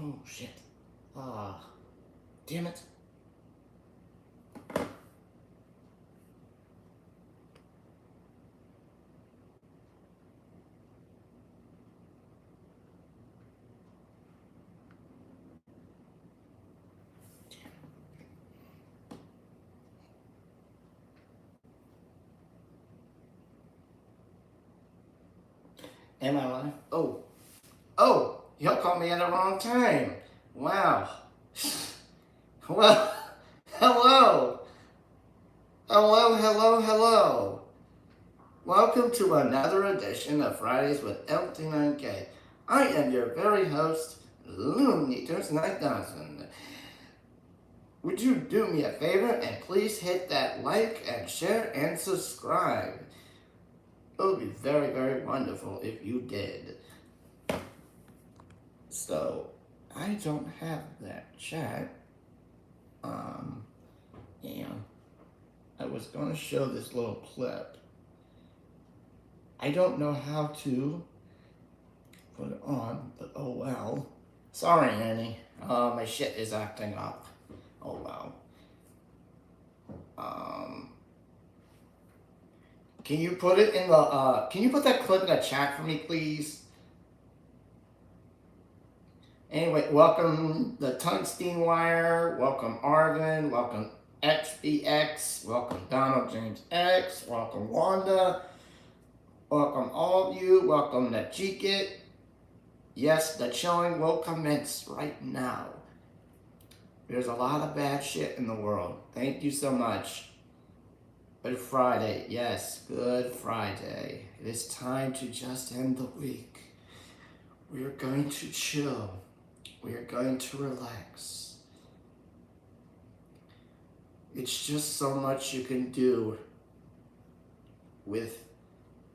Oh, shit. Damn it. Am I live? Oh, y'all called me at the wrong time. Wow. Well, hello. Hello. Welcome to another edition of Fridays with LT9K. I am your very host, Loonators 9000. Would you do me a favor and please hit that like and share and subscribe? It would be very, very wonderful if you did. So, I don't have that chat. And I was going to show this little clip. I don't know how to put it on, but oh well. Sorry, Annie. My shit is acting up. Oh well. Can you put it in the, can you put that clip in the chat for me, please? Anyway, welcome the Tungsten Wire, welcome Arvin, welcome XBX, welcome Donald James X, welcome Wanda, welcome all of you, welcome Najikit. Yes, the chilling will commence right now. There's a lot of bad shit in the world. Thank you so much. Good Friday, yes, Good Friday. It is time to just end the week. We are going to chill. We are going to relax. It's just so much you can do with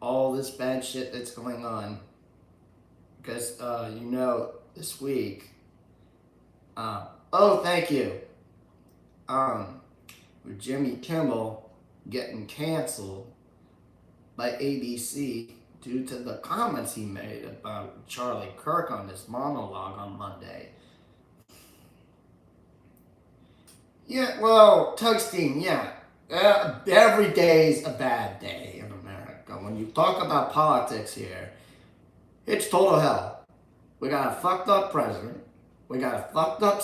all this bad shit that's going on. Because, this week, thank you. With Jimmy Kimmel getting canceled by ABC due to the comments he made about Charlie Kirk on his monologue on Monday. Yeah, well, Tugstein, yeah. Every day's a bad day in America. When you talk about politics here, it's total hell. We got a fucked up president. We got a fucked up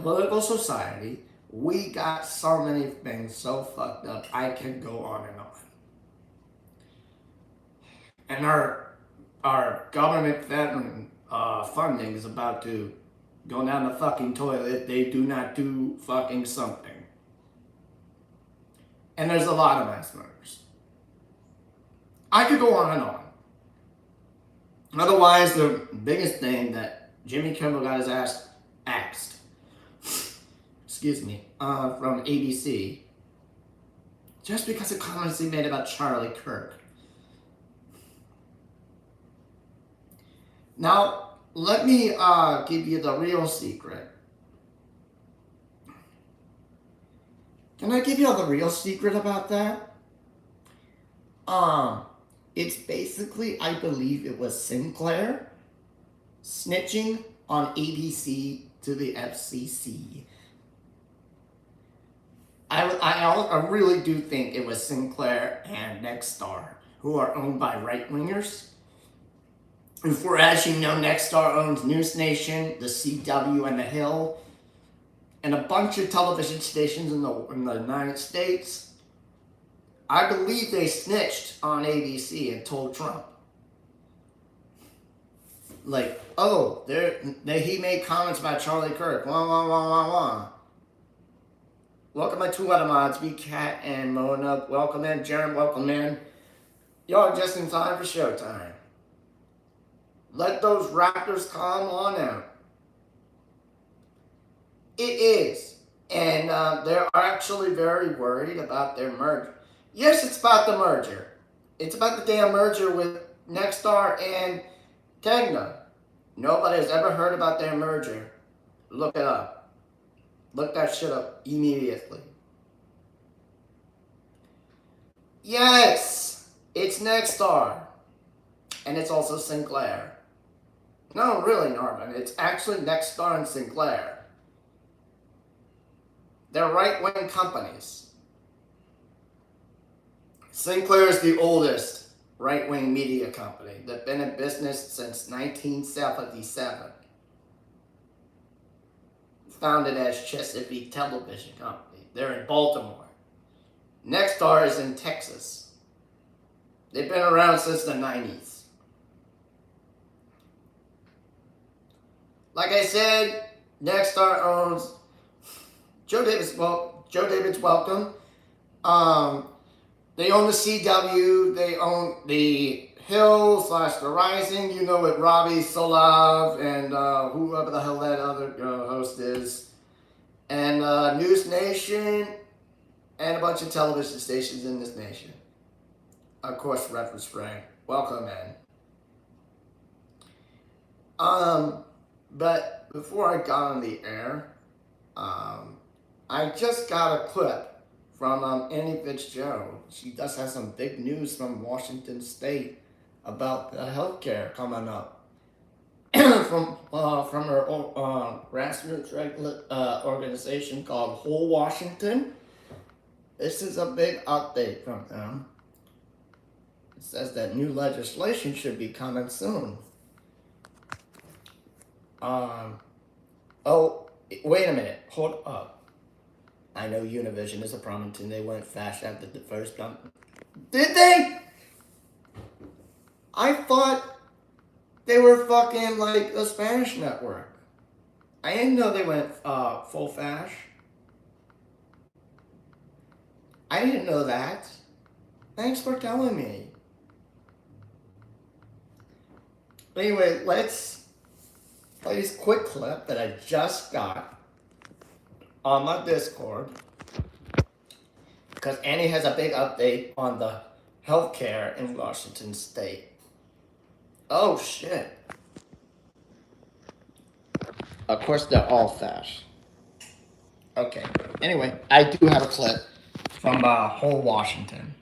political society. We got so many things so fucked up, I can go on and on. And our government funding is about to go down the fucking toilet if they do not do fucking something. And there's a lot of mass murders. I could go on and on. Otherwise, the biggest thing that Jimmy Kimmel got his ass axed, from ABC, just because of comments he made about Charlie Kirk. Now, let me give you the real secret. Can I give you the real secret about that? It's basically, I believe it was Sinclair snitching on ABC to the FCC. I really do think it was Sinclair and Nexstar, who are owned by right-wingers. And for, as you know, Nexstar owns News Nation, the CW, and The Hill, and a bunch of television stations in the United States. I believe they snitched on ABC and told Trump. Like, he made comments about Charlie Kirk. Welcome my two other mods, B-Cat and Mona. Welcome in, Jerem, welcome in. Y'all just in time for showtime. Let those Raptors calm on out. It is. And they're actually very worried about their merger. Yes, it's about the merger. It's about the damn merger with Nexstar and Tegna. Nobody has ever heard about their merger. Look it up. Look that shit up immediately. Yes, it's Nexstar. And it's also Sinclair. No, really, Norman. It's actually Nexstar and Sinclair. They're right-wing companies. Sinclair is the oldest right-wing media company. They've been in business since 1977. Founded as Chesapeake Television Company. They're in Baltimore. Nexstar is in Texas. They've been around since the 90s. Like I said, Nexstar owns Joe David's Welcome. They own the CW. They own the Hill / the Rising. You know, with Robbie Solov and whoever the hell that other host is, and News Nation, and a bunch of television stations in this nation. Of course, Reference Frank. Welcome in. But before I got on the air, I just got a clip from Annie Fitzgerald. She does have some big news from Washington State about healthcare coming up from her grassroots organization called Whole Washington. This is a big update from them. It says that new legislation should be coming soon. Oh, wait a minute. Hold up. I know Univision is a prominent, and they went fast after the first dump. Did they? I thought they were fucking like the Spanish network. I didn't know they went full flash. I didn't know that. Thanks for telling me. But anyway, let's play this quick clip that I just got on my Discord, because Annie has a big update on the healthcare in Washington State. Oh shit. Of course, they're all fast. Okay. Anyway, I do have a clip from Whole Washington.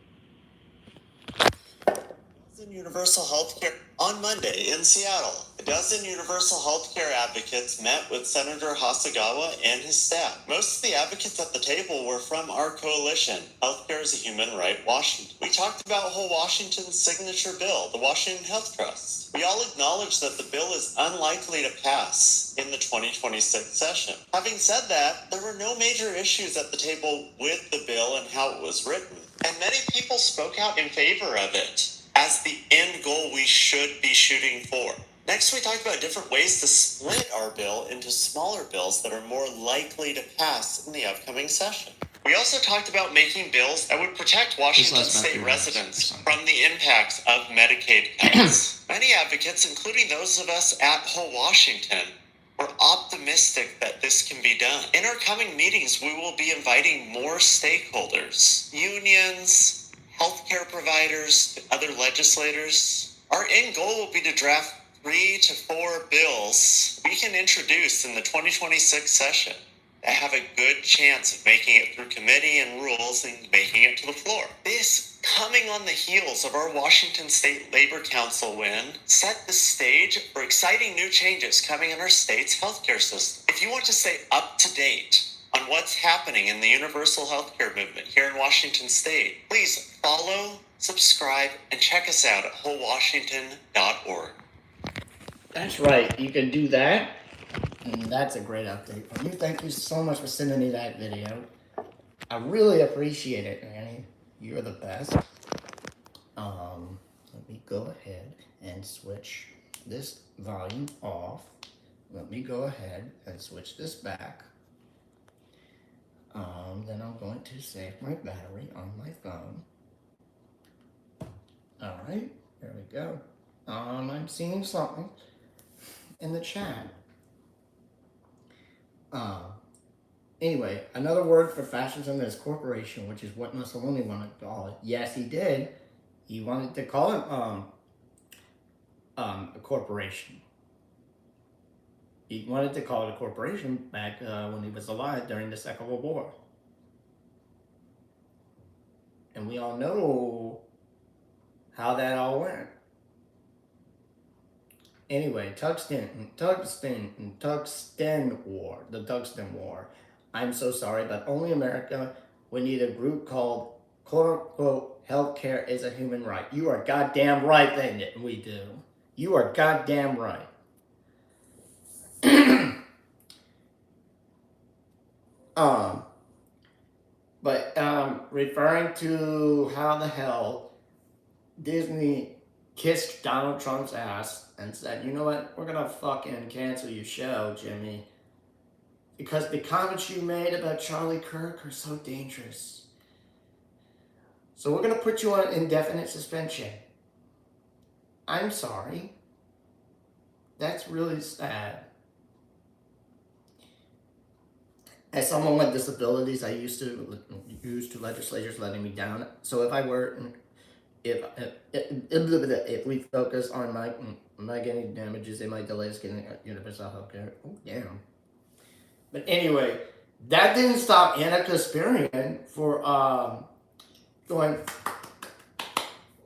Universal Healthcare on Monday in Seattle. A dozen universal healthcare advocates met with Senator Hasagawa and his staff. Most of the advocates at the table were from our coalition, Healthcare is a Human Right Washington. We talked about Whole Washington's signature bill, the Washington Health Trust. We all acknowledge that the bill is unlikely to pass in the 2026 session. Having said that, there were no major issues at the table with the bill and how it was written, and many people spoke out in favor of it as the end goal we should be shooting for. Next, we talked about different ways to split our bill into smaller bills that are more likely to pass in the upcoming session. We also talked about making bills that would protect Washington State residents from the impact of Medicaid cuts. Many advocates, including those of us at Whole Washington, we're optimistic that this can be done. In our coming meetings, we will be inviting more stakeholders, unions, healthcare providers, other legislators. Our end goal will be to draft 3 to 4 bills we can introduce in the 2026 session that have a good chance of making it through committee and rules and making it to the floor. This, coming on the heels of our Washington State Labor Council win, set the stage for exciting new changes coming in our state's healthcare system. If you want to stay up to date on what's happening in the universal healthcare movement here in Washington State, please follow, subscribe, and check us out at wholewashington.org. That's right. You can do that. And that's a great update from you. Thank you so much for sending me that video. I really appreciate it, Annie. You're the best. Let me go ahead and switch this volume off. Let me go ahead and switch this back. Then I'm going to save my battery on my phone. All right, there we go. I'm seeing something in the chat. Anyway, another word for fascism is corporation, which is what Mussolini wanted to call it. Yes, he did. He wanted to call it a corporation. He wanted to call it a corporation back when he was alive during the Second World War. And we all know how that all went. Anyway, tungsten war, the tungsten war. I'm so sorry, but only America would need a group called quote unquote healthcare is a human right. You are goddamn right that we do. You are goddamn right. um, but referring to how the hell Disney kissed Donald Trump's ass and said, you know what, we're gonna fucking cancel your show, Jimmy. Because the comments you made about Charlie Kirk are so dangerous. So we're gonna put you on indefinite suspension. I'm sorry. That's really sad. As someone with disabilities, I used to legislators letting me down. So if we focus on my getting damages, they might delay us getting universal health care. Oh damn. But anyway, that didn't stop Anna Kasparian for going,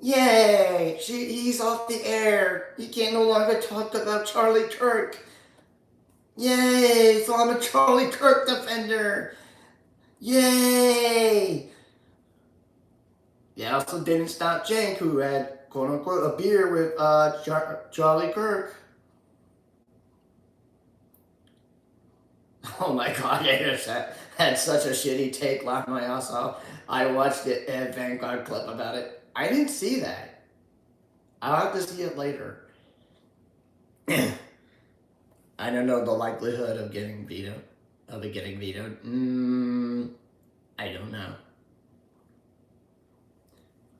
yay, he's off the air. He can no longer talk about Charlie Kirk. Yay, so I'm a Charlie Kirk defender. Yay. Yeah, also didn't stop Cenk, who had, quote unquote, a beer with Charlie Kirk. Oh my god, yeah, had such a shitty take, laughed my ass off. I watched it, a Vanguard clip about it. I didn't see that. I'll have to see it later. I don't know the likelihood of getting vetoed. Of it getting vetoed. I don't know.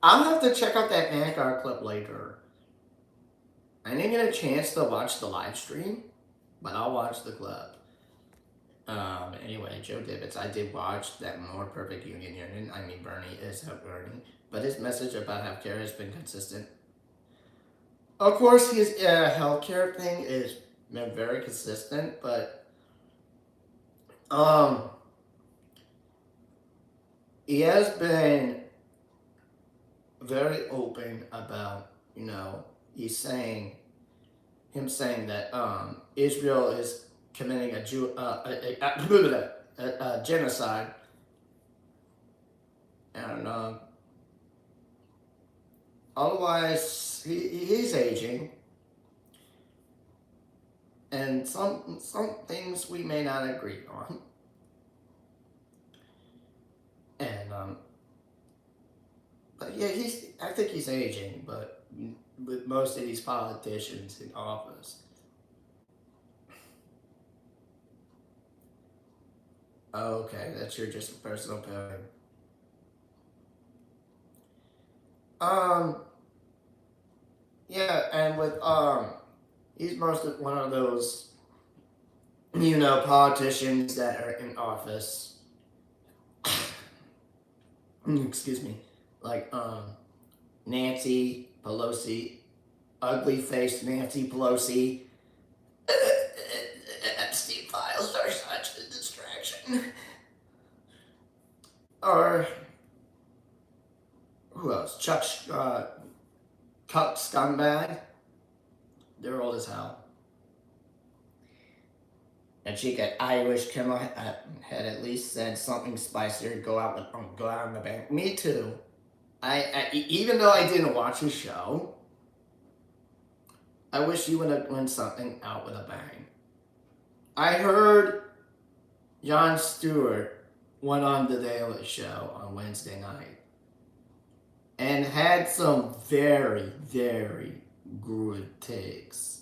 I'll have to check out that Vanguard clip later. I didn't get a chance to watch the live stream, but I'll watch the clip. Anyway, Joe Dibbits, I did watch that More Perfect Union. I mean, Bernie is a Bernie, but his message about healthcare has been consistent. Of course, his healthcare thing is been very consistent, but he has been very open about, he's saying that Israel is committing a genocide, and otherwise he's aging, and some things we may not agree on, and but yeah, I think he's aging, but with most of these politicians in office. Okay, that's your just personal opinion. Yeah, and with he's most of one of those, politicians that are in office. Excuse me, like Nancy Pelosi, ugly faced Nancy Pelosi. Epstein files are such a distraction. Or who else? Chuck Scumbag. They're old as hell. And I wish Kimmel had at least said something spicier. Go out on the bank. Me too. Even though I didn't watch his show, I wish he would have went something out with a bang. I heard Jon Stewart went on the Daily Show on Wednesday night and had some very, very good takes.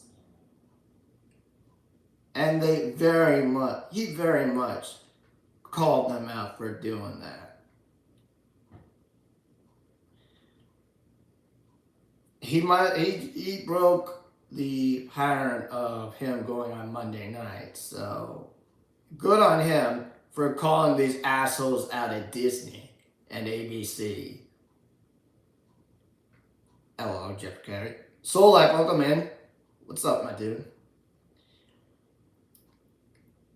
And he very much called them out for doing that. He broke the pattern of him going on Monday night, so good on him for calling these assholes out at Disney and ABC. Hello, Jeff Carey. Soul Life, welcome in. What's up, my dude?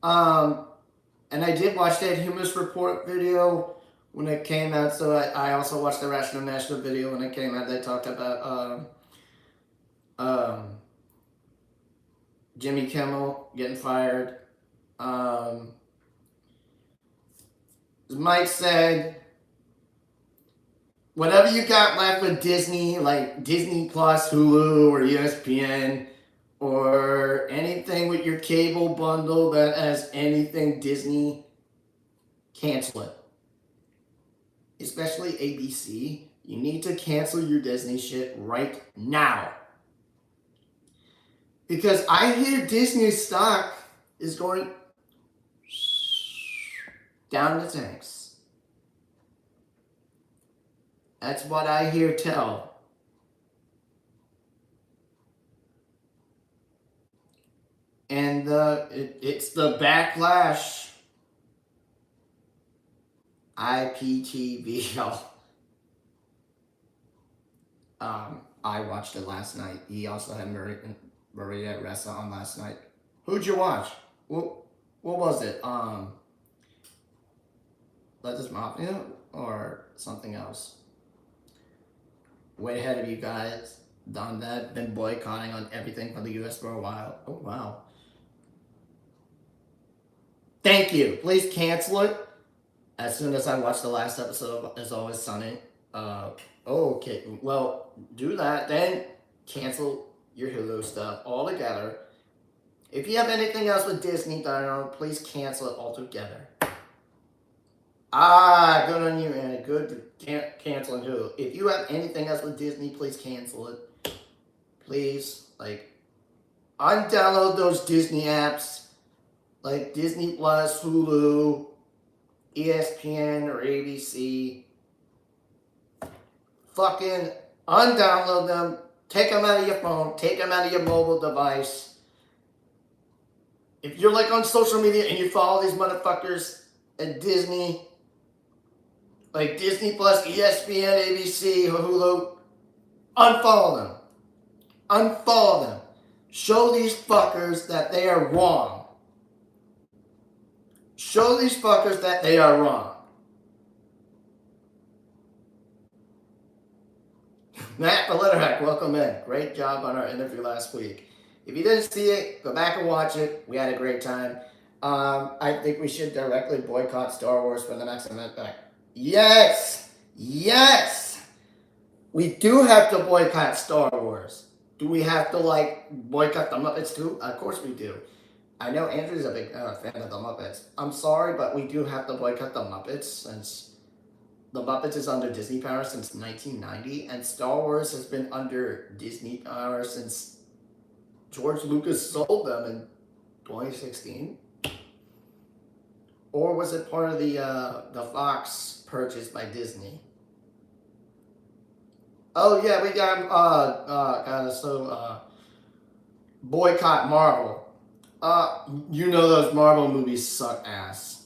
And I did watch that Humus Report video when it came out, so I also watched the Rational National video when it came out. They talked about Jimmy Kimmel getting fired. Mike said, whatever you got left with Disney, like Disney Plus, Hulu, or ESPN, or anything with your cable bundle that has anything Disney, cancel it. Especially ABC. You need to cancel your Disney shit right now. Because I hear Disney stock is going down the tanks. That's what I hear tell. And it's the backlash. IPTV. I watched it last night. He also had Maria Ressa on last night. Who'd you watch? What was it? Let's Mafia or something else? Way ahead of you guys. Done that. Been boycotting on everything from the US for a while. Oh wow. Thank you. Please cancel it as soon as I watch the last episode of It's Always Sunny. Okay. Well, do that. Then cancel your Hulu stuff altogether. If you have anything else with Disney, Dino, please cancel it altogether. Good on you, Anna. Good canceling Hulu. If you have anything else with Disney, please cancel it. Please, undownload those Disney apps, like Disney Plus, Hulu, ESPN, or ABC. Fucking undownload them. Take them out of your phone. Take them out of your mobile device. If you're on social media and you follow these motherfuckers at Disney, like Disney Plus, ESPN, ABC, or Hulu, unfollow them. Unfollow them. Show these fuckers that they are wrong. Show these fuckers that they are wrong. Matt the Letterhack, welcome in. Great job on our interview last week. If you didn't see it, go back and watch it. We had a great time. I think we should directly boycott Star Wars for the next event back. Yes! Yes! We do have to boycott Star Wars. Do we have to, boycott the Muppets too? Of course we do. I know Andrew's a big fan of the Muppets. I'm sorry, but we do have to boycott the Muppets since the Muppets is under Disney power since 1990, and Star Wars has been under Disney power since George Lucas sold them in 2016. Or was it part of the Fox purchase by Disney? Oh yeah, we got boycott Marvel. You know those Marvel movies suck ass.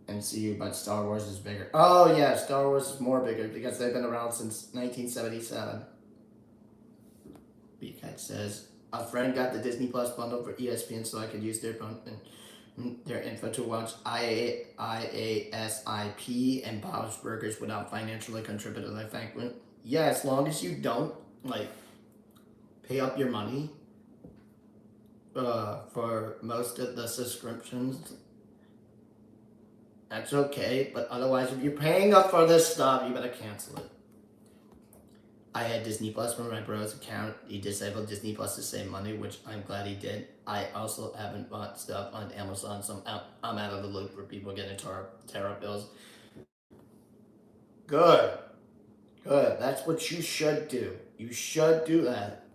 MCU, but Star Wars is bigger. Oh yeah, Star Wars is more bigger because they've been around since 1977. BCAT says, a friend got the Disney Plus bundle for ESPN so I could use their info to watch IASIP and Bob's Burgers without financially contributing to their bank. Yeah, as long as you don't pay up your money for most of the subscriptions, that's okay. But otherwise, if you're paying up for this stuff, you better cancel it. I had Disney Plus from my bro's account. He disabled Disney Plus to save money, which I'm glad he did. I also haven't bought stuff on Amazon, so I'm out of the loop for people getting tariff bills. Good. Good. That's what you should do. You should do that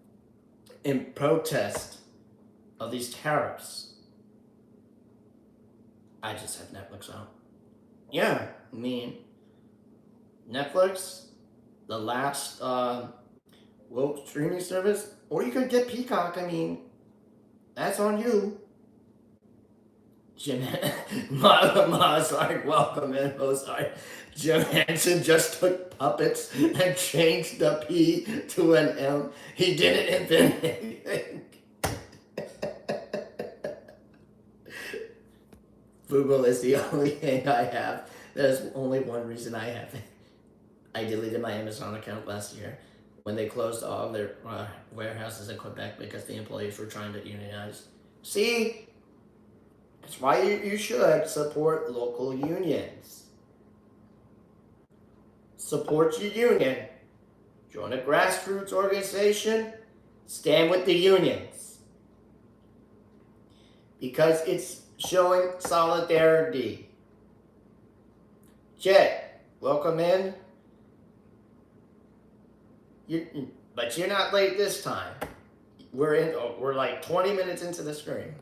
in protest of these tariffs. I just have Netflix on. Yeah, I mean, Netflix, the last woke streaming service, or you could get Peacock. I mean, that's on you. Jim, Mozart, welcome in, Mozart. Jim Henson just took puppets and changed the P to an M. He didn't invent anything. Google is the only thing I have. There's only one reason I have it. I deleted my Amazon account last year. when they closed all their warehouses in Quebec because the employees were trying to unionize. See, that's why you should support local unions. Support your union. Join a grassroots organization. Stand with the unions. Because it's showing solidarity. Jay, welcome in. But you're not late this time. We're like 20 minutes into the stream.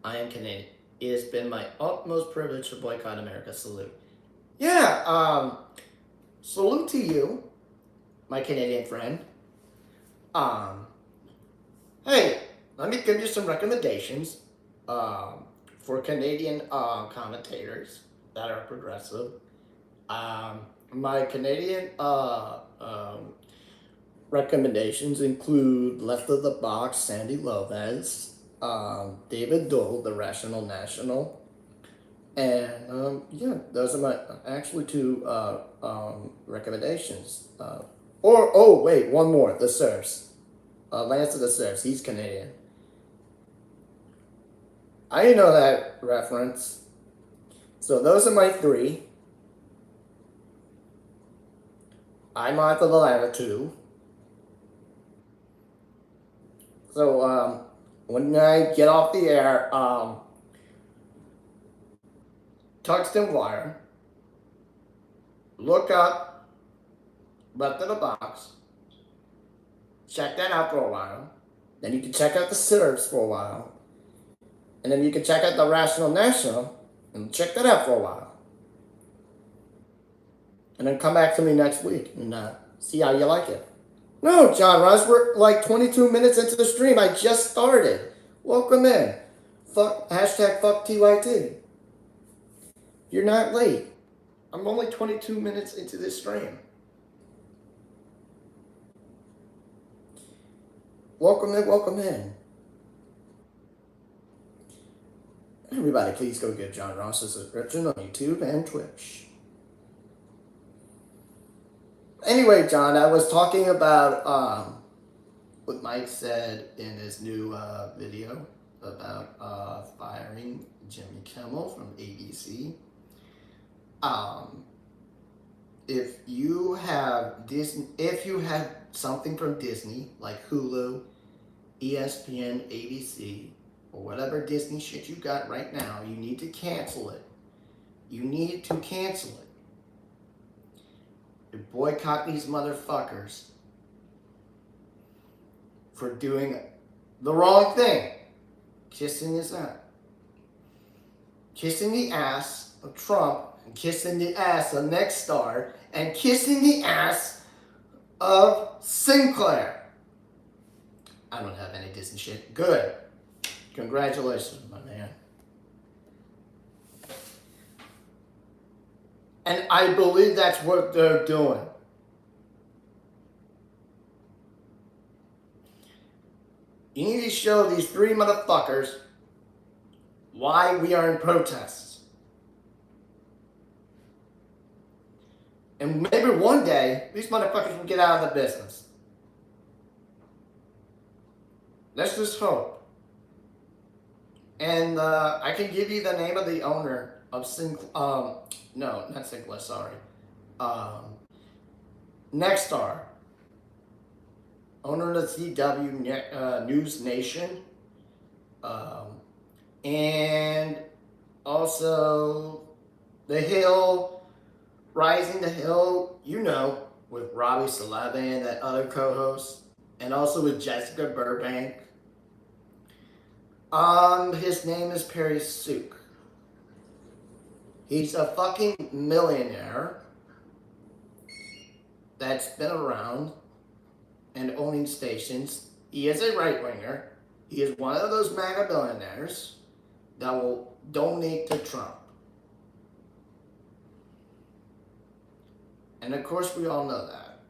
I am Canadian. It has been my utmost privilege to boycott America. Salute. Yeah, salute to you, my Canadian friend. Hey, let me give you some recommendations for Canadian commentators that are progressive. My Canadian recommendations include Left of the Box, Sandy Lopez, David Dole, The Rational National, and yeah, those are my actually two recommendations. Wait, one more, The Serfs. Lance of the Serfs, he's Canadian. I didn't know that reference. So those are my three. I'm on to the latter two. So when I get off the air, Tungsten Wire, look up Left of the Box, check that out for a while. Then you can check out the Serfs for a while. And then you can check out the Rational National and check that out for a while. And then come back to me next week and see how you like it. No, John Ross, we're like 22 minutes into the stream. I just started. Welcome in. Fuck TYT. You're not late. I'm only 22 minutes into this stream. Welcome in. Everybody, please go get John Ross's subscription on YouTube and Twitch. Anyway, John, I was talking about what Mike said in his new video about firing Jimmy Kimmel from ABC. If you have something from Disney like Hulu, ESPN, ABC, or whatever Disney shit you got right now, you need to cancel it. You need to cancel it. You boycott these motherfuckers for doing the wrong thing. Kissing his ass. Kissing the ass of Trump, and kissing the ass of Nexstar, and kissing the ass of Sinclair. I don't have any Disney shit. Good. Congratulations, my man. And I believe that's what they're doing. You need to show these three motherfuckers why we are in protests. And maybe one day, these motherfuckers will get out of the business. Let's just hope. And I can give you the name of the owner of Nexstar. Owner of the CW News Nation. And also The Hill, Rising the Hill, with Robbie Salave and that other co-host. And also with Jessica Burbank. His name is Perry Sook. He's a fucking millionaire that's been around and owning stations. He is a right-winger. He is one of those MAGA billionaires that will donate to Trump. And of course, we all know that.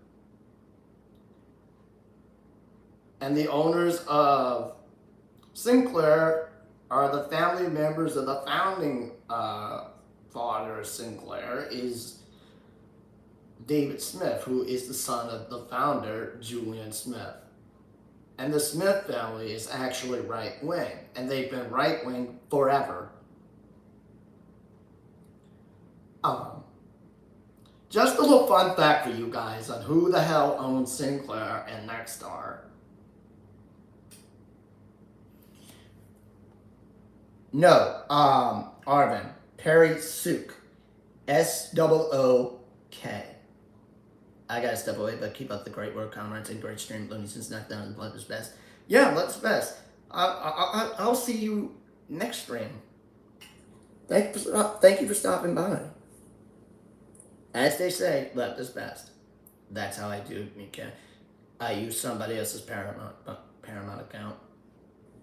And the owners of Sinclair are the family members of the founding father of Sinclair, is David Smith, who is the son of the founder, Julian Smith. And the Smith family is actually right wing, and they've been right wing forever. Um, just a little fun fact for you guys on who the hell owns Sinclair and Nexstar. No, Arvin, Perry Sook, SOOK. I gotta step away, but keep up the great work, comrades, and great stream. Looney Tunes knockdown and blood is best. Yeah, blood is best. I'll see you next stream. Thank you for stopping by. As they say, left is best. That's how I do. I use somebody else's Paramount account,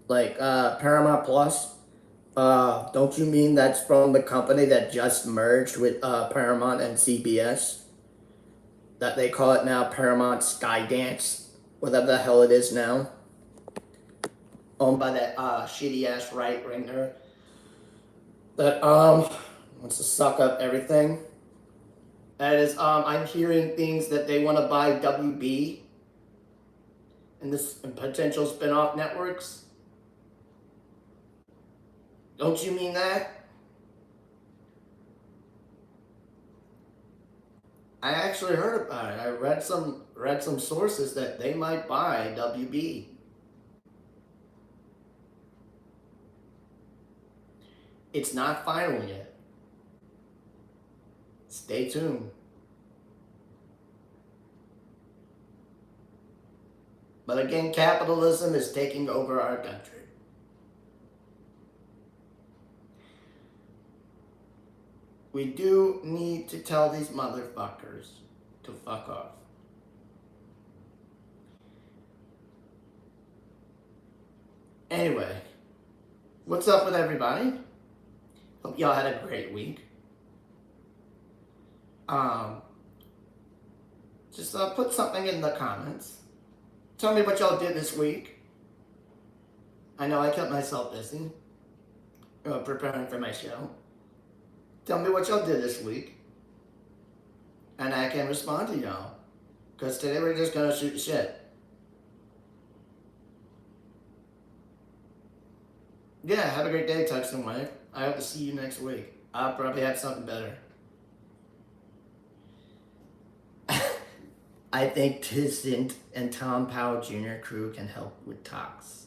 like Paramount Plus. Don't you mean that's from the company that just merged with Paramount and CBS? That they call it now Paramount Skydance, whatever the hell it is now. Owned by that shitty ass right winger that wants to suck up everything. That is I'm hearing things that they want to buy WB and potential spin-off networks. Don't you mean that? I actually heard about it. I read some sources that they might buy WB. It's not final yet. Stay tuned. But again, capitalism is taking over our country. We do need to tell these motherfuckers to fuck off. Anyway, what's up with everybody? Hope y'all had a great week. Just put something in the comments. Tell me what y'all did this week. I know I kept myself busy preparing for my show. Tell me what y'all did this week. And I can respond to y'all. Because today we're just going to shoot the shit. Yeah, have a great day, Tungsten Wife. I hope to see you next week. I'll probably have something better. I think Tisdent and Tom Powell Jr. crew can help with talks.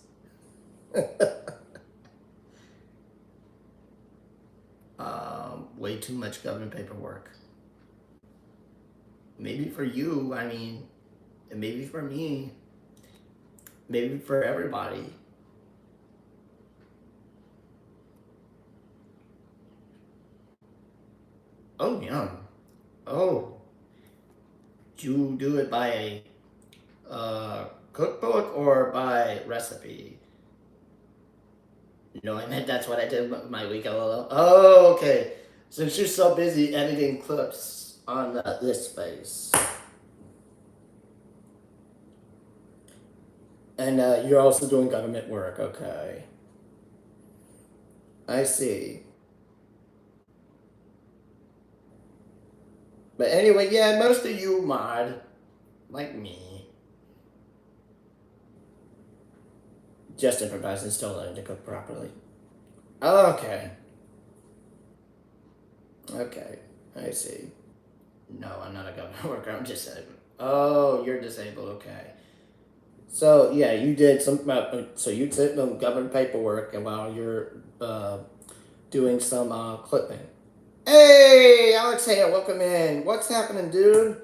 Way too much government paperwork. Maybe for you, I mean, maybe for me, maybe for everybody. Oh, yeah. Oh. Do you do it by a cookbook or by recipe? No, I meant that's what I did my week. Oh, okay. Since you're so busy editing clips on this space. And you're also doing government work, okay. I see. But anyway, yeah, most of you mod, like me, just improvising, still learning to cook properly. Okay. Okay, I see. No, I'm not a government worker, I'm disabled. Oh, you're disabled, okay. So, yeah, you did some, so you did some government paperwork and while you're doing some clipping. Hey, Alex here, welcome in. What's happening, dude?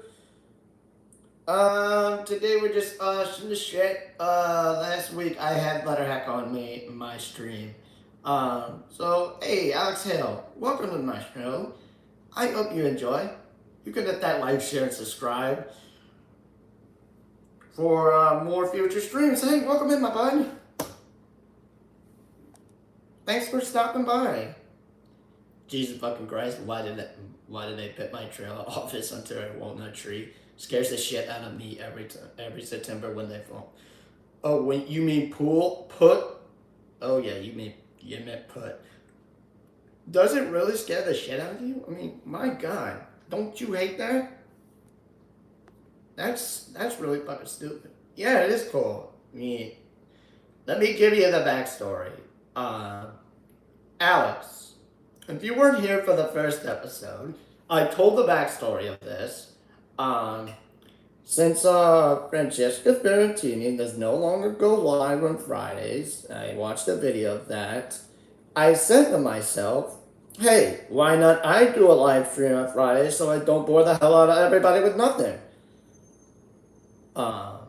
Today we're just shooting the shit. Last week I had Letterhack on me in my stream. So hey, Alex Hale, welcome to my show. I hope you enjoy. You can hit that like, share, and subscribe for more future streams. Hey, welcome in, my bud. Thanks for stopping by. Jesus fucking Christ, why did they put my trailer office onto a walnut tree? Scares the shit out of me every September when they fall. Oh, when you mean put? Oh yeah, you meant put. Does it really scare the shit out of you? I mean, my God, don't you hate that? That's really fucking stupid. Yeah, it is cool. I mean, let me give you the backstory. Uh, Alex, if you weren't here for the first episode, I told the backstory of this. Um, since Francesca Ferrantini does no longer go live on Fridays, I watched a video of that. I said to myself, hey, why not I do a live stream on Friday so I don't bore the hell out of everybody with nothing? Uh,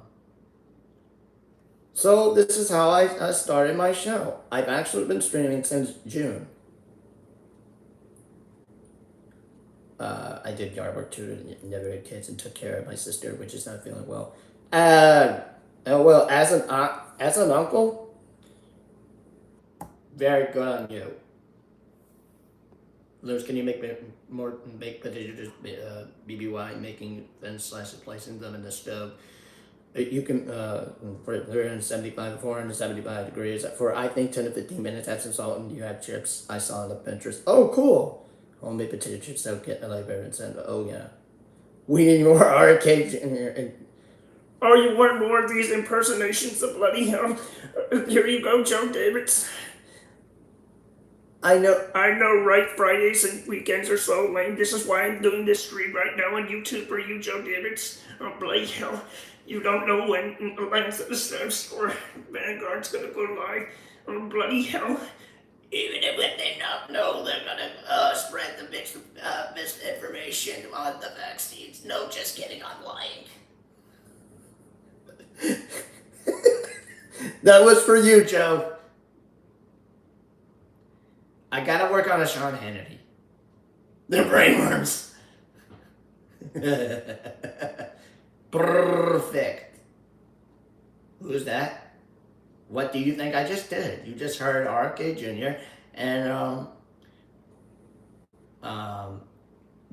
so this is how I started my show. I've actually been streaming since June. I did yard work too, and never had kids, and took care of my sister, which is not feeling well. Well, as an uncle, very good on you. Liz, can you make more baked potatoes, BBY, making then placing them in the stove? You can, for 375 to 475 degrees for, I think, 10 to 15 minutes, add some salt, and you have chips. I saw on the Pinterest. Oh, cool. Homemade potato chips, so get the library and send. Oh, yeah. We need more arcades in here. Oh, you want more of these impersonations of bloody hell? Here you go, Joe Davids. I know, right? Fridays and weekends are so lame. This is why I'm doing this stream right now on YouTube for you, Joe Davids. Oh, bloody hell. You don't know when Lance at the Staff Store Vanguard's gonna go live. Oh, bloody hell. even if they not know, they're gonna spread the misinformation on the vaccines. No, just kidding, I'm lying. That was for you, Joe. I gotta work on a Sean Hannity. They're brainworms. Perfect. Who's that? What do you think I just did? You just heard RK Jr. and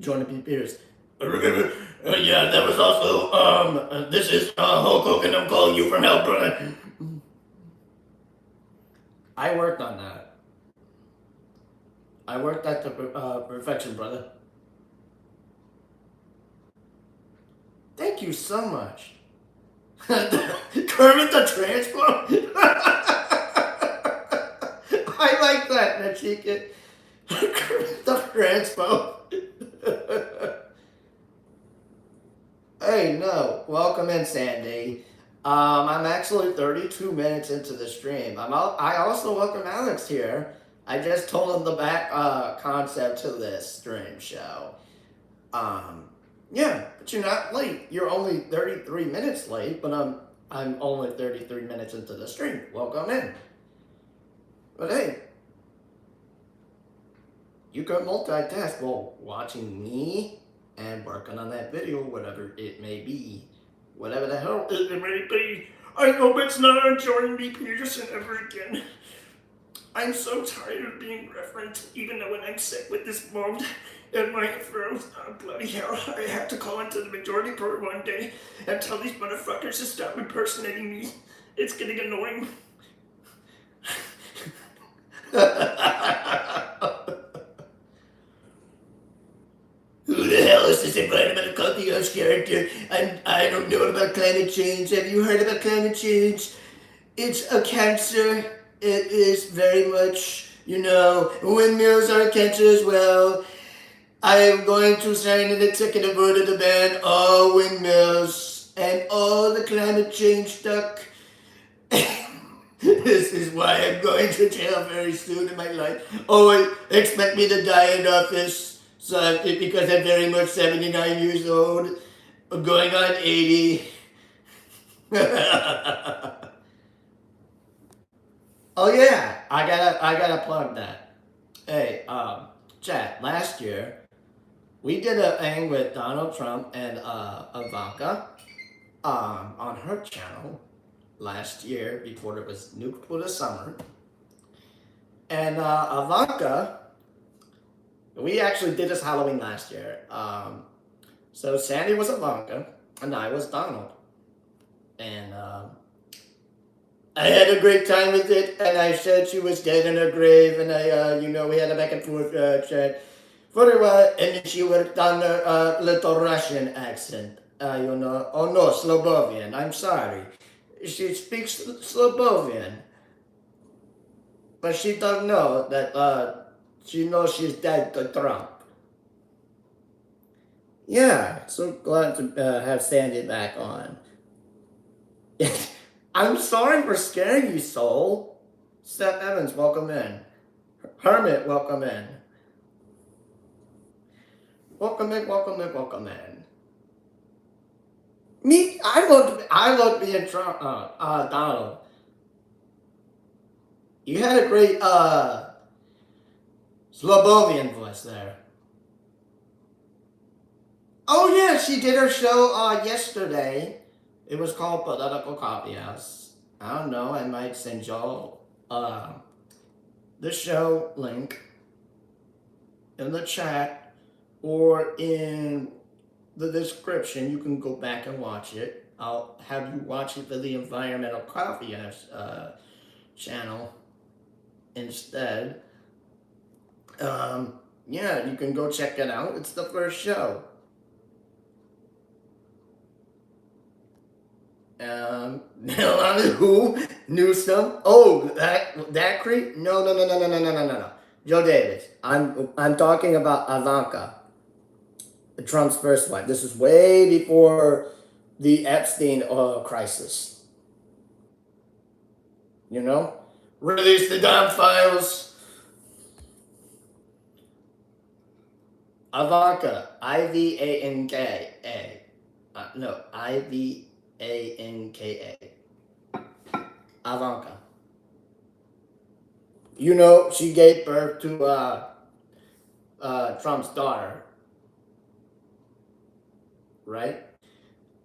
Jordan P. Peters. Yeah, that was also this is Hulk Hogan. I'm calling you from hell, brother. I worked on that. I worked at the perfection, brother. Thank you so much. Kermit the Transport. I like that, Nachika. Kermit the Transport. Hey, no. Welcome in, Sandy. I'm actually 32 minutes into the stream. I also welcome Alex here. I just told him the back concept to this stream show. Yeah, but you're not late. You're only 33 minutes late, but I'm only 33 minutes into the stream. Welcome in. But hey, you could multitask while watching me and working on that video, whatever it may be. Whatever the hell it may be. I hope it's not Jordan B. Peterson ever again. I'm so tired of being referenced, even though when I'm sick with this mold in my throat. Oh, bloody hell. I have to call into the majority report one day and tell these motherfuckers to stop impersonating me. It's getting annoying. Who the hell is this environmental concierge character? I don't know about climate change. Have you heard about climate change? It's a cancer. It is very much, windmills are a cancer as well. I am going to sign an executive order to ban all windmills and all the climate change stuff. This is why I'm going to jail very soon in my life. Oh, expect me to die in office. So because I'm very much 79 years old, going on 80. Oh yeah, I gotta plug that. Hey, chat. Last year, we did a thing with Donald Trump and Ivanka, on her channel last year before it was nuked for the summer. And Ivanka, we actually did this Halloween last year. So Sandy was Ivanka, and I was Donald. And I had a great time with it, and I said she was dead in her grave, and we had a back and forth chat for a while, and then she worked on her little Russian accent. oh no, Slobovian. I'm sorry. She speaks Slobovian. But she doesn't know that, she knows she's dead to Trump. Yeah, so glad to have Sandy back on. I'm sorry for scaring you, Soul. Steph Evans, welcome in. Hermit, welcome in. Welcome in, welcome in, welcome in. Me, I love being Trump, Donald. You had a great, Slobovian voice there. Oh yeah, she did her show, yesterday. It was called Political Coffee House. I don't know, I might send y'all, the show link in the chat or in the description. You can go back and watch it. I'll have you watch it for the Environmental Coffee House channel instead. Yeah, you can go check it out. It's the first show. Who? Newsom? Oh, that creep? No. Joe Davis. I'm talking about Ivanka, Trump's first wife. This is way before the Epstein crisis. You know? Release the damn files. Ivanka. Ivanka. No, Ivanka. Ivanka. You know, she gave birth to Trump's daughter, right?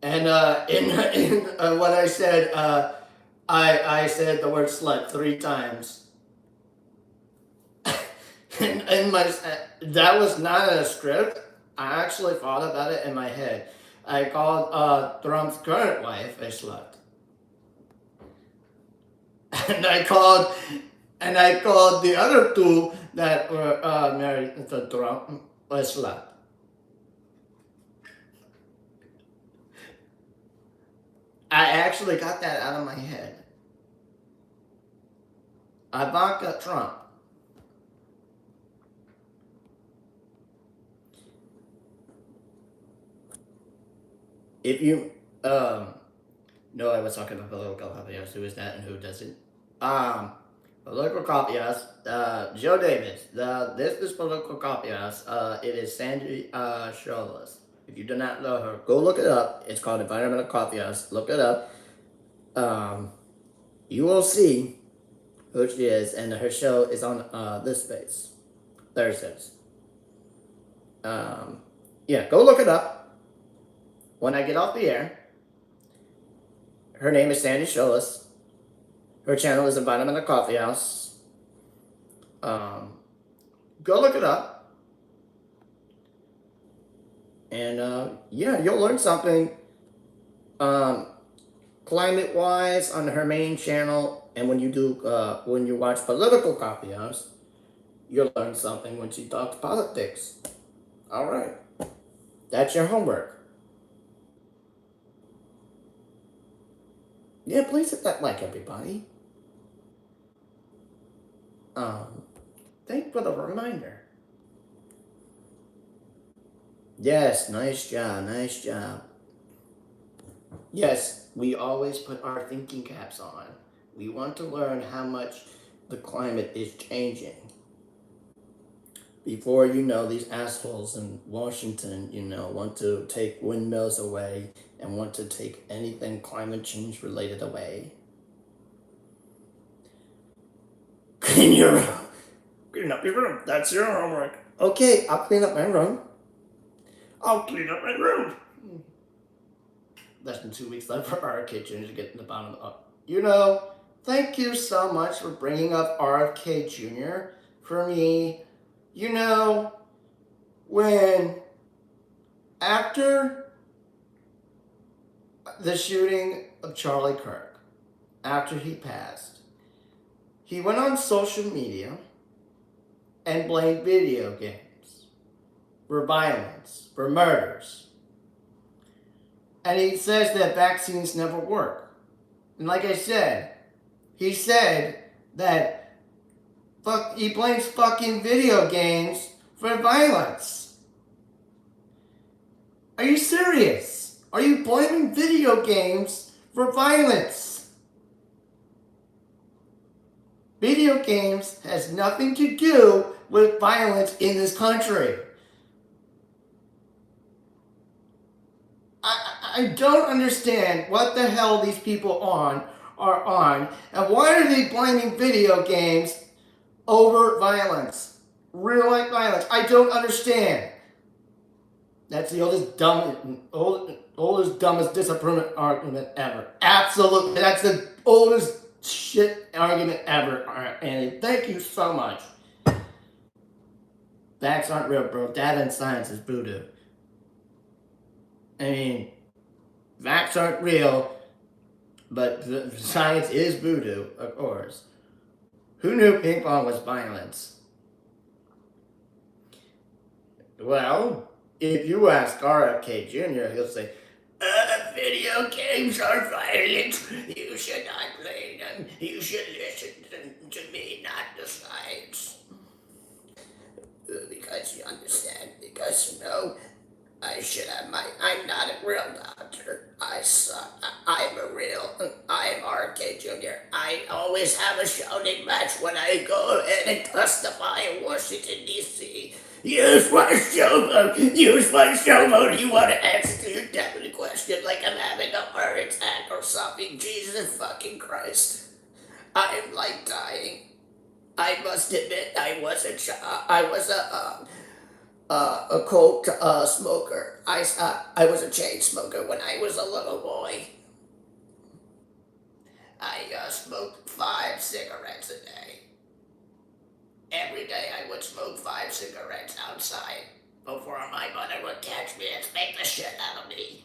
And in what I said, I said the word slut 3 times. and my that was not a script. I actually thought about it in my head. I called Trump's current wife a slut. And I called the other 2 that were married to Trump a slut. I actually got that out of my head. Ivanka Trump. If you, no, I was talking about political coffee house. Who is that and who doesn't? Political coffee house. Joe Davis. This is political coffee house. It is Sandy Shirless. If you do not know her, go look it up. It's called Environmental Coffee House. Look it up. You will see who she is, and her show is on this space Thursdays. Yeah, go look it up. When I get off the air, her name is Sandy Shirless. Her channel is Environmental Coffee House. Go look it up. And yeah, you'll learn something climate-wise on her main channel. And when you watch Political Coffee House, you'll learn something when she talks politics. All right. That's your homework. Yeah, please hit that like, everybody. Thank you for the reminder. Yes, nice job. Yes, we always put our thinking caps on. We want to learn how much the climate is changing. Before these assholes in Washington, want to take windmills away and want to take anything climate change related away. Clean up your room. That's your homework. Okay, I'll clean up my room. I'll clean up my room. Less than 2 weeks left for RFK Jr. to get in the bottom up. Thank you so much for bringing up RFK Jr. For me, when after the shooting of Charlie Kirk, after he passed, he went on social media and blamed video games, for violence, for murders. And he says that vaccines never work. And like I said, he said that he blames fucking video games for violence. Are you serious? Are you blaming video games for violence? Video games has nothing to do with violence in this country. I don't understand what the hell these people are on, and why are they blaming video games over violence? Real life violence. I don't understand. That's the oldest, dumbest disapproval argument ever. Absolutely. That's the oldest shit argument ever, Andy. Thank you so much. Facts aren't real, bro. Data and science is voodoo. I mean, facts aren't real, but the science is voodoo, of course. Who knew ping pong was violence? Well, if you ask RFK Jr., he'll say, video games are violent. You should not play them. You should listen to me, not the science. Because you understand, because you know, I'm not a real doctor. I'm RFK Jr. I always have a shouting match when I go in and testify in Washington, D.C. Use my showboat. Use my showboat. You want to answer your deputy question like I'm having a heart attack or something. Jesus fucking Christ. I'm like dying. I must admit, I was a coke smoker. I was a chain smoker when I was a little boy. I smoked 5 cigarettes a day. Every day I would smoke 5 cigarettes outside before my mother would catch me and spank the shit out of me.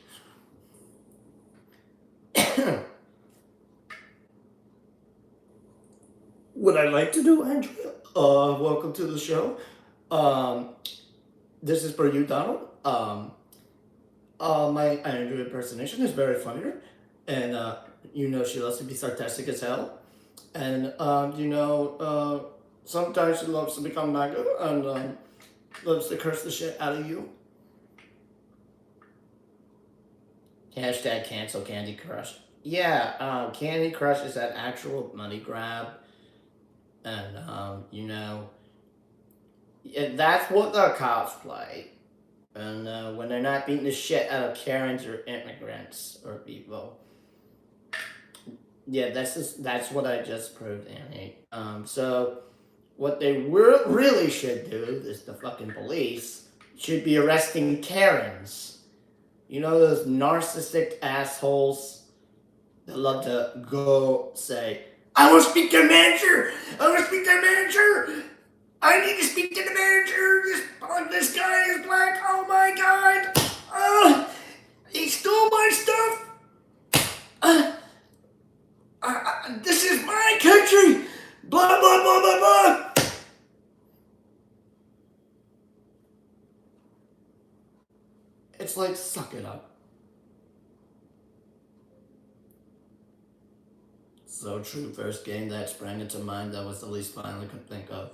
What I'd like to do, Andrea, welcome to the show. This is for you, Donald. My Andrea impersonation is very funny, and you know she loves to be sarcastic as hell, and sometimes she loves to become MAGA and loves to curse the shit out of you. Hashtag cancel Candy Crush. Yeah, Candy Crush is that actual money grab. And, that's what the cops play. And when they're not beating the shit out of Karens or immigrants or people. Yeah, that's what I just proved, Annie. So what they really should do is the fucking police should be arresting Karens. You know those narcissistic assholes that love to go say, I want to speak to the manager! I need to speak to the manager! This guy is black! Oh my god! He stole my stuff! This is my country! Blah, blah, blah, blah, blah! It's like, suck it up. So true. First game that sprang into mind that was the least violent I could think of.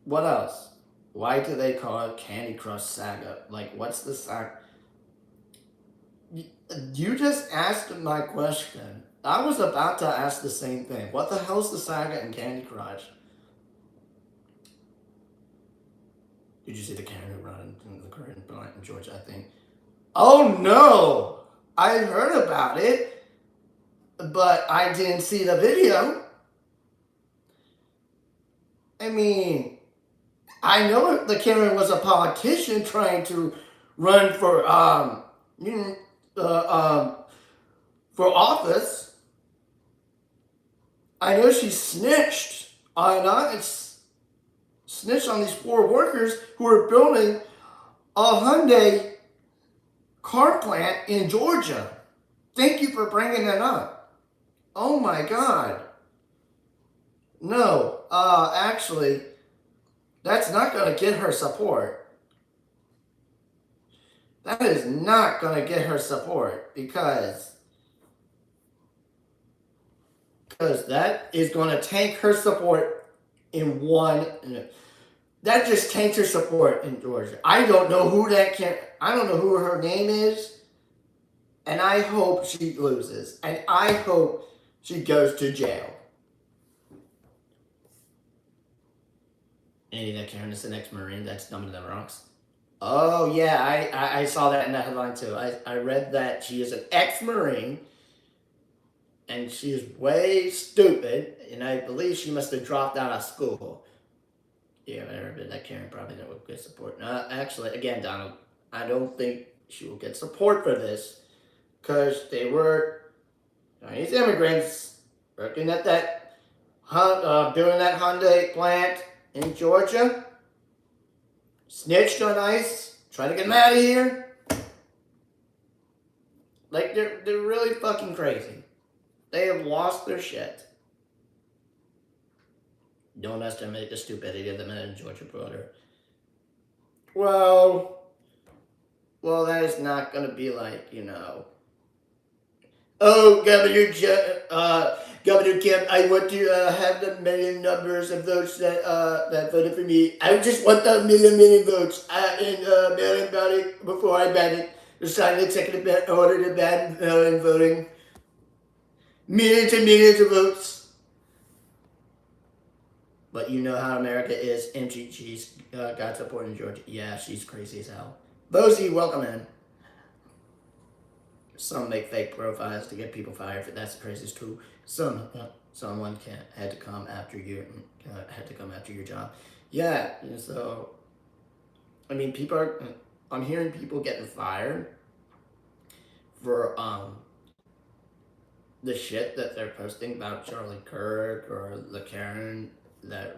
What else? Why do they call it Candy Crush Saga? Like, what's the saga? You just asked my question. I was about to ask the same thing. What the hell's the saga in Candy Crush? Did you see the Karen who ran into the current plant in Georgia, I think? Oh no! I heard about it. But I didn't see the video. I mean, I know the Karen was a politician trying to run for office. I know she snitched on these poor workers who are building a Hyundai car plant in Georgia. Thank you for bringing that up. Oh my god. No, actually, that's not going to get her support. that is not going to get her support because that is going to tank her support in one. That just tanks her support in Georgia. I don't know who I don't know who her name is, and I hope she loses, and I hope she goes to jail. Any that Karen is an ex-Marine that's dumping the rocks. Oh yeah, I saw that in the headline too. I read that she is an ex-Marine and she is way stupid, and I believe she must have dropped out of school. Yeah, I never been that Karen probably never will get support. Actually, again, Donald, I don't think she will get support for this because they were Chinese immigrants working at that doing that Hyundai plant in Georgia. Snitched on ICE, trying to get them out of here. Like, they're really fucking crazy. They have lost their shit. Don't estimate the stupidity of the men in Georgia border. Well, that is not going to be like, oh, Governor Kim, I want to have the million numbers of votes that voted for me. I just want the million votes in mail-in ballot before I ban it. Sign the executive order to ban mail-in voting. Millions and millions of votes. But you know how America is. MGG's got support in Georgia. Yeah, she's crazy as hell. Bosie, welcome in. Some make fake profiles to get people fired. That's the craziest too. Someone had to come after you. Had to come after your job. Yeah. So, I mean, I'm hearing people getting fired for the shit that they're posting about Charlie Kirk or the Karen that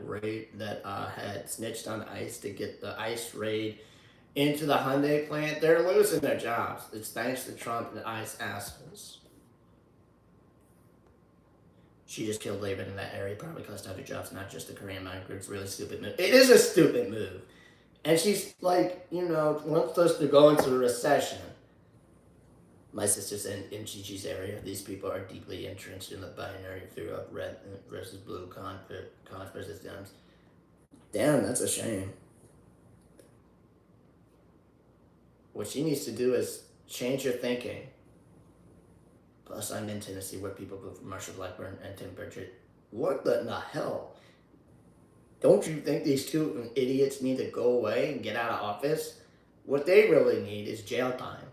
had snitched on ICE to get the ICE raid into the Hyundai plant. They're losing their jobs. It's thanks to Trump and the ICE assholes. She just killed labor in that area, probably cost out her jobs, not just the Korean migrants. Really stupid move. It is a stupid move. And she's like, wants us to go into a recession. My sister's in Gigi's area. These people are deeply entrenched in the binary through red versus blue, con versus Dems. Damn, that's a shame. What she needs to do is change her thinking. Plus, I'm in Tennessee where people vote for Marshall Blackburn and Tim Burchett. What the hell? Don't you think these two idiots need to go away and get out of office? What they really need is jail time.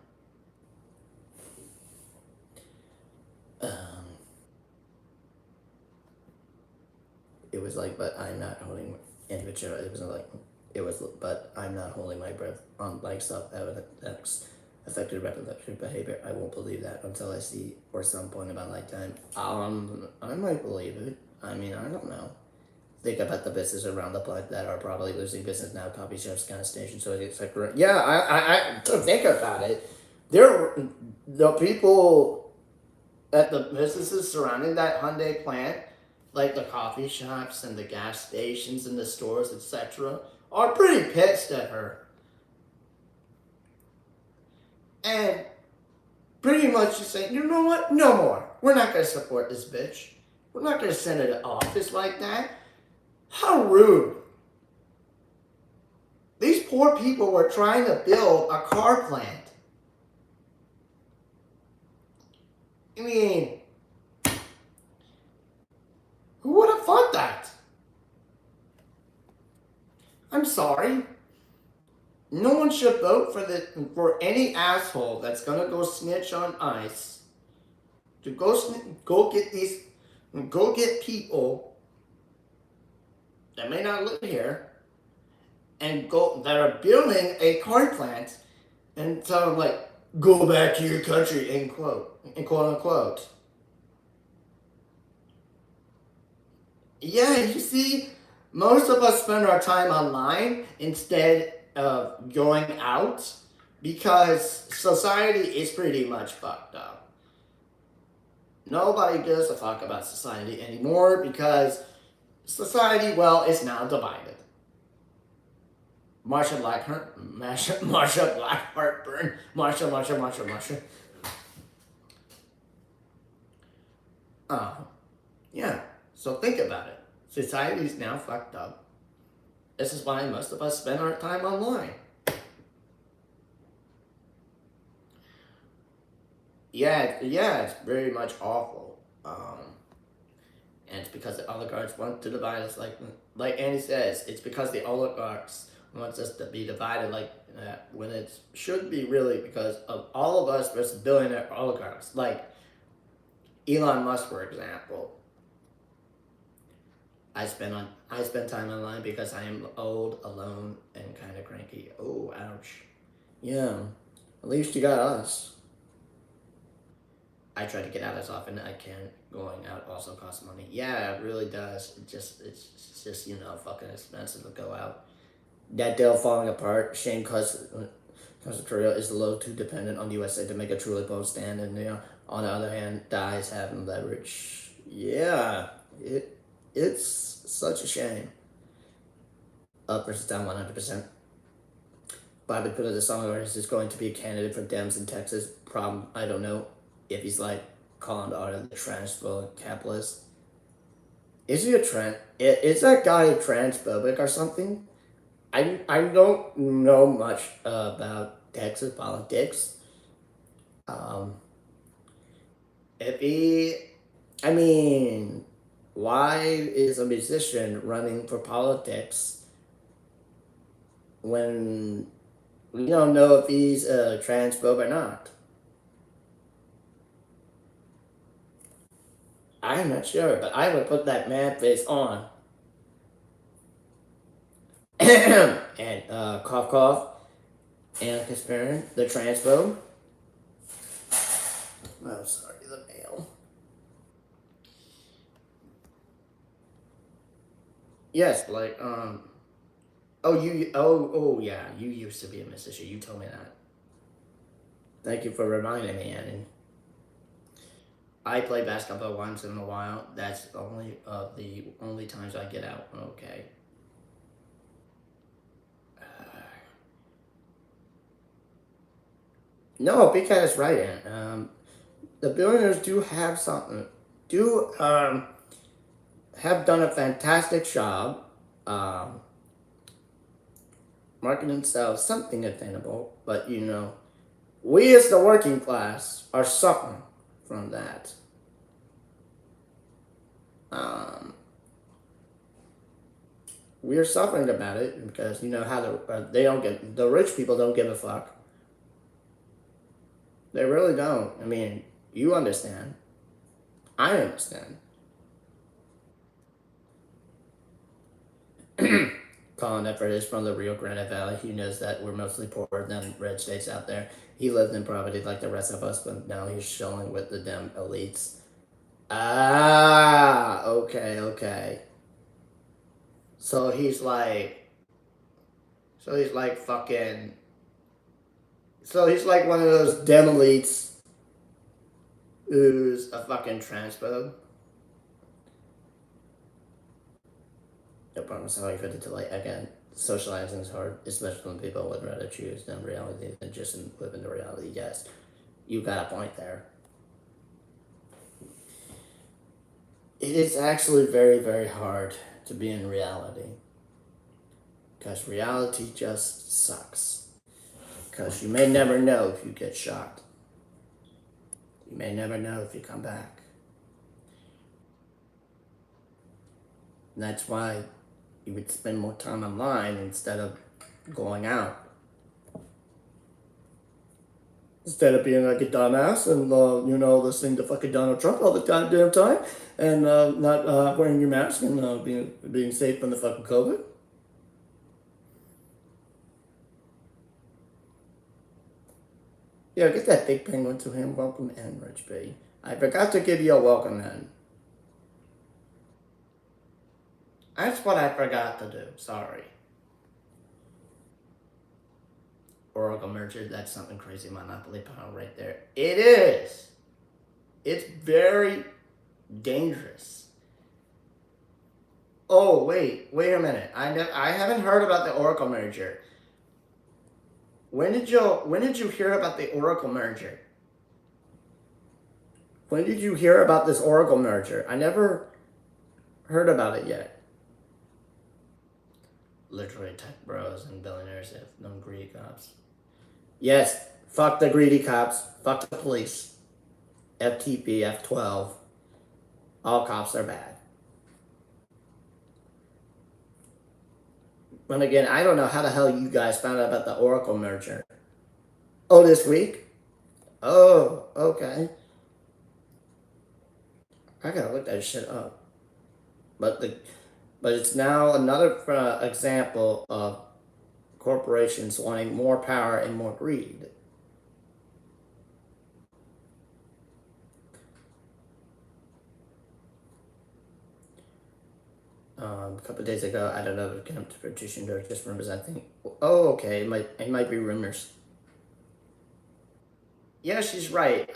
It was like, but I'm not holding individual. But I'm not holding my breath on like self-evident that's affected reproductive behavior. I won't believe that until I see or some point in my lifetime. I might believe it. I mean, I don't know. Think about the businesses around the block that are probably losing business now. Coffee shops, gas stations, so it's like, yeah, I think about it. The people at the businesses surrounding that Hyundai plant, like the coffee shops and the gas stations and the stores, etc., are pretty pissed at her. And pretty much she's saying, you know what? No more. We're not going to support this bitch. We're not going to send her to office like that. How rude. These poor people were trying to build a car plant. I mean, who would have thought that? I'm sorry. No one should vote for any asshole that's gonna go snitch on ICE to go get people that may not live here and that are building a car plant and tell them like, go back to your country, end quote unquote. Yeah, you see, most of us spend our time online instead of going out because society is pretty much fucked up. Nobody gives a fuck about society anymore because society, well, is now divided. Marsha Blackburn, Marsha Blackburn, Marsha. Yeah. So think about it. Society's now fucked up. This is why most of us spend our time online. Yeah, it's very much awful. And it's because the oligarchs want to divide us, like Andy says. It's because the oligarchs wants us to be divided like that, when it should be really because of all of us versus billionaire oligarchs, like Elon Musk, for example. I spend time online because I am old, alone, and kind of cranky. Oh, ouch. Yeah, at least you got us. I try to get out as often as I can. Going out also costs money. Yeah, it really does. It's just fucking expensive to go out. That deal falling apart. Shane Korea is a little too dependent on the USA to make a truly bold stand, and on the other hand, dies having leverage. Yeah, it's such a shame. Up versus down 100%. Bobby put it the song artist is going to be a candidate for Dems in Texas. Problem, I don't know if he's like calling out of the transphobic capitalist. Is he is that guy transphobic or something? I don't know much about Texas politics. Um, if he, I mean, why is a musician running for politics when we don't know if he's transphobe or not? I'm not sure, but I would put that mad face on. And cough cough and Caspiran, the transphobe. Oh, sorry, the mail. Yes, like oh yeah, you used to be a musician. You told me that. Thank you for reminding me, Annie. I play basketball once in a while. That's only the only times I get out. Okay. No, because right, Ann. The billionaires do have something. Do have done a fantastic job. Marketing themselves something attainable, but we as the working class are suffering from that. We are suffering about it because how they don't get the rich people don't give a fuck. They really don't. I mean, you understand. I understand. Colin Effort is from the Rio Grande Valley. He knows that we're mostly poorer than red states out there. He lived in poverty like the rest of us, but now he's chilling with the Dem elites. Ah, okay. So he's like, fucking. So he's like one of those Dem elites who's a fucking transphobe. I promise how I fit it to again. Socializing is hard, especially when people would rather choose than reality than just live in the reality. Yes, you got a point there. It is actually very, very hard to be in reality. Because reality just sucks. Because you may never know if you get shot. You may never know if you come back. And that's why you would spend more time online instead of going out. Instead of being like a dumbass and, listening to fucking Donald Trump all the goddamn time and not wearing your mask and being safe from the fucking COVID. Yeah, get that big penguin to him. Welcome in, Rich B. I forgot to give you a welcome in. That's what I forgot to do. Sorry. Oracle merger, that's something crazy monopoly power right there. It is. It's very dangerous. Oh, wait a minute. I haven't heard about the Oracle merger. When did you hear about the Oracle merger? When did you hear about this Oracle merger? I never heard about it yet. Literally tech bros and billionaires have no greedy cops. Yes, fuck the greedy cops. Fuck the police. FTP, F12. All cops are bad. And again, I don't know how the hell you guys found out about the Oracle merger. Oh, this week? Oh, okay. I gotta look that shit up. But it's now another example of corporations wanting more power and more greed. A couple of days ago, I don't know, attempt to petition or just rumors. I think. Oh, okay. It might be rumors. Yeah, she's right.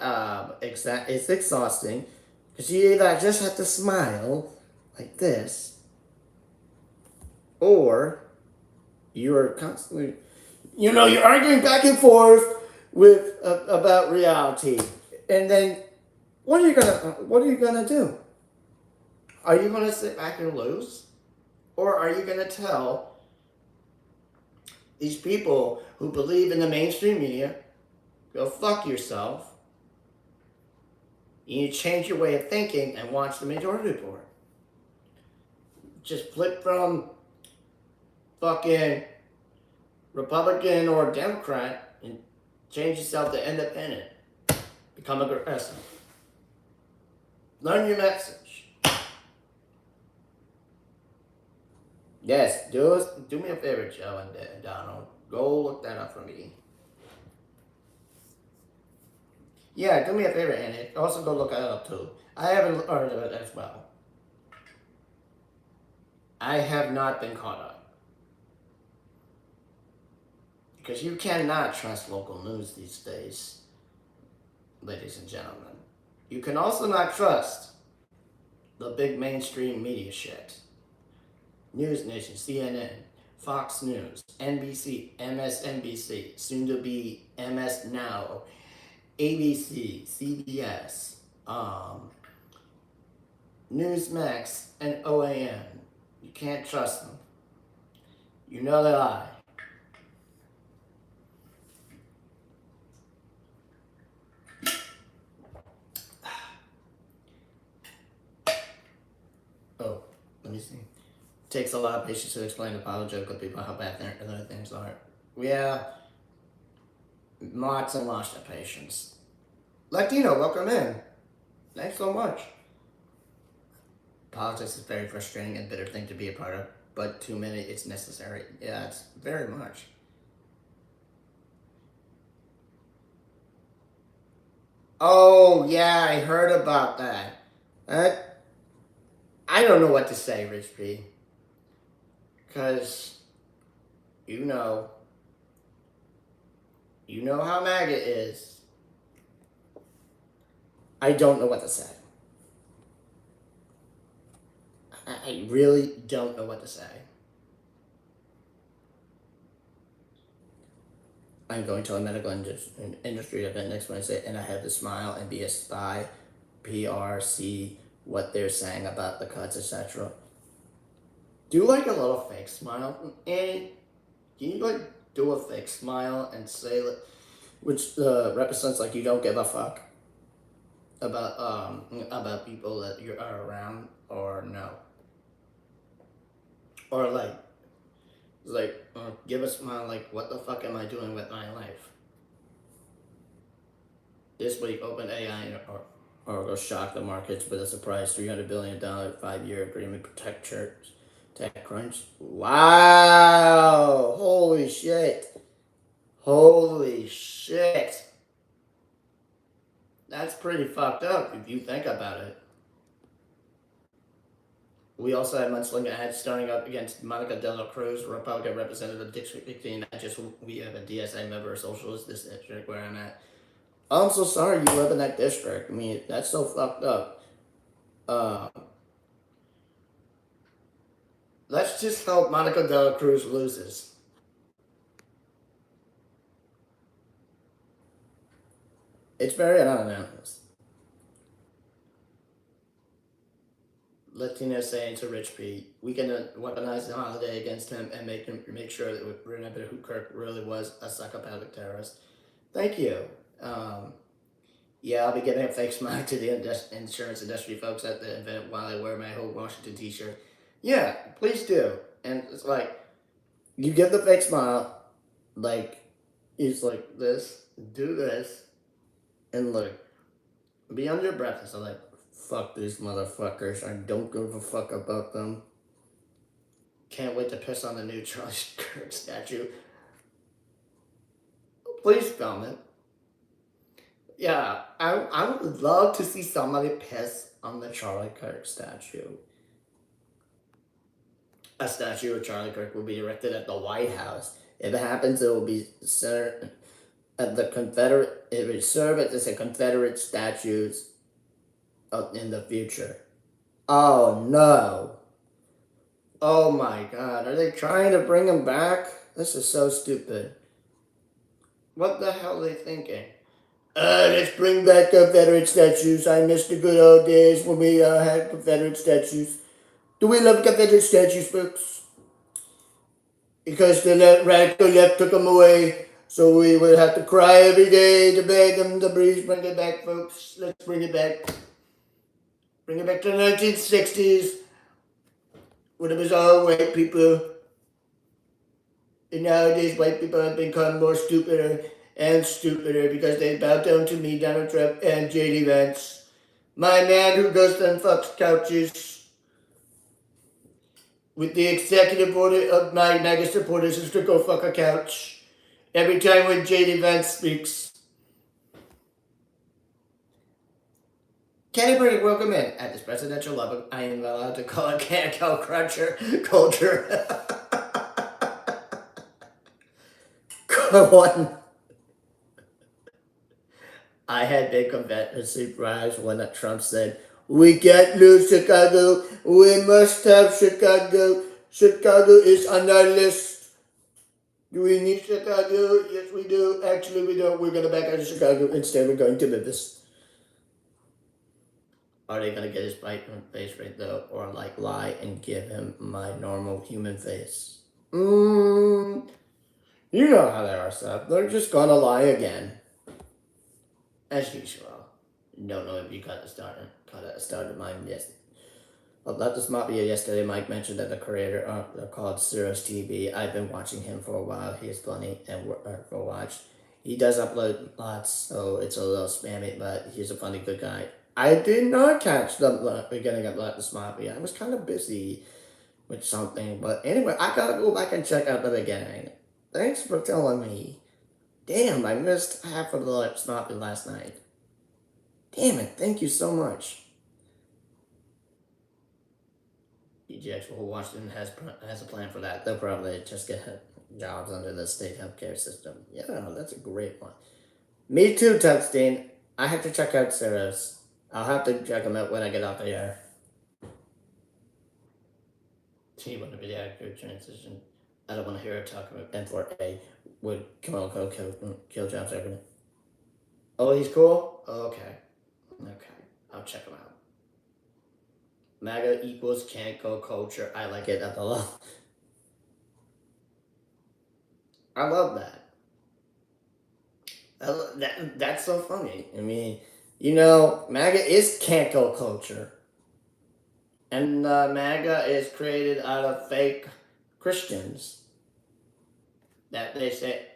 It's exhausting because you either just have to smile like this, or you're constantly, you're arguing back and forth with about reality, and then what are you gonna do? Are you gonna sit back and lose, or are you gonna tell these people who believe in the mainstream media, go fuck yourself? You need to change your way of thinking and watch the Majority Report. Just flip from fucking Republican or Democrat and change yourself to independent. Become aggressive. Learn your message. Yes, do me a favor, Joe and Donald. Go look that up for me. Yeah, do me a favor, Annie. Also go look that up too. I haven't heard of it as well. I have not been caught up. Because you cannot trust local news these days, ladies and gentlemen. You can also not trust the big mainstream media shit. News Nation, CNN, Fox News, NBC, MSNBC, soon to be MS Now, ABC, CBS, Newsmax, and OAN. You can't trust them. You know they lie. Oh, let me see. Takes a lot of patience to explain to apologetic people how bad other things are. Yeah, lots and lots of patience. Latino, welcome in. Thanks so much. Politics is a very frustrating and bitter thing to be a part of, but too many, it's necessary. Yeah, it's very much. Oh, yeah, I heard about that. I don't know what to say, Rich P. Because, you know how MAGA is. I don't know what to say. I really don't know what to say. I'm going to a medical industry event next Wednesday, and I have to smile and be a spy, PR, see what they're saying about the cuts, etc. Do like a little fake smile, and can you like do a fake smile and say which represents like you don't give a fuck about people that you are around, or no, or give a smile like, what the fuck am I doing with my life? This week, OpenAI or shock the markets with a surprise $300 billion 5-year agreement to protect TechCrunch. Wow! Holy shit! Holy shit! That's pretty fucked up if you think about it. We also had Munslinger ads starting up against Monica De La Cruz, Republican Representative District 15. We have a DSA member of Socialist District where I'm at. I'm so sorry you live in that district. I mean, that's so fucked up. Let's just hope Monica De La Cruz loses. It's very unanimous. Latino saying to Rich Pete, we can weaponize the holiday against him and make sure that we remember who Kirk really was, a psychopathic terrorist. Thank you. Um, yeah, I'll be giving a fake smile to the insurance industry folks at the event while I wear my whole Washington t-shirt. Yeah, please do. And it's like, you give the fake smile, like, it's like this, do this, and look, be on your breath. It's like, fuck these motherfuckers. I don't give a fuck about them. Can't wait to piss on the new Charlie Kirk statue. Please film it. Yeah, I would love to see somebody piss on the Charlie Kirk statue. A statue of Charlie Kirk will be erected at the White House. If it happens, it will be centered at the Confederate. It will serve as a Confederate statues in the future. Oh no! Oh my God! Are they trying to bring him back? This is so stupid. What the hell are they thinking? Let's bring back Confederate statues. I miss the good old days when we had Confederate statues. Do we love Confederate statues, folks? Because the radical left took them away, so we would have to cry every day to beg them to please bring it back, folks. Let's bring it back. Bring it back to the 1960s, when it was all white people. And nowadays, white people have become more stupider and stupider because they bow down to me, Donald Trump, and J.D. Vance. My man who goes and fucks couches. With the executive order of my MAGA supporters is to go fuck a couch. Every time when J.D. Vance speaks. Canterbury, welcome in. At this presidential level, I am allowed to call it cancel culture. One. I had been surprised when Trump said, "We can't lose Chicago. We must have Chicago. Chicago is on our list." Do we need Chicago? Yes, we do. Actually, we don't. We're going to back out of Chicago. Instead, we're going to Memphis. Are they going to get his face right, though? Or, like, lie and give him my normal human face? You know how they are, Seth. They're just going to lie again. As usual. Don't know if you got it started mine yesterday. Well, that just might be yesterday. Mike mentioned that the creator called Cirrus TV. I've been watching him for a while. He's funny and for watch. He does upload lots, so it's a little spammy, but he's a funny, good guy. I did not catch the beginning of the Smarty. I was kind of busy with something, but anyway, I gotta go back and check out the beginning. Thanks for telling me. Damn, I missed half of the Smarty last night. Damn it, thank you so much. EGX for Washington has a plan for that. They'll probably just get jobs under the state healthcare system. Yeah, that's a great one. Me too, Tubstein. I have to check out Sarah's. I'll have to check them out when I get off the air. She want to be the accurate transition. I don't want to hear her talk about N4A would kill jobs everything. Oh, he's cool? Okay. I'll check him out. MAGA equals can't go culture. I like it at the law. I love that. That's so funny. I mean, MAGA is can't go culture. And MAGA is created out of fake Christians. That they say,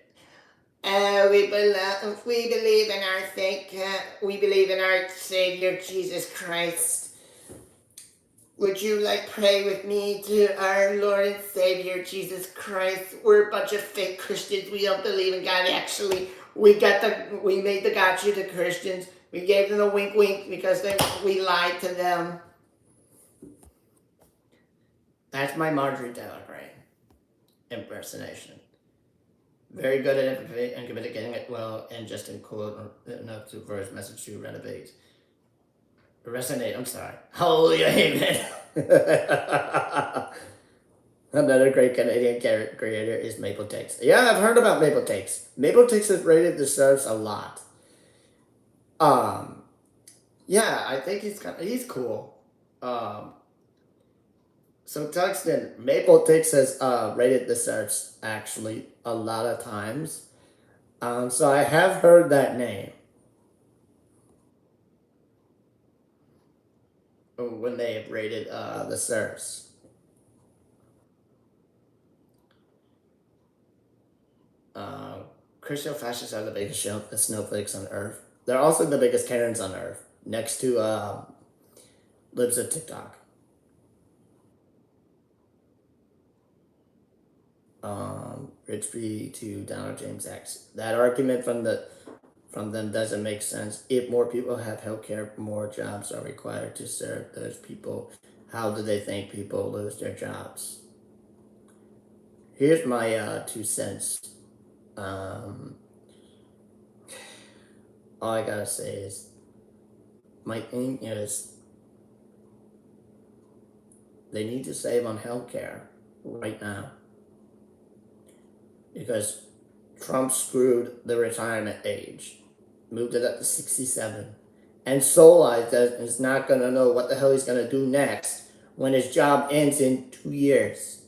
we believe in our we believe in our Savior Jesus Christ. Would you pray with me to our Lord and Savior Jesus Christ? We're a bunch of fake Christians. We don't believe in God. Actually, we made the gotcha to Christians. We gave them a wink wink because we lied to them. That's my Marjorie Taylor Greene impersonation. Very good at empathy and committed getting it well and just cool enough for his message to resonate. I'm sorry. Hallelujah, amen. Another great Canadian creator is Maple Takes. Yeah, I've heard about Maple Takes. Maple Takes has rated the serves a lot. Um, yeah, I think he's cool. So Tungsten, Maple Ticks has rated the search actually a lot of times. So I have heard that name when they have rated the search. Uh, Christian fascists are the biggest snowflakes on Earth. They're also the biggest Karens on Earth, next to libs of TikTok. Rich B to Donald James X. That argument from them doesn't make sense. If more people have healthcare, more jobs are required to serve those people. How do they think people lose their jobs? Here's my 2 cents. All I gotta say is, my thing is, they need to save on healthcare right now because Trump screwed the retirement age, moved it up to 67, and Solai is not gonna know what the hell he's gonna do next when his job ends in 2 years.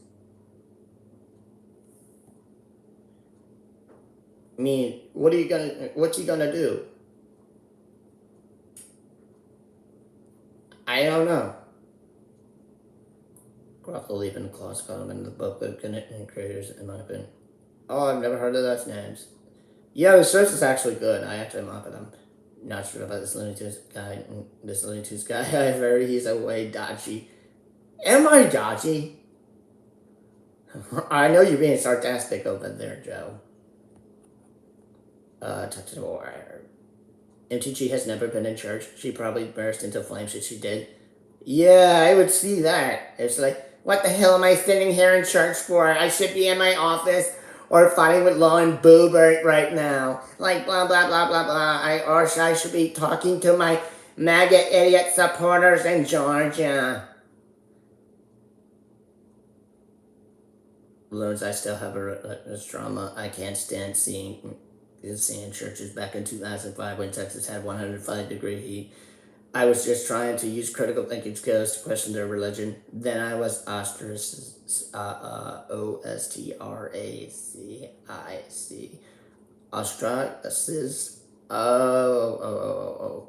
I mean, what's he gonna do? I don't know. I'll leave in the clause column in the book of connecting creators, in my opinion. Oh, I've never heard of those names. Yeah, the search is actually good. I actually mock it. I'm not sure about this Looney Tunes guy. This Looney Tunes guy, I've heard he's a way dodgy. Am I dodgy? I know you're being sarcastic over there, Joe. Touch the wire. MTG has never been in church. She probably burst into flames if she did. Yeah, I would see that. It's like, what the hell am I sitting here in church for? I should be in my office or fighting with Lauren Boebert right now. Like, blah, blah, blah, blah, blah. Or I should be talking to my MAGA idiot supporters in Georgia. Loans, I still have a drama. I can't stand seeing churches back in 2005 when Texas had 105-degree heat. I was just trying to use critical thinking skills to question their religion. Then I was ostracized. O-S-T-R-A-C-I-C. Ostracized. Oh.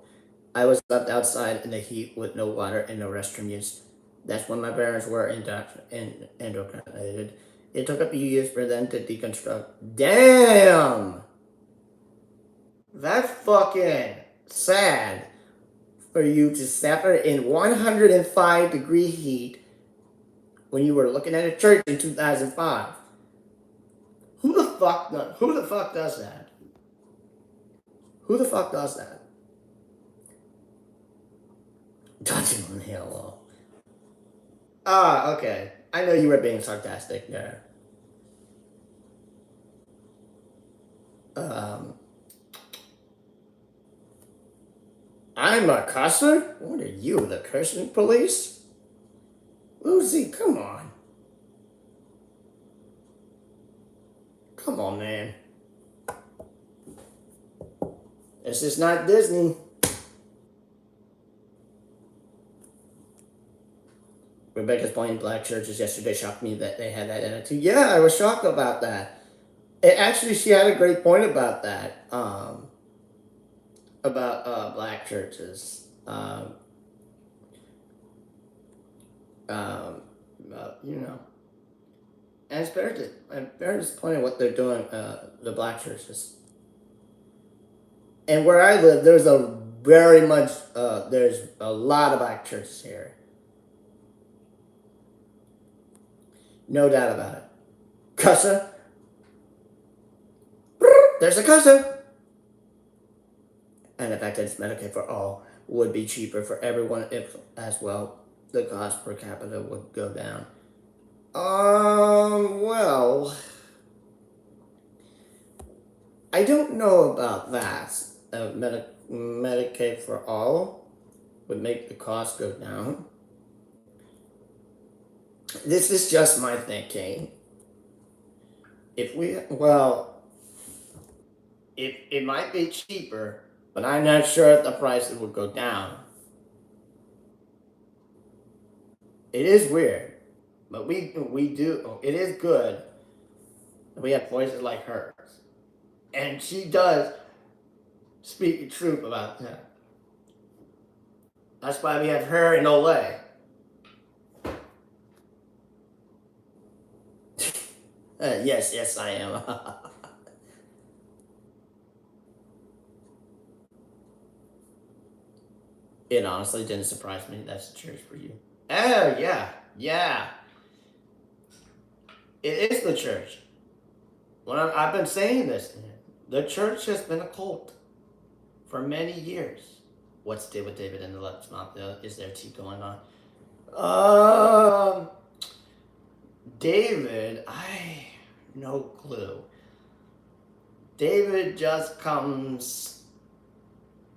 I was left outside in the heat with no water and no restroom use. That's when my parents were indoctrinated. It took a few years for them to deconstruct. Damn! That's fucking sad. For you to suffer in 105-degree heat when you were looking at a church in 2005. Who the fuck does that? Who the fuck does that? Touching on Halo. Okay. I know you were being sarcastic there. I'm a cusser? What are you, the cursing police? Lucy, come on. Come on, man. This is not Disney. Rebecca's pointing black churches yesterday shocked me that they had that attitude. Yeah, I was shocked about that. Actually, she had a great point about that. About black churches. You know. And it's very disappointing what they're doing, the black churches. And where I live, there's there's a lot of black churches here. No doubt about it. Cusser. There's a cusser. And the fact that it's Medicaid for all would be cheaper for everyone if, as well, the cost per capita would go down. Well, I don't know about that. Medicaid for all would make the cost go down. This is just my thinking. It might be cheaper but I'm not sure if the prices would go down. It is weird, but we do. It is good that we have voices like hers, and she does speak the truth about that. That's why we have her and Olay. Yes, I am. It honestly didn't surprise me. That's the church for you. Oh, yeah. It is the church. I've been saying this. The church has been a cult for many years. What's with David and the Let's Mafia? Is there tea going on? Um, David, I no clue. David just comes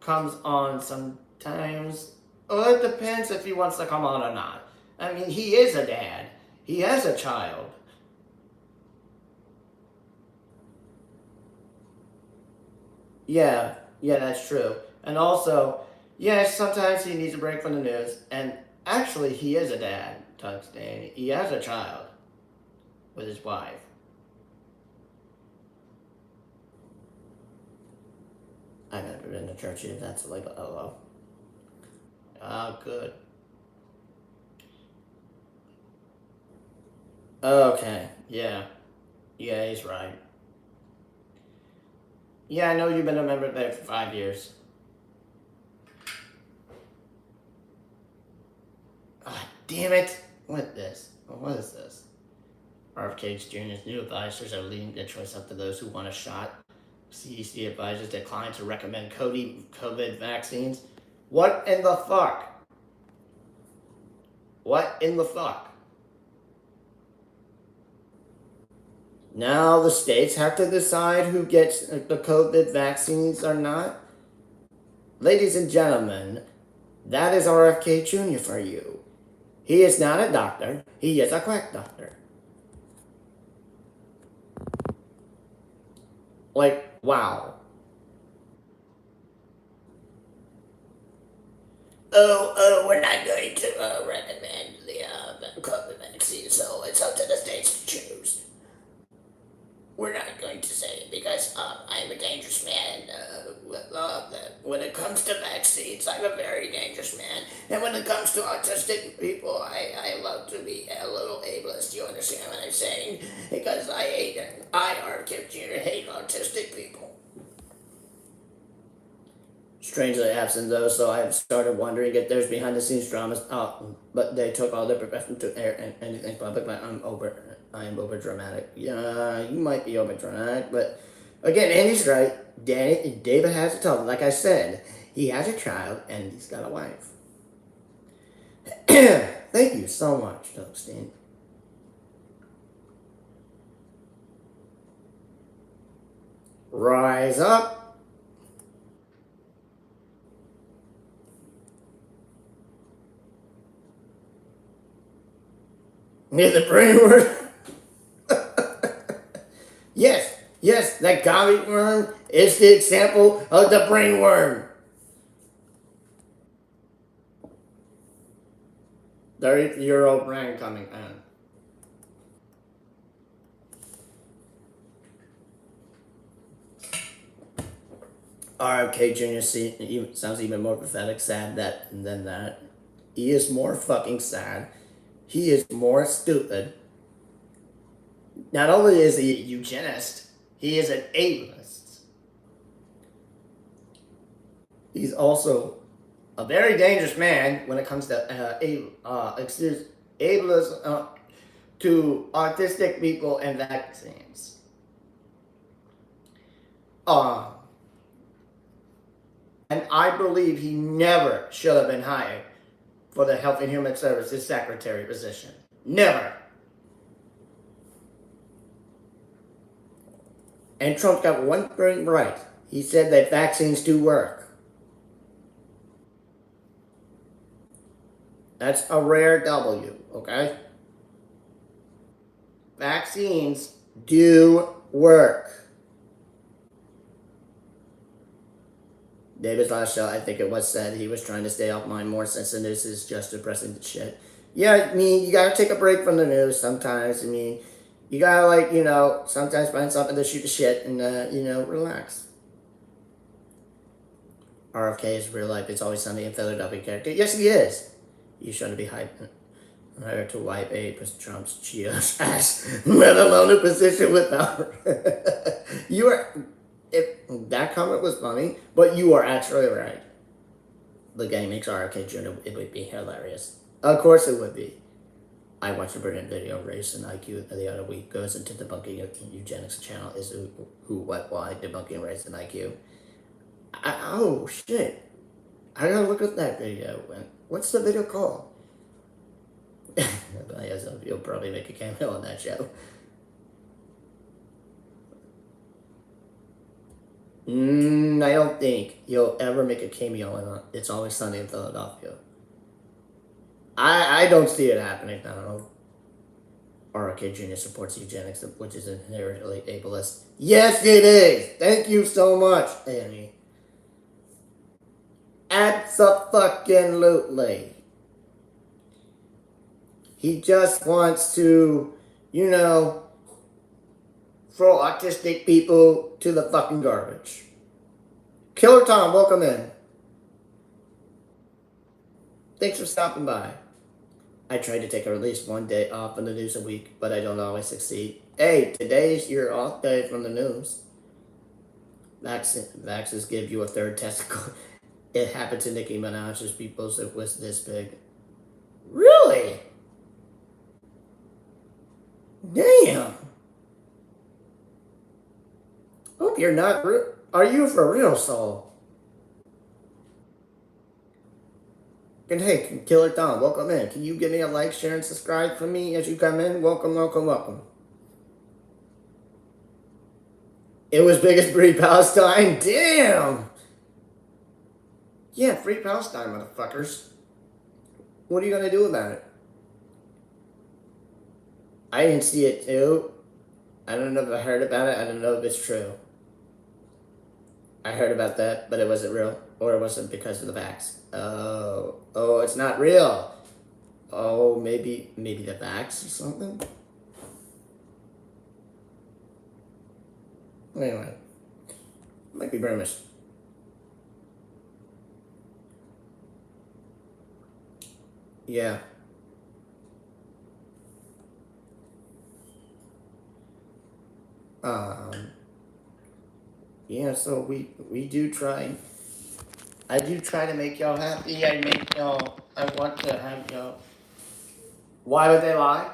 on sometimes. Well, it depends if he wants to come on or not. I mean, he is a dad. He has a child. Yeah, that's true. And also, yes, sometimes he needs a break from the news. And actually, he is a dad, Tuxton. He has a child with his wife. I've never been to church yet. That's like, oh, good. Okay, yeah. Yeah, he's right. Yeah, I know you've been a member there for 5 years. Ah, damn it. What is this? RFK Jr.'s new advisors are leaving the choice up to those who want a shot. CDC advisors decline to recommend COVID vaccines. What in the fuck? What in the fuck? Now the states have to decide who gets the COVID vaccines or not? Ladies and gentlemen, that is RFK Jr. for you. He is not a doctor, he is a quack doctor. Like, wow. We're not going to recommend the COVID vaccine, so it's up to the states to choose. We're not going to say it because I'm a dangerous man. When it comes to vaccines, I'm a very dangerous man. And when it comes to autistic people, I love to be a little ableist. You understand what I'm saying? Because I, RFK Jr., hate autistic people. Strangely absent though, so I've started wondering if there's behind the scenes dramas. But they took all their profession to air and anything public. But I am over dramatic. Yeah, you might be over dramatic, but again, Andy's right. David has a child. Like I said, he has a child and he's got a wife. Thank you so much, Toasteen. Rise up. Near the brain word. Yes, that gummy worm is the example of the brain worm. 30-year-old brain coming in. RFK Jr. sounds even more pathetic, sad than that. He is more fucking sad. He is more stupid. Not only is he a eugenist, he is an ableist. He's also a very dangerous man when it comes to ableist to autistic people and vaccines. And I believe he never should have been hired for the Health and Human Services Secretary position. Never. And Trump got one thing right. He said that vaccines do work. That's a rare W, okay? Vaccines do work. David's last show, I think it was said he was trying to stay offline more since the news is just depressing shit. Yeah, I mean, you gotta take a break from the news sometimes. I mean, you gotta, like, you know, sometimes find something to shoot the shit and, you know, relax. RFK is real life. It's always Sunny in Philadelphia character. Yes, he is. You shouldn't be hyping. Hired to wipe a Trump's Cheetos ass, let alone a position without. You are. If that comment was funny, but you are actually right. The guy makes RFK Jr. It would be hilarious. Of course it would be. I watched a brilliant video, Race and IQ, the other week. Goes into debunking eugenics channel. Is who, what, why, debunking race and IQ. Oh, shit. I gotta look at that video. What's the video called? You'll probably make a cameo on that show. I don't think you'll ever make a cameo on It's Always Sunny in Philadelphia. I don't see it happening. I don't know. RK Jr. supports eugenics, which is inherently ableist. Yes, it is. Thank you so much, Annie. Abso-fucking-lutely. He just wants to, you know, throw autistic people to the fucking garbage. Killer Tom, welcome in. Thanks for stopping by. I try to take at least one day off from the news a week, but I don't always succeed. Hey, today's your off day from the news. Vaxxers give you a third testicle. It happened to Nicki Minaj's people, so it was this big. Really? Damn. Hope you're not real. Are you for real, Soul? And hey, Killer Tom, welcome in. Can you give me a like, share, and subscribe for me as you come in? Welcome, welcome, welcome. It was biggest Free Palestine? Damn! Yeah, Free Palestine, motherfuckers. What are you gonna do about it? I didn't see it too. I don't know if I heard about it. I don't know if it's true. I heard about that, but it wasn't real. Or it wasn't because of the vax. Oh, it's not real. Oh, maybe the vax or something? Anyway. Might be very much. Yeah. Yeah, so we do try. I do try to make y'all happy. I want to have y'all. Why would they lie?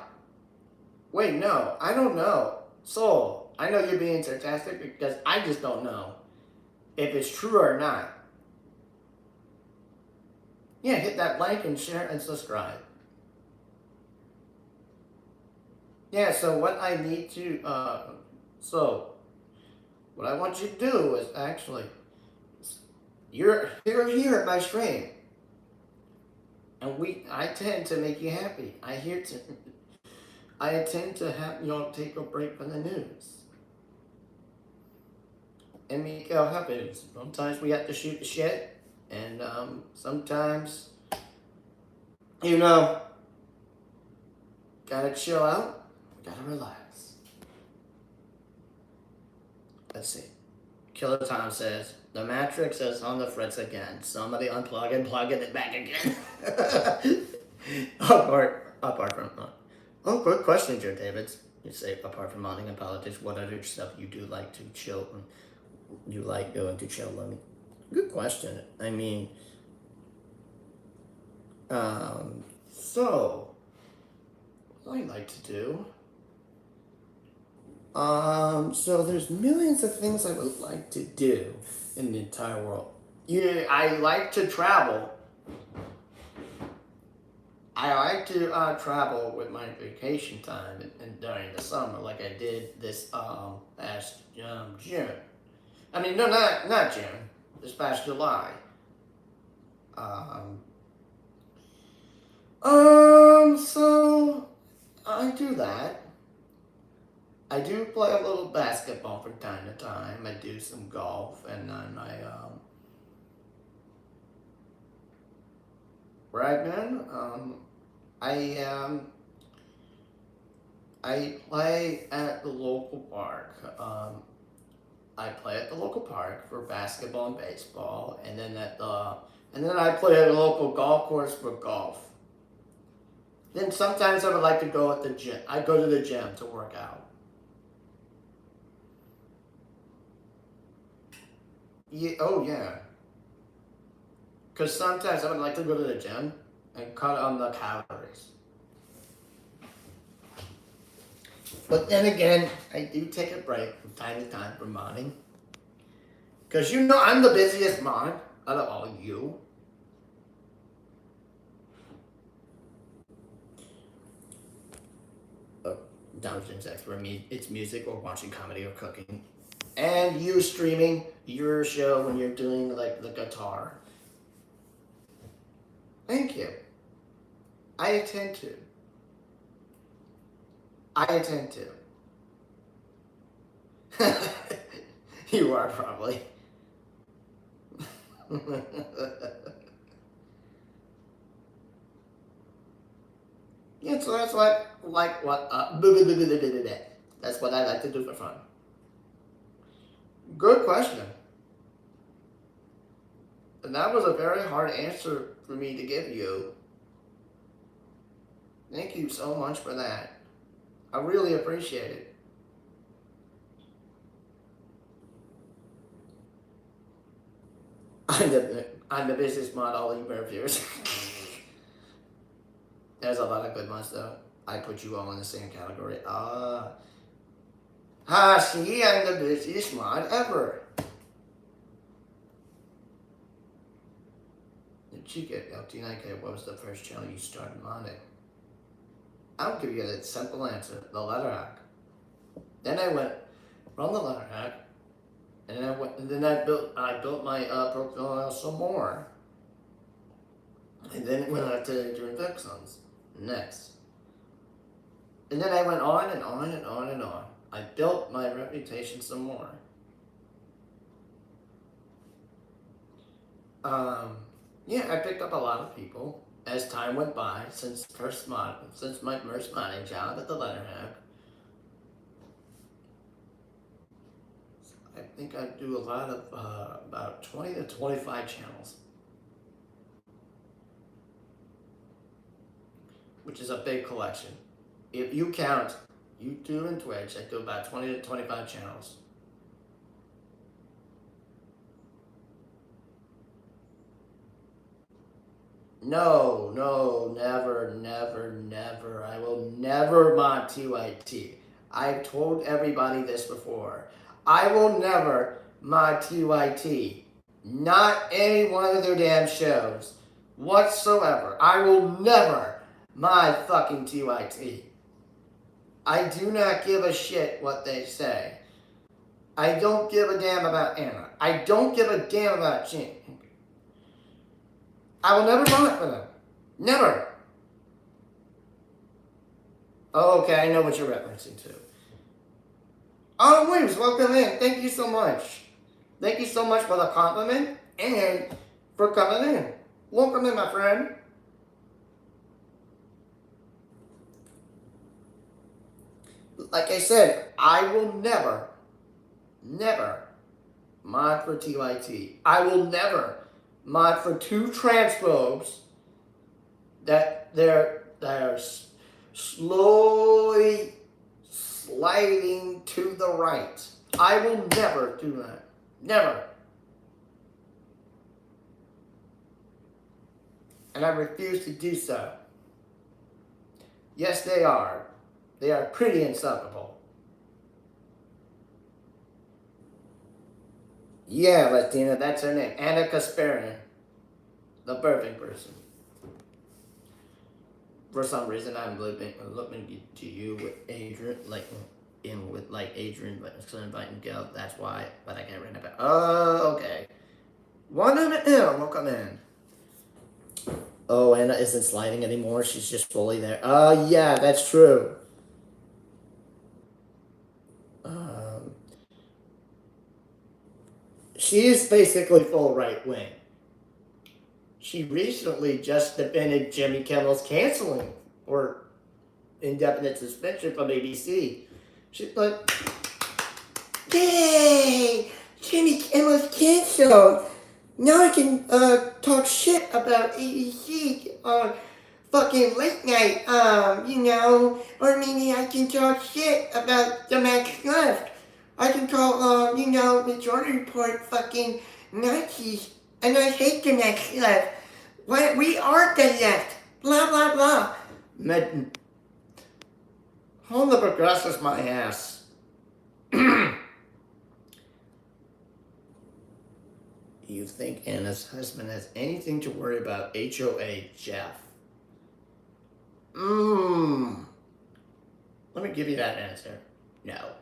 Wait, no, I don't know. Soul, I know you're being sarcastic because I just don't know if it's true or not. Yeah, hit that like and share and subscribe. Yeah, so what I need to, what I want you to do is actually, you're here at my stream, and I tend to make you happy. I tend to have y'all take a break from the news and make y'all happy. Sometimes we have to shoot the shit, and sometimes, you know, gotta chill out, gotta relax. Let's see. Killer Tom says, the Matrix is on the fritz again. Somebody unplug and plug it back again. apart from, good question, Joe Davids. You say, apart from modding and politics, what other stuff you do like to chill, you like doing to chill? Good question. I mean, so, what do I like to do? So there's millions of things I would like to do in the entire world. Yeah, I like to travel. I like to travel with my vacation time and during the summer, like I did this past June. I mean, no, not June. This past July. So I do that. I do play a little basketball from time to time. I do some golf, and then where I've been, I play at the local park. I play at the local park for basketball and baseball, and then I play at a local golf course for golf. Then sometimes I would like to go at the gym. I go to the gym to work out. Yeah, oh yeah. Because sometimes I would like to go to the gym and cut on the calories. But then again, I do take a break from time to time from modding. Because you know I'm the busiest mod out of all of you. Dungeons X, where it's music or watching comedy or cooking. And you streaming your show when you're doing like the guitar. Thank you. I attend to. I attend to. You are probably. Yeah, so that's like what that's what I like to do for fun. Good question. And that was a very hard answer for me to give you. Thank you so much for that. I really appreciate it. I'm the business mod all you viewers. There's a lot of good ones though. I put you all in the same category. See, I'm the busiest mod ever. Did you get LT9K? What was the first channel you started modding? I'll give you a simple answer. The letter hack. Then I went from the letter hack, and then I built my profile some more. And then it went out to doing Vexons next. And then I went on and on and on and on. I built my reputation some more. Yeah, I picked up a lot of people as time went by since my first modding job at the letter hack. I think I do a lot of about 20 to 25 channels, which is a big collection. If you count YouTube and Twitch, I do about 20 to 25 channels. No, never, never, never. I will never mod TYT. I've told everybody this before. I will never mod TYT. Not any one of their damn shows whatsoever. I will never mod fucking TYT. I do not give a shit what they say. I don't give a damn about Anna. I don't give a damn about Jim. I will never mod for them. Never. Oh, okay, I know what you're referencing to. Oh, Williams, welcome in. Thank you so much. Thank you so much for the compliment and for coming in. Welcome in, my friend. Like I said, I will never mod for TYT. I will never mod for two transphobes that they're slowly sliding to the right. I will never do that. Never. And I refuse to do so. Yes, they are. They are pretty insufferable. Yeah, Latina, that's her name. Anna Kasparian. The perfect person. For some reason, I'm looking to you with Adrian, Adrian, but it's inviting Gil. That's why, but I can't remember. Oh, okay. 1 minute now, welcome in. Oh, Anna isn't sliding anymore. She's just fully there. Yeah, that's true. She is basically full right wing. she recently just defended Jimmy Kimmel's canceling or indefinite suspension from ABC. She's like, yay! Jimmy Kimmel's canceled. Now I can talk shit about ABC fucking late night, or maybe I can talk shit about the Max Left. I can call, Majority Report fucking Nazis, and I hate the Max Left. We are the left. Blah, blah, blah. Hold the progressives my ass. You think Anna's husband has anything to worry about HOA, Jeff? Let me give you that answer. No.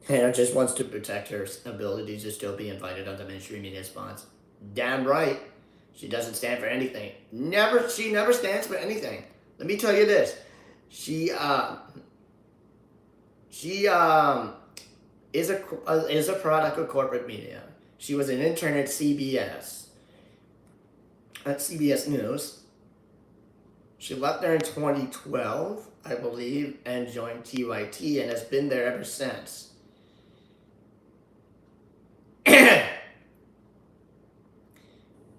Hannah just wants to protect her ability to still be invited on the mainstream media spots. Damn right. She doesn't stand for anything. She never stands for anything. Let me tell you this. She is a product of corporate media. She was an intern at CBS News. She left there in 2012, I believe, and joined TYT and has been there ever since.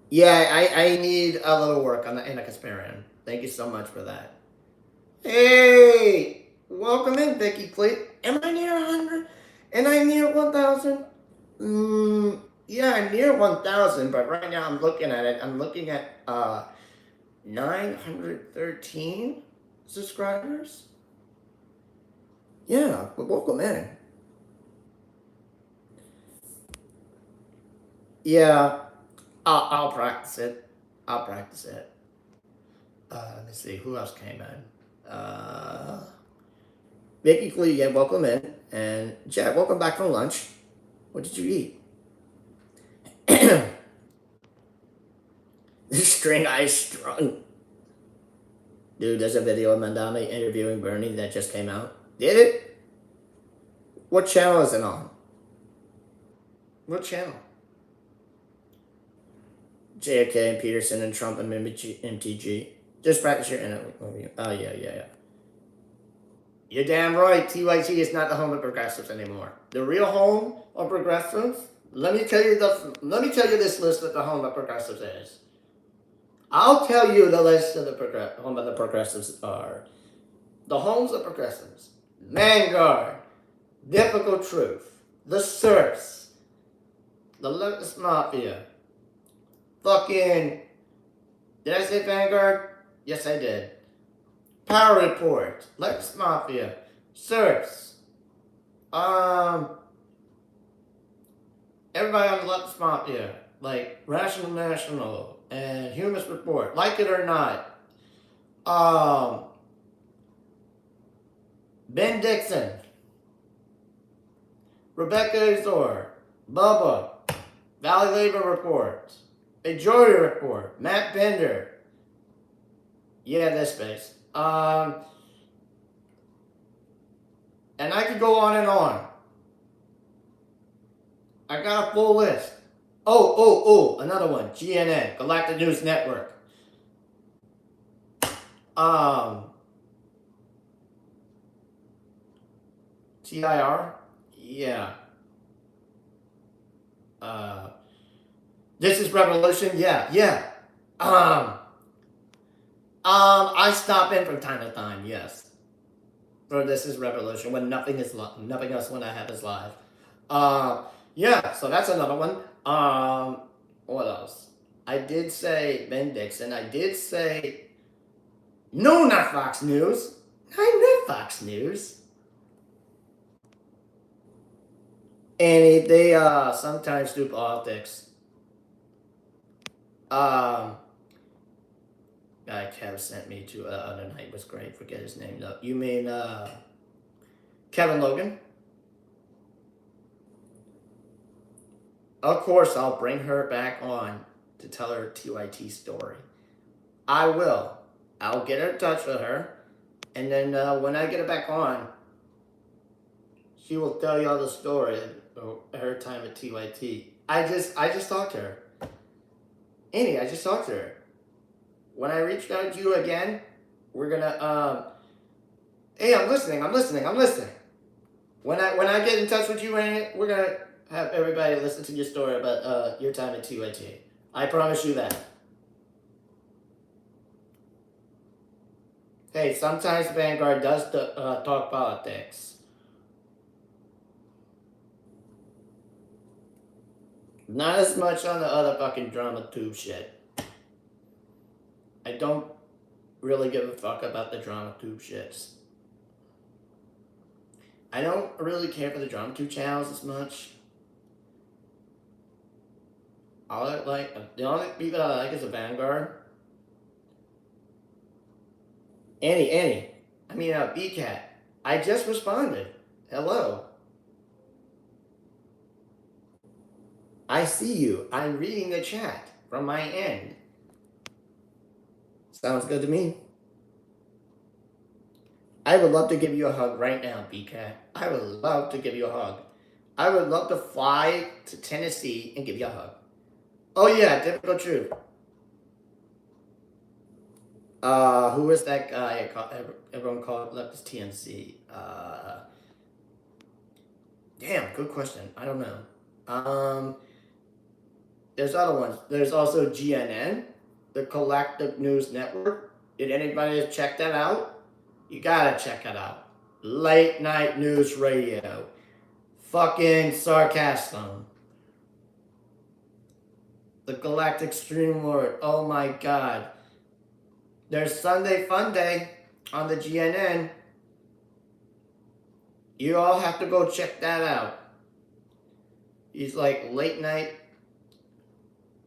Yeah, I need a little work on the Anna Kasparian. Thank you so much for that. Hey! Welcome in, Vicky Cleet. Am I near 100? And I'm near 1,000? Yeah, I'm near 1,000, but right now I'm looking at it. I'm looking at 913 subscribers. Yeah, but welcome in. Yeah, I'll practice it. Let me see, who else came in? Vicky Clee, yeah, welcome in. And Jack, welcome back from lunch. What did you eat? String ice strung. Dude, there's a video of Mandame interviewing Bernie that just came out. Did it? What channel is it on? What channel? JFK and Peterson and Trump and MTG. Just practice your interview. Oh, yeah. You're damn right. TYT is not the home of progressives anymore. The real home of progressives. Let me tell you this list that the home of progressives is. I'll tell you the list of the home of the progressives are. The homes of progressives: Vanguard, Difficult Truth, The Source, The Leftist Mafia. Fucking. Did I say Vanguard? Yes, I did. Power Report, Leftist Mafia, Source. Everybody on the Leftist Mafia, like Rational National and Humanist Report, like it or not. Ben Dixon, Rebecca Azor, Bubba, Valley Labor Report, Majority Report, Matt Bender. Yeah, this space. And I could go on and on. I got a full list. Oh, another one. GNN, Galactic News Network. TIR? Yeah. This is Revolution? Yeah. I stop in from time to time, yes. For This is Revolution, when nothing else when I have is live. Yeah, so that's another one. What else? I did say Ben Dixon. I did say, no, not Fox News. I'm not Fox News. And they sometimes do politics. Guy Kev sent me to other night was great. Forget his name though. You mean Kevin Logan? Of course, I'll bring her back on to tell her TYT story. I will. I'll get in touch with her, and then when I get her back on, she will tell you all the story of her time at TYT. I just talked to her. Annie, I just talked to her. When I reach out to you again, we're gonna hey, I'm listening. When I get in touch with you, Annie, we're gonna have everybody listen to your story about your time at 2AT. I promise you that. Hey, sometimes Vanguard does talk politics. Not as much on the other fucking drama tube shit. I don't really give a fuck about the drama tube shits. I don't really care for the drama tube channels as much. The only people I like is the Vanguard. Annie. BCat. I just responded. Hello. I see you. I'm reading the chat from my end. Sounds good to me. I would love to give you a hug right now, BCat. I would love to give you a hug. I would love to fly to Tennessee and give you a hug. Oh yeah, difficult truth. Who is that guy? Everyone called left as TNC. Damn, good question. I don't know. There's other ones. There's also GNN, the Collective News Network. Did anybody check that out? You gotta check it out. Late night news radio. Fucking sarcasm. The Galactic Stream Lord. Oh my god. There's Sunday Fun Day on the GNN. You all have to go check that out. He's like late night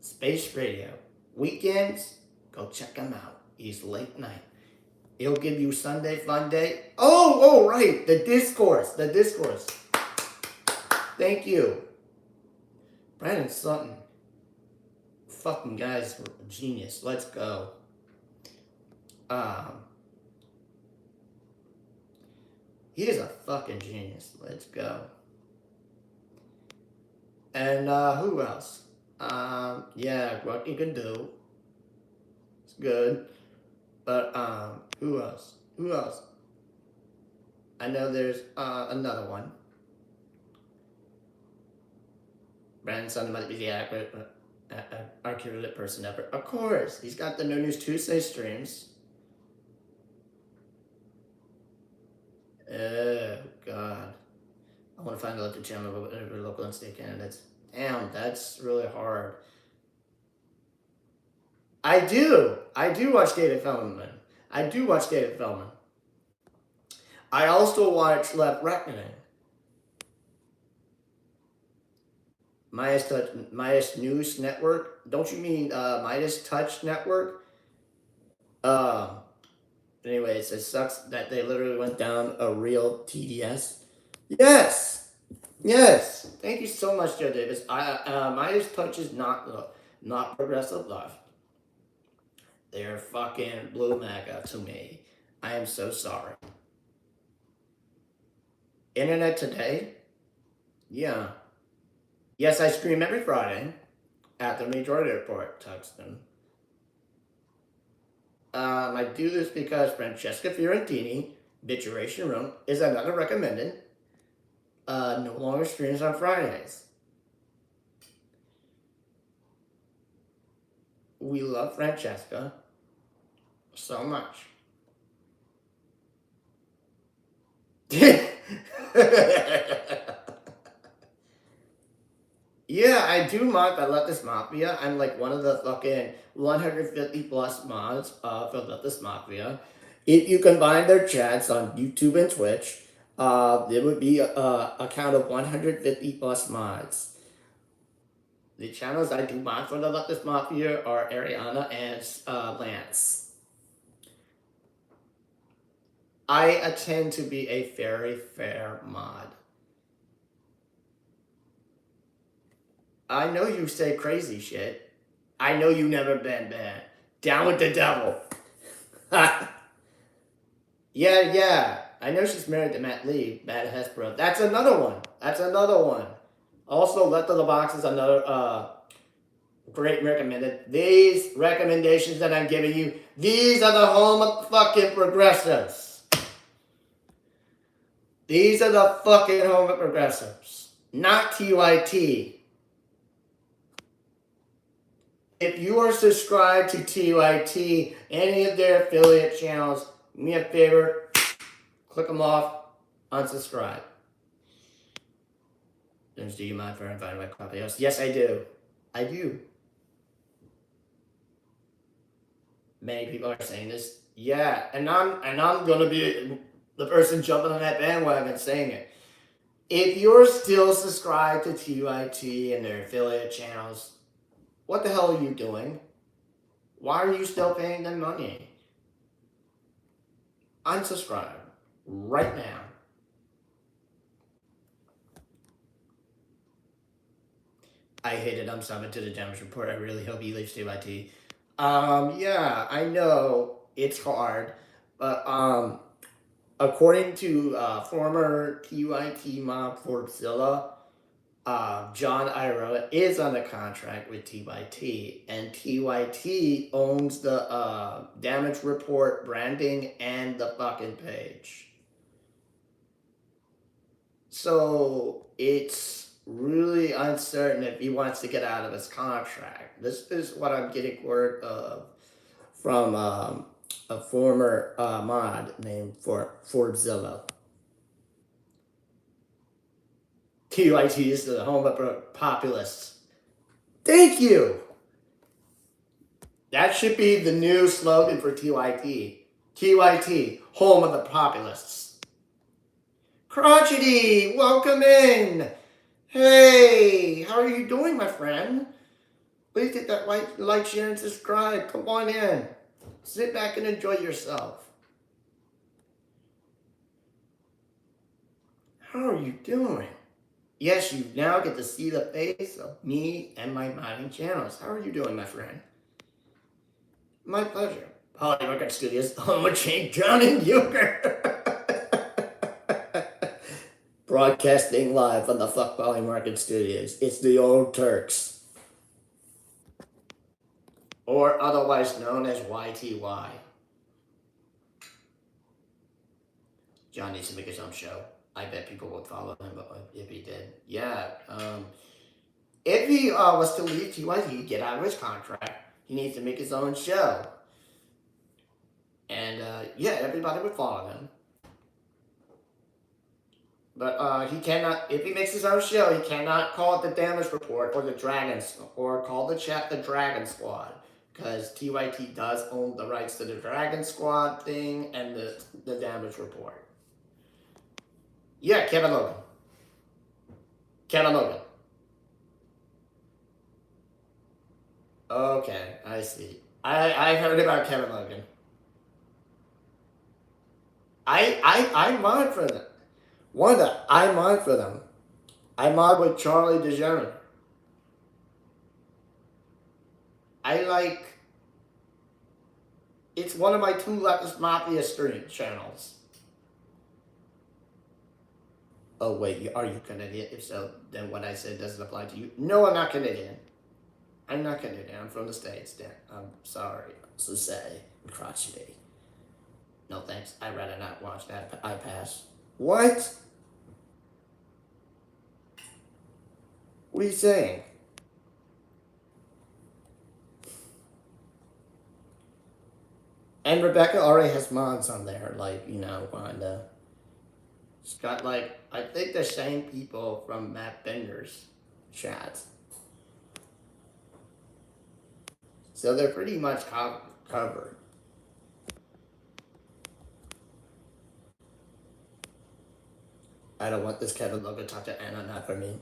space radio. Weekends, go check him out. He's late night. He'll give you Sunday Fun Day. Oh, right. The discourse. Thank you. Brandon Sutton. Fucking guy's a genius. Let's go. He is a fucking genius. Let's go. And who else? Yeah, what you can do. It's good. But who else? I know there's another one. Brandon Sutton might be the accurate person ever. Of course, he's got the No News Tuesday streams. Oh god, I want to find out the channel of local and state candidates. Damn, that's really hard. I do watch David Feldman. I also watch Left Reckoning. Midas News Network. Don't you mean Midas Touch Network? Anyways, it sucks that they literally went down a real TDS. Yes. Thank you so much, Joe Davis. Midas Touch is not progressive left. They're fucking blue MAGA to me. I am so sorry. Internet Today? Yeah. Yes, I stream every Friday at the Majority Report, Tuxton. I do this because Francesca Fiorentini, Bituration Room, is another recommended. No longer streams on Fridays. We love Francesca so much. Yeah, I do mod by Leftist Mafia. I'm like one of the fucking 150 plus mods for Leftist Mafia. If you combine their chats on YouTube and Twitch, there would be a count of 150 plus mods. The channels I do mod for the Leftist Mafia are Ariana and Lance. I attend to be a very fair mod. I know you say crazy shit. I know you never been bad. Down with the devil. Yeah. I know she's married to Matt Lee, Matt Hesbro. That's another one. Also, Left of the Box is another great recommended. These recommendations that I'm giving you, these are the home of fucking progressives. These are the fucking home of progressives, not TYT. If you are subscribed to TYT, any of their affiliate channels, do me a favor, click them off, unsubscribe. James, do you mind if I invite my coffee house? Yes, I do. I do. Many people are saying this. Yeah, and I'm gonna be the person jumping on that bandwagon saying it. If you're still subscribed to TYT and their affiliate channels, what the hell are you doing? Why are you still paying them money? Unsubscribe right now. I hate it. I'm subbing to the damage report. I really hope he leaves TYT. Yeah, I know it's hard, but according to former TYT mob Forbesilla, John Iroa is on a contract with TYT, and TYT owns the damage report branding and the fucking page. So it's really uncertain if he wants to get out of his contract. This is what I'm getting word of from a former mod named Forbesilla. TYT is the home of populists. Thank you! That should be the new slogan for TYT. TYT, home of the populists. Crotchety, welcome in! Hey, how are you doing, my friend? Please hit that like, share, and subscribe. Come on in. Sit back and enjoy yourself. How are you doing? Yes, you now get to see the face of me and my modding channels. How are you doing, my friend? My pleasure. Holly Record Studios, home of Jake, John, and Euchre. Broadcasting live from the Fuck Valley Market Studios. It's the old Turks. Or otherwise known as YTY. John needs to make his own show. I bet people would follow him if he did. Yeah. If he was to leave TYT, get out of his contract, he needs to make his own show. And yeah, everybody would follow him. But he cannot, if he makes his own show, he cannot call it the Damage Report or the Dragons, or call the chat the Dragon Squad. Because TYT does own the rights to the Dragon Squad thing and the Damage Report. Yeah, Kevin Logan. Kevin Logan. Okay, I see. I heard about Kevin Logan. I mod for them. Wanda, I mod for them. I mod with Charlie DeGeneres. It's one of my two Leftist Mafia stream channels. Oh wait, are you Canadian? If so, then what I said doesn't apply to you. No, I'm not Canadian. I'm not Canadian. I'm from the States. Dan. I'm sorry. So say, crotchety. No thanks. I'd rather not watch that. I pass. What? What are you saying? And Rebecca already has mods on there, like, you know, Wanda. It's got, like, I think the same people from Matt Bender's chat. So they're pretty much covered. I don't want this Kevin Logan to talk to Anna, not for me.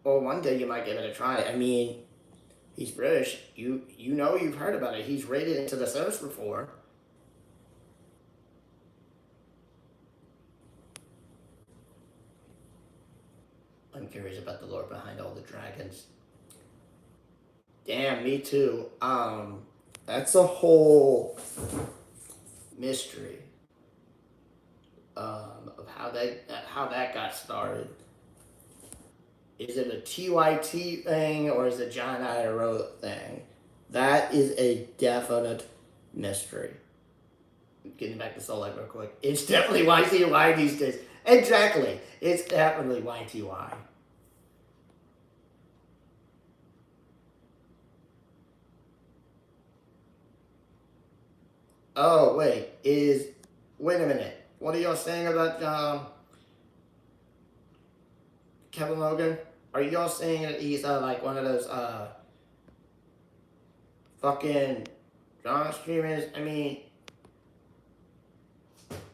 Well, one day you might give it a try. I mean, he's British. You know you've heard about it. He's raided into the service before. I'm curious about the lore behind all the dragons. Damn, me too. That's a whole mystery of how that got started. Is it a TYT thing or is it John Iadarola thing? That is a definite mystery. Getting back to Soul Light real quick. It's definitely YTY these days. Exactly. It's definitely YTY. Oh, wait. Wait a minute. What are y'all saying about Kevin Logan? Are y'all saying that he's like one of those fucking drama streamers? I mean,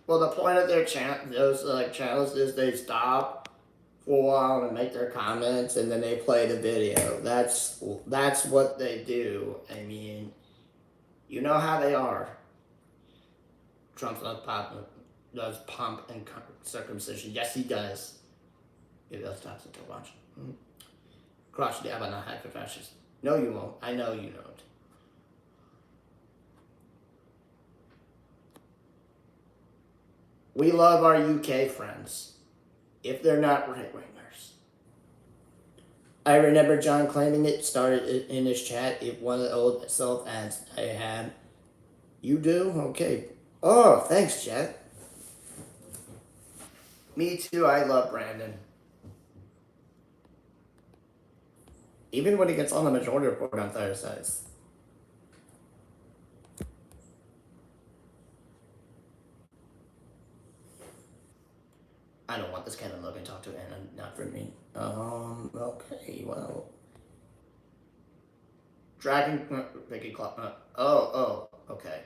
well, the point of their those channels is they stop for a while and make their comments, and then they play the video. That's what they do. I mean, you know how they are. Trump does pump and circumcision. Yes, he does. Maybe that's toxic to watch. Crotch the not hack for fascists. No, you won't. I know you don't. We love our UK friends, if they're not right wingers. I remember John claiming it started in his chat. If one of the old self ads I had. You do? Okay. Oh, thanks, Jet. Me too. I love Brandon. Even when he gets on the majority report on Thursdays. I don't want this Kevin Logan talk to Anna, not for me. Okay, well. Vicky Club, okay.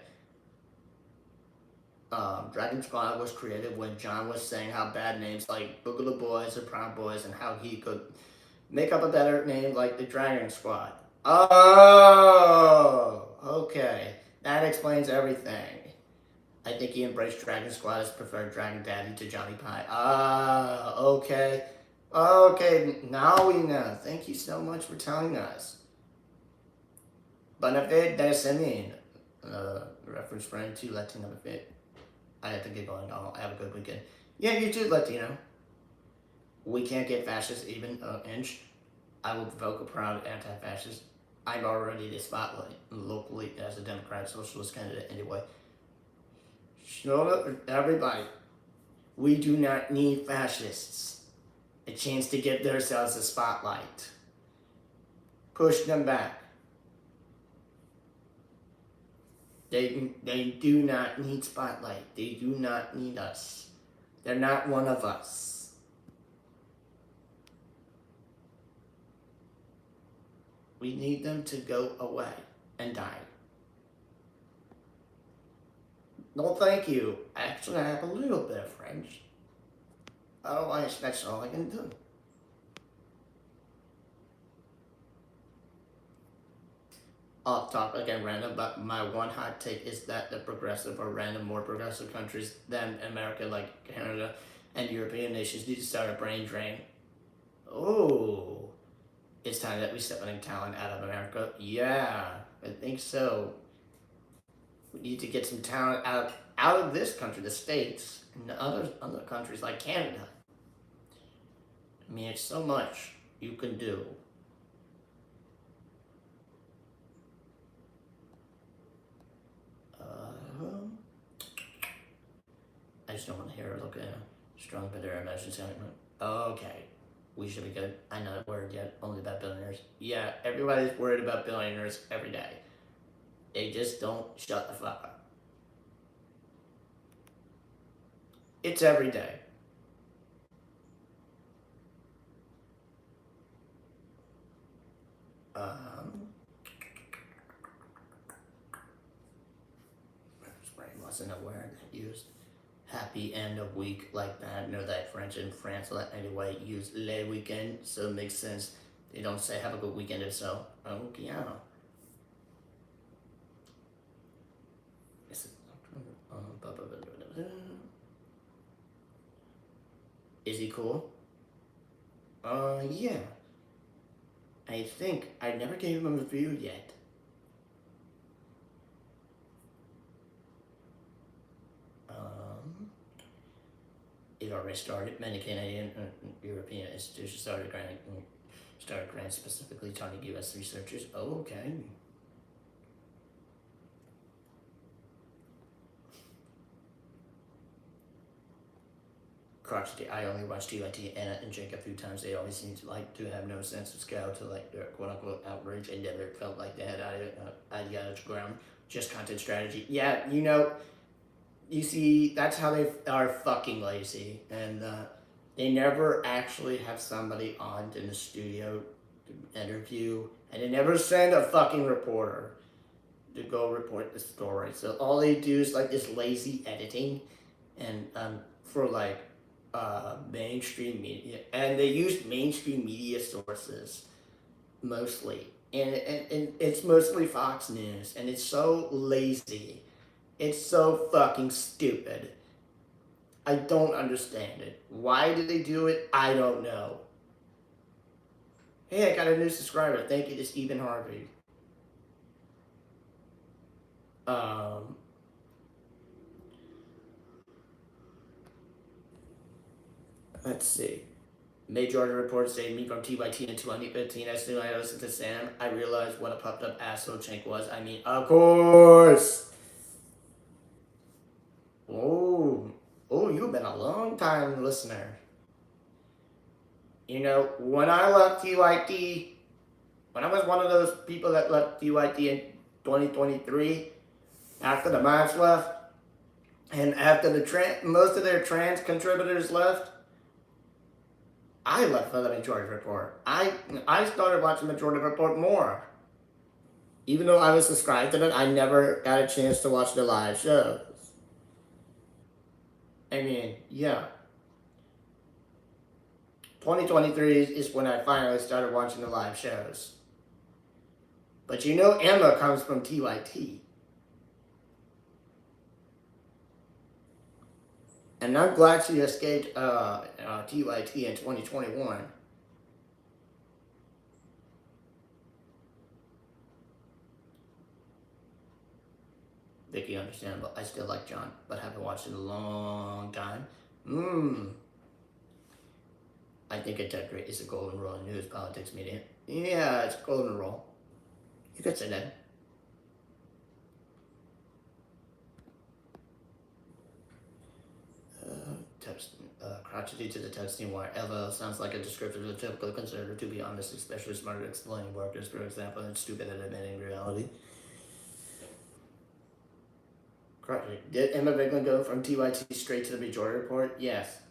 Dragon Squad was created when John was saying how bad names like Boogaloo Boys or Proud Boys and how he could make up a better name like the Dragon Squad. Oh, okay. That explains everything. I think he embraced Dragon Squad as preferred Dragon Daddy to Johnny Pie. Okay. Okay, now we know. Thank you so much for telling us. Benefit Desemin. Reference friend to Latino Benefit. I have to get going. I'll have a good weekend. Yeah, you too, Latino. We can't get fascists even an inch. I will provoke a proud anti-fascist. I'm already the spotlight locally as a Democrat socialist candidate anyway. Shut up, everybody. We do not need fascists. A chance to get themselves a spotlight. Push them back. They do not need spotlight. They do not need us. They're not one of us. We need them to go away and die. No, thank you. Actually, I have a little bit of French. Otherwise, that's all I can do. Off topic and random, but my one hot take is that the progressive or random more progressive countries than America, like Canada and European nations, need to start a brain drain. Oh, it's time that we start putting talent out of America. Yeah, I think so. We need to get some talent out of this country, the States, and other countries like Canada. I mean, it's so much you can do. I just don't want to hear her look at a strong bitter emotion sentiment. Okay, we should be good. I'm not worried yet, only about billionaires. Yeah, everybody's worried about billionaires every day. They just don't shut the fuck up. It's every day. Wasn't aware that used happy end of week like that. Know that French in France anyway use le weekend, so it makes sense. They don't say have a good weekend if so. Oh yeah. Is he cool? Yeah. I think I never gave him a review yet. If already started. Many Canadian and European institutions started grants specifically targeting U.S. researchers. Oh, okay. Crotchety. I only watch TYT and Jake a few times. They always seem to have no sense of scale to their quote unquote outrage. I never felt like they had ideology ground, just content strategy. Yeah, you see, that's how they are fucking lazy, and they never actually have somebody on in the studio to interview, and they never send a fucking reporter to go report the story. So all they do is this lazy editing, and for mainstream media, and they use mainstream media sources mostly, and it's mostly Fox News, and it's so lazy. It's so fucking stupid. I don't understand it. Why do they do it? I don't know. Hey, I got a new subscriber. Thank you to Stephen Harvey. Let's see. Majority reports say me from TYT in 2015. As soon as I listened to Sam, I realized what a puffed up asshole Chink was. I mean, of course. Oh, you've been a long time listener. When I left TYT, when I was one of those people that left TYT in 2023, after the Mavs left, and after most of their trans contributors left, I left for the Majority Report. I started watching Majority Report more. Even though I was subscribed to it, I never got a chance to watch the live shows. I mean, yeah. 2023 is when I finally started watching the live shows. But Emma comes from TYT. And I'm glad she escaped TYT in 2021. Vicky, understandable. I still like John, but haven't watched in a long time. I think integrity is a golden rule in news, politics, media. Yeah, it's a golden rule. You could say that. Crotchety to the texting wire. Eva sounds like a description of a typical conservative, to be honest, especially smart at explaining workers, for example, and stupid at admitting reality. Crotchety. Did Emma Bigland go from TYT straight to the Majority Report? Yes.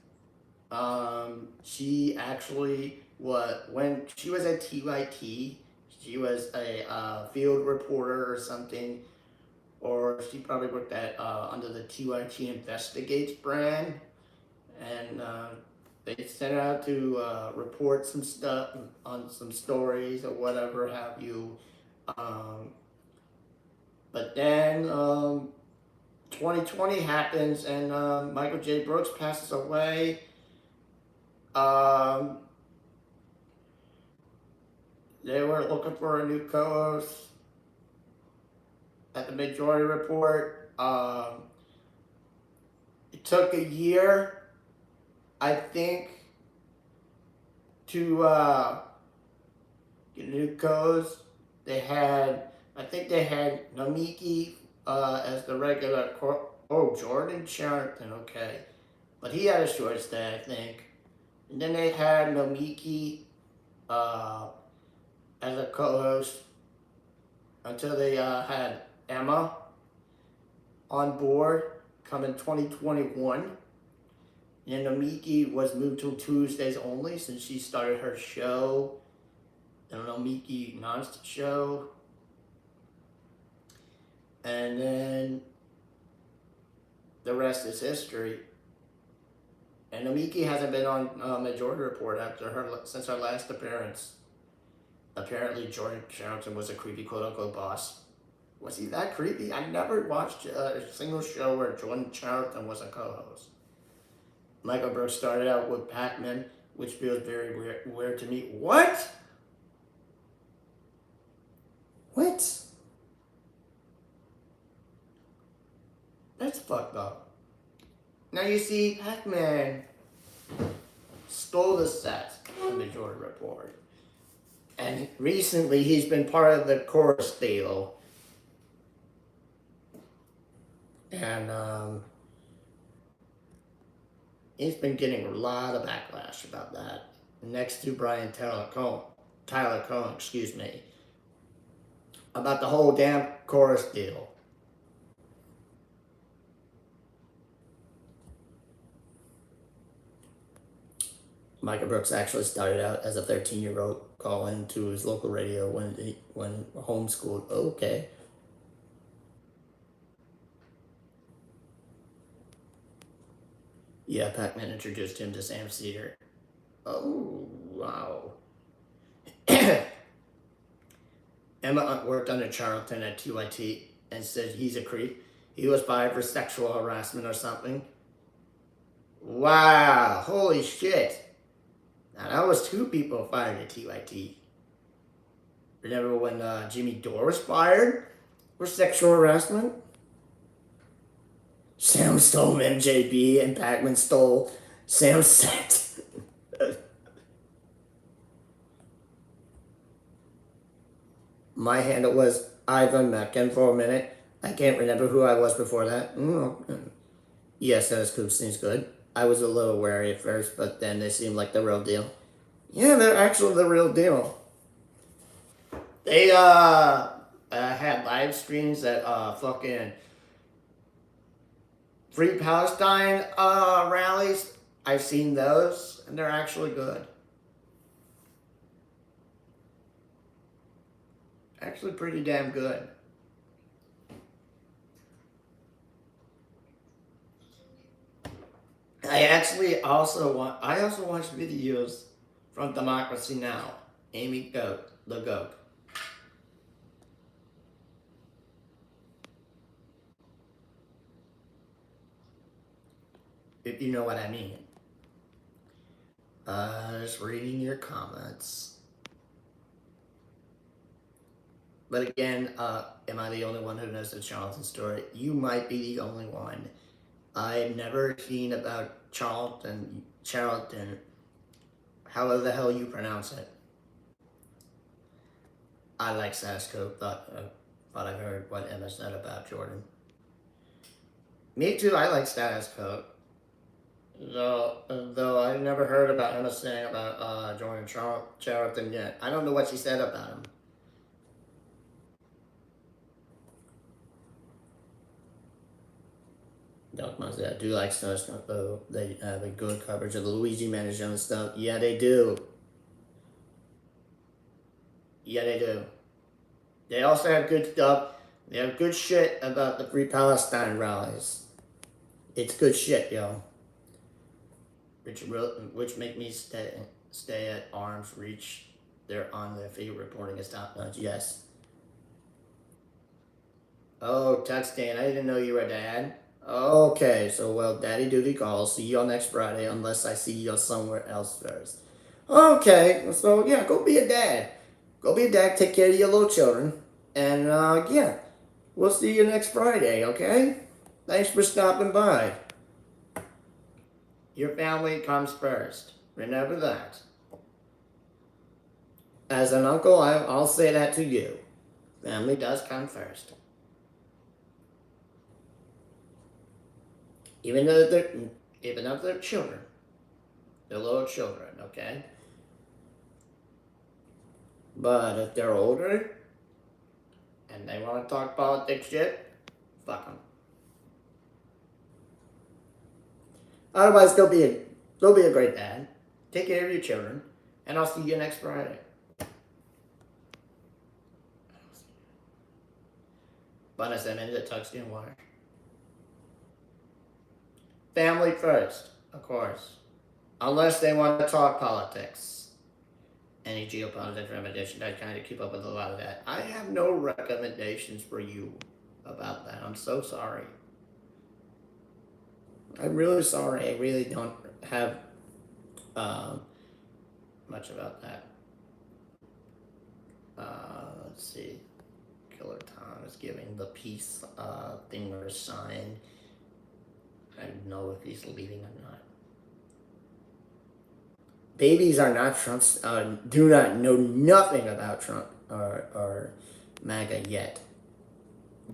She actually when she was at TYT, she was a field reporter or something, or she probably worked at under the TYT Investigates brand, and they sent her out to report some stuff on some stories or whatever have you. But then 2020 happens, and Michael J. Brooks passes away. They were looking for a new co-host at the Majority Report. It took a year, I think, to get a new co-host. I think they had Nomiki as the regular. Jordan Charrington, okay. But he had a short stay, I think. And then they had Nomiki as a co-host until they had Emma on board come in 2021. And Nomiki was moved to Tuesdays only since she started her show, the Nomiki Nonst show. And then the rest is history. And Nomiki hasn't been on Majority Report since her last appearance. Apparently, Jordan Charrington was a creepy quote-unquote boss. Was he that creepy? I never watched a single show where Jordan Charrington was a co-host. Michael Brooks started out with Pac-Man, which feels very weird to me. What? That's fucked up. Now you see, Pac-Man stole the set of the Jordan Report. And recently he's been part of the chorus deal. And he's been getting a lot of backlash about that. Next to Tyler Cohen, excuse me. About the whole damn chorus deal. Michael Brooks actually started out as a 13-year-old calling to his local radio when homeschooled. Okay. Yeah, Pac-Man introduced him to Sam Cedar. Oh, wow. Emma worked under Charlton at TYT and said he's a creep. He was fired for sexual harassment or something. Wow, holy shit. Now that was 2 people fired at TYT. Remember when Jimmy Dore was fired for sexual harassment? Sam stole MJB and Pac-Man stole Sam's set. My handle was Ivan Meccan for a minute. I can't remember who I was before that. Yes, that seems good. I was a little wary at first, but then they seemed like the real deal. Yeah, they're actually the real deal. They had live streams at fucking Free Palestine rallies. I've seen those, and they're actually good. Actually pretty damn good. I also watched videos from Democracy Now! Amy Goat, the goat. If you know what I mean. Just reading your comments. But again, am I the only one who knows the Charlton story? You might be the only one. I've never seen about Charlton, however the hell you pronounce it. I like Sasko, but I've heard what Emma said about Jordan. Me too, I like Status Quo. Though I've never heard about Emma saying about Jordan Charlton yet. I don't know what she said about him. Doc Mons, I do like stuff though. They have a good coverage of the Luigi Management stuff. Yeah, they do. Yeah, they do. They also have good stuff. They have good shit about the Free Palestine rallies. It's good shit, yo. Which make me stay at arm's reach. They're on their feet reporting as top notch. Yes. Oh, touchdown! I didn't know you were a dad. Okay, so well, daddy duty calls. See you on next Friday, unless I see you somewhere else first. Okay, so yeah, go be a dad. Go be a dad. Take care of your little children, and yeah, we'll see you next Friday. Okay? Thanks for stopping by. Your family comes first. Remember that. As an uncle, I'll say that to you. Family does come first. Even if they're children. They're little children, okay? But if they're older and they want to talk politics shit, fuck them. Otherwise, go be a great dad. Take care of your children, and I'll see you next Friday. Buenas noches, the Tuxedo Wire. Family first, of course. Unless they want to talk politics. Any geopolitics recommendation, I kind of keep up with a lot of that. I have no recommendations for you about that. I'm so sorry. I'm really sorry. I really don't have much about that. Let's see. Killer Tom is giving the peace thing or sign. I don't know if he's leaving or not. babies are not Trump's, do not know nothing about Trump or MAGA yet.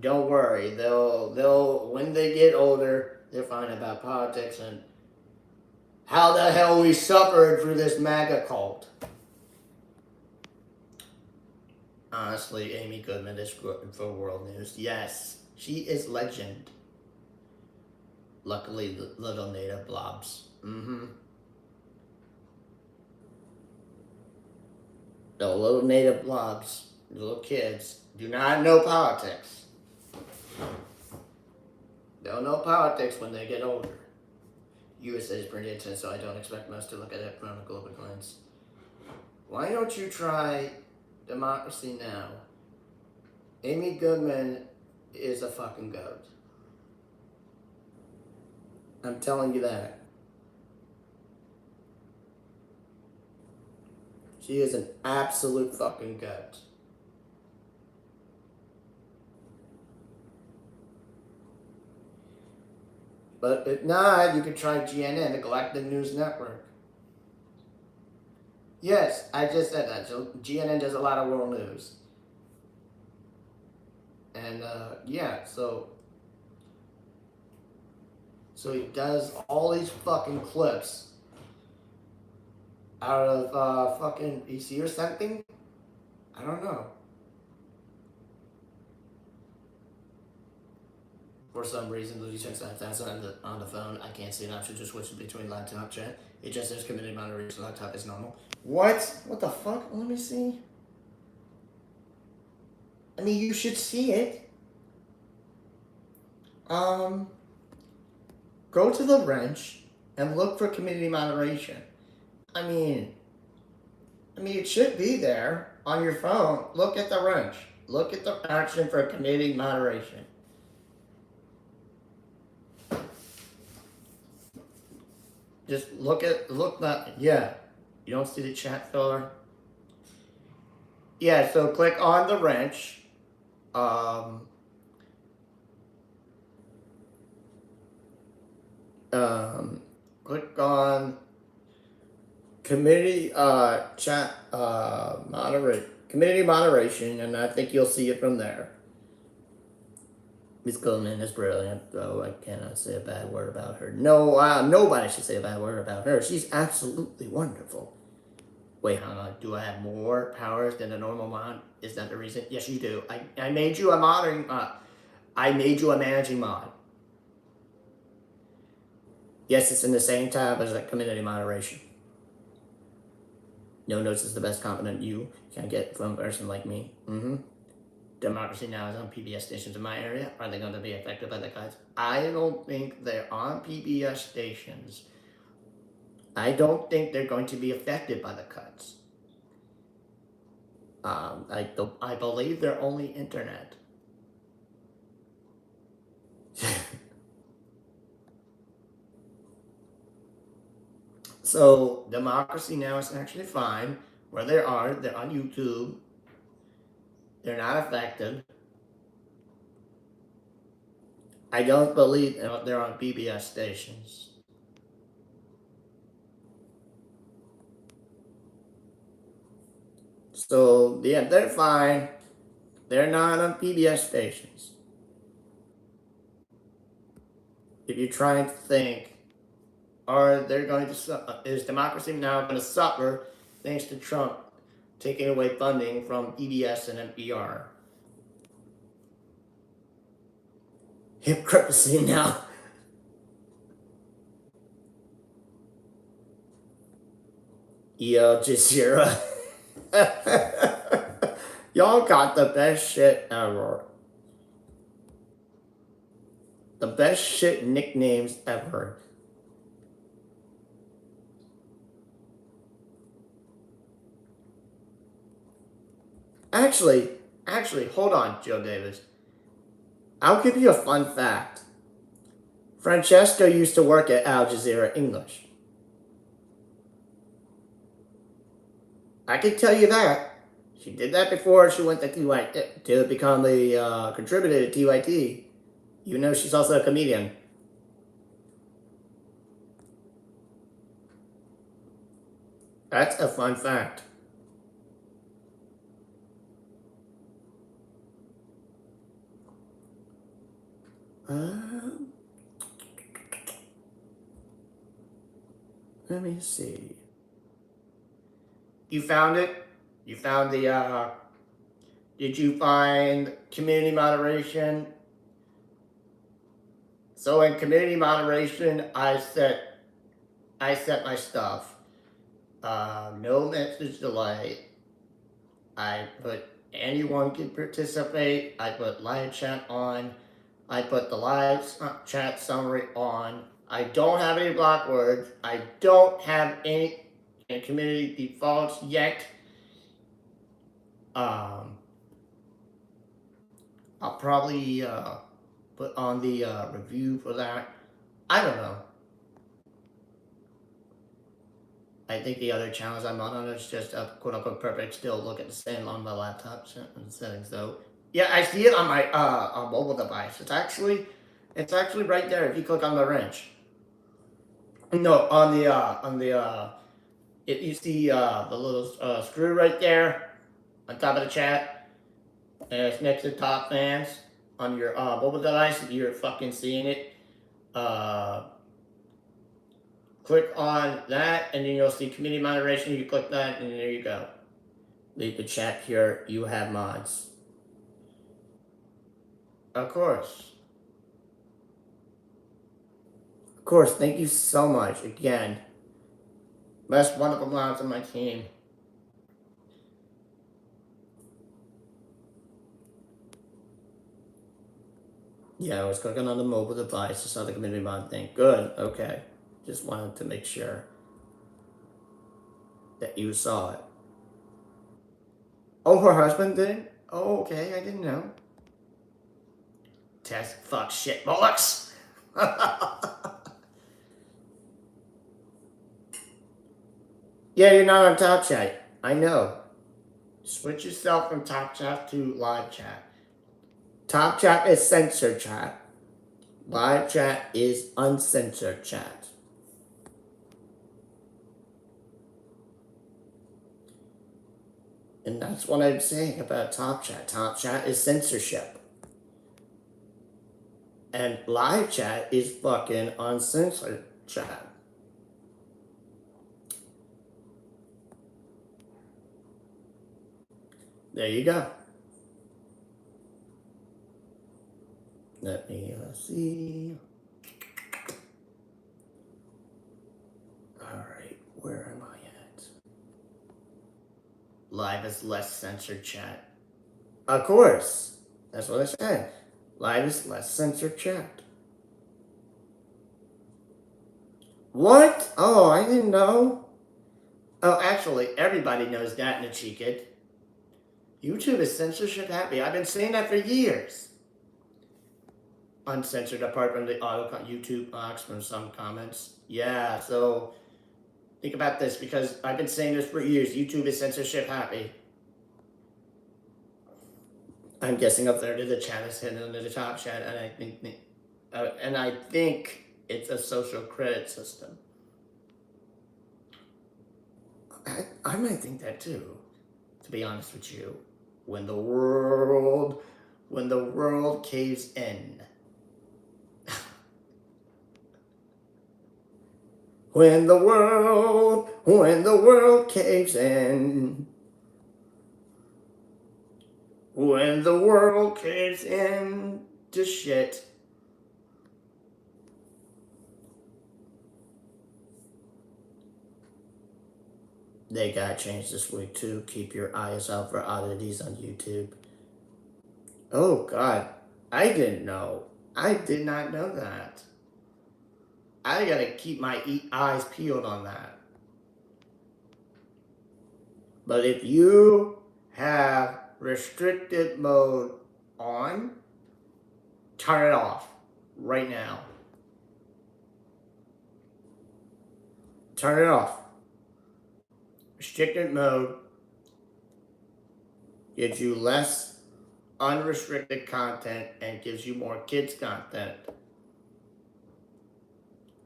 Don't worry, they'll when they get older, they'll find about politics and how the hell we suffered through this MAGA cult. Honestly, Amy Goodman is good for world news. Yes, she is legend. Luckily, the little native blobs. The little native blobs, little kids, do not know politics. They'll know politics when they get older. USA is pretty intense, so I don't expect most to look at it from a global lens. Why don't you try Democracy Now? Amy Goodman is a fucking goat. I'm telling you that. She is an absolute fucking goat. But if not, you could try GNN, the Galactic News Network. Yes, I just said that. So GNN does a lot of world news. And yeah, so he does all these fucking clips out of fucking EC or something? I don't know. For some reason, the that's on the phone. I can't see an option to switch between laptop chat. It just says community moderation laptop is normal. What? What the fuck? Let me see. I mean, you should see it. Go to the wrench and look for community moderation. I mean, it should be there on your phone. Look at the wrench. Look at the action for community moderation. Just look that. Yeah. You don't see the chat filler? Yeah, so click on the wrench. Click on community chat community moderation, and I think you'll see it from there. Miss Goldman is brilliant, though I cannot say a bad word about her. No, nobody should say a bad word about her. She's absolutely wonderful. Wait, hang on. Do I have more powers than a normal mod? Is that the reason? Yes, you do. I made you a modding. I made you a managing mod. Yes, it's in the same tab as a community moderation. No notes is the best compliment you can get from a person like me. Democracy Now! Is on PBS stations in my area. Are they going to be affected by the cuts? I don't think they're on PBS stations. I don't think they're going to be affected by the cuts. I believe they're only internet. So Democracy Now! Is actually fine. Where they're on YouTube. They're not affected. I don't believe they're on PBS stations. So, yeah, they're fine. They're not on PBS stations. If you're trying to think, is Democracy Now! Going to suffer thanks to Trump taking away funding from PBS and NPR? Hypocrisy now. Yo, Jazeera. Y'all got the best shit ever. The best shit nicknames ever. Actually, hold on, Joe Davis. I'll give you a fun fact. Francesca used to work at Al Jazeera English. I can tell you that. She did that before she went to TYT to become the contributor to TYT. You know she's also a comedian. That's a fun fact. Let me see. You found it? You found the, did you find community moderation? So in community moderation, I set my stuff. No message delay. I put anyone can participate. I put live chat on. I put the live chat summary on. I don't have any block words. I don't have any community defaults yet. I'll probably put on the review for that. I don't know. I think the other challenge I'm on is just a quote-unquote perfect still look at the same on my laptop settings though. Yeah, I see it on my on mobile device. It's actually right there if you click on the wrench. No, on the you see the little screw right there on top of the chat, and it's next to top fans on your mobile device. If you're fucking seeing it, click on that, and then you'll see community moderation. You click that, and there you go. Leave the chat here. You have mods. Of course. Of course. Thank you so much again. Best wonderful mods on my team. Yeah, I was clicking on the mobile device. I saw the community mod thing. Good. Okay. Just wanted to make sure that you saw it. Oh, her husband did? Oh, okay. I didn't know. Test fuck shit bollocks. Yeah, you're not on top chat. I know. Switch yourself from top chat to live chat. Top chat is censored chat. Live chat is uncensored chat. And that's what I'm saying about top chat. Top chat is censorship. And live chat is fucking uncensored chat. There you go. Let me see. Alright, where am I at? Live is less censored chat. Of course. That's what I said. Live is less censored chat. What? Oh, I didn't know. Oh, actually, everybody knows that, Nachikid. YouTube is censorship happy. I've been saying that for years. Uncensored apart from the auto YouTube box from some comments. Yeah, so think about this because I've been saying this for years. YouTube is censorship happy. I'm guessing a third of the chat is hidden under the top chat, and I think it's a social credit system. I might think that too, to be honest with you. When the world caves in. When the world caves in. When the world caves in to shit. They got changed this week too. Keep your eyes out for oddities on YouTube. Oh God, I didn't know. I did not know that. I gotta keep my eyes peeled on that. But if you have restricted mode on, turn it off right now. Turn it off. Restricted mode gives you less unrestricted content and gives you more kids content.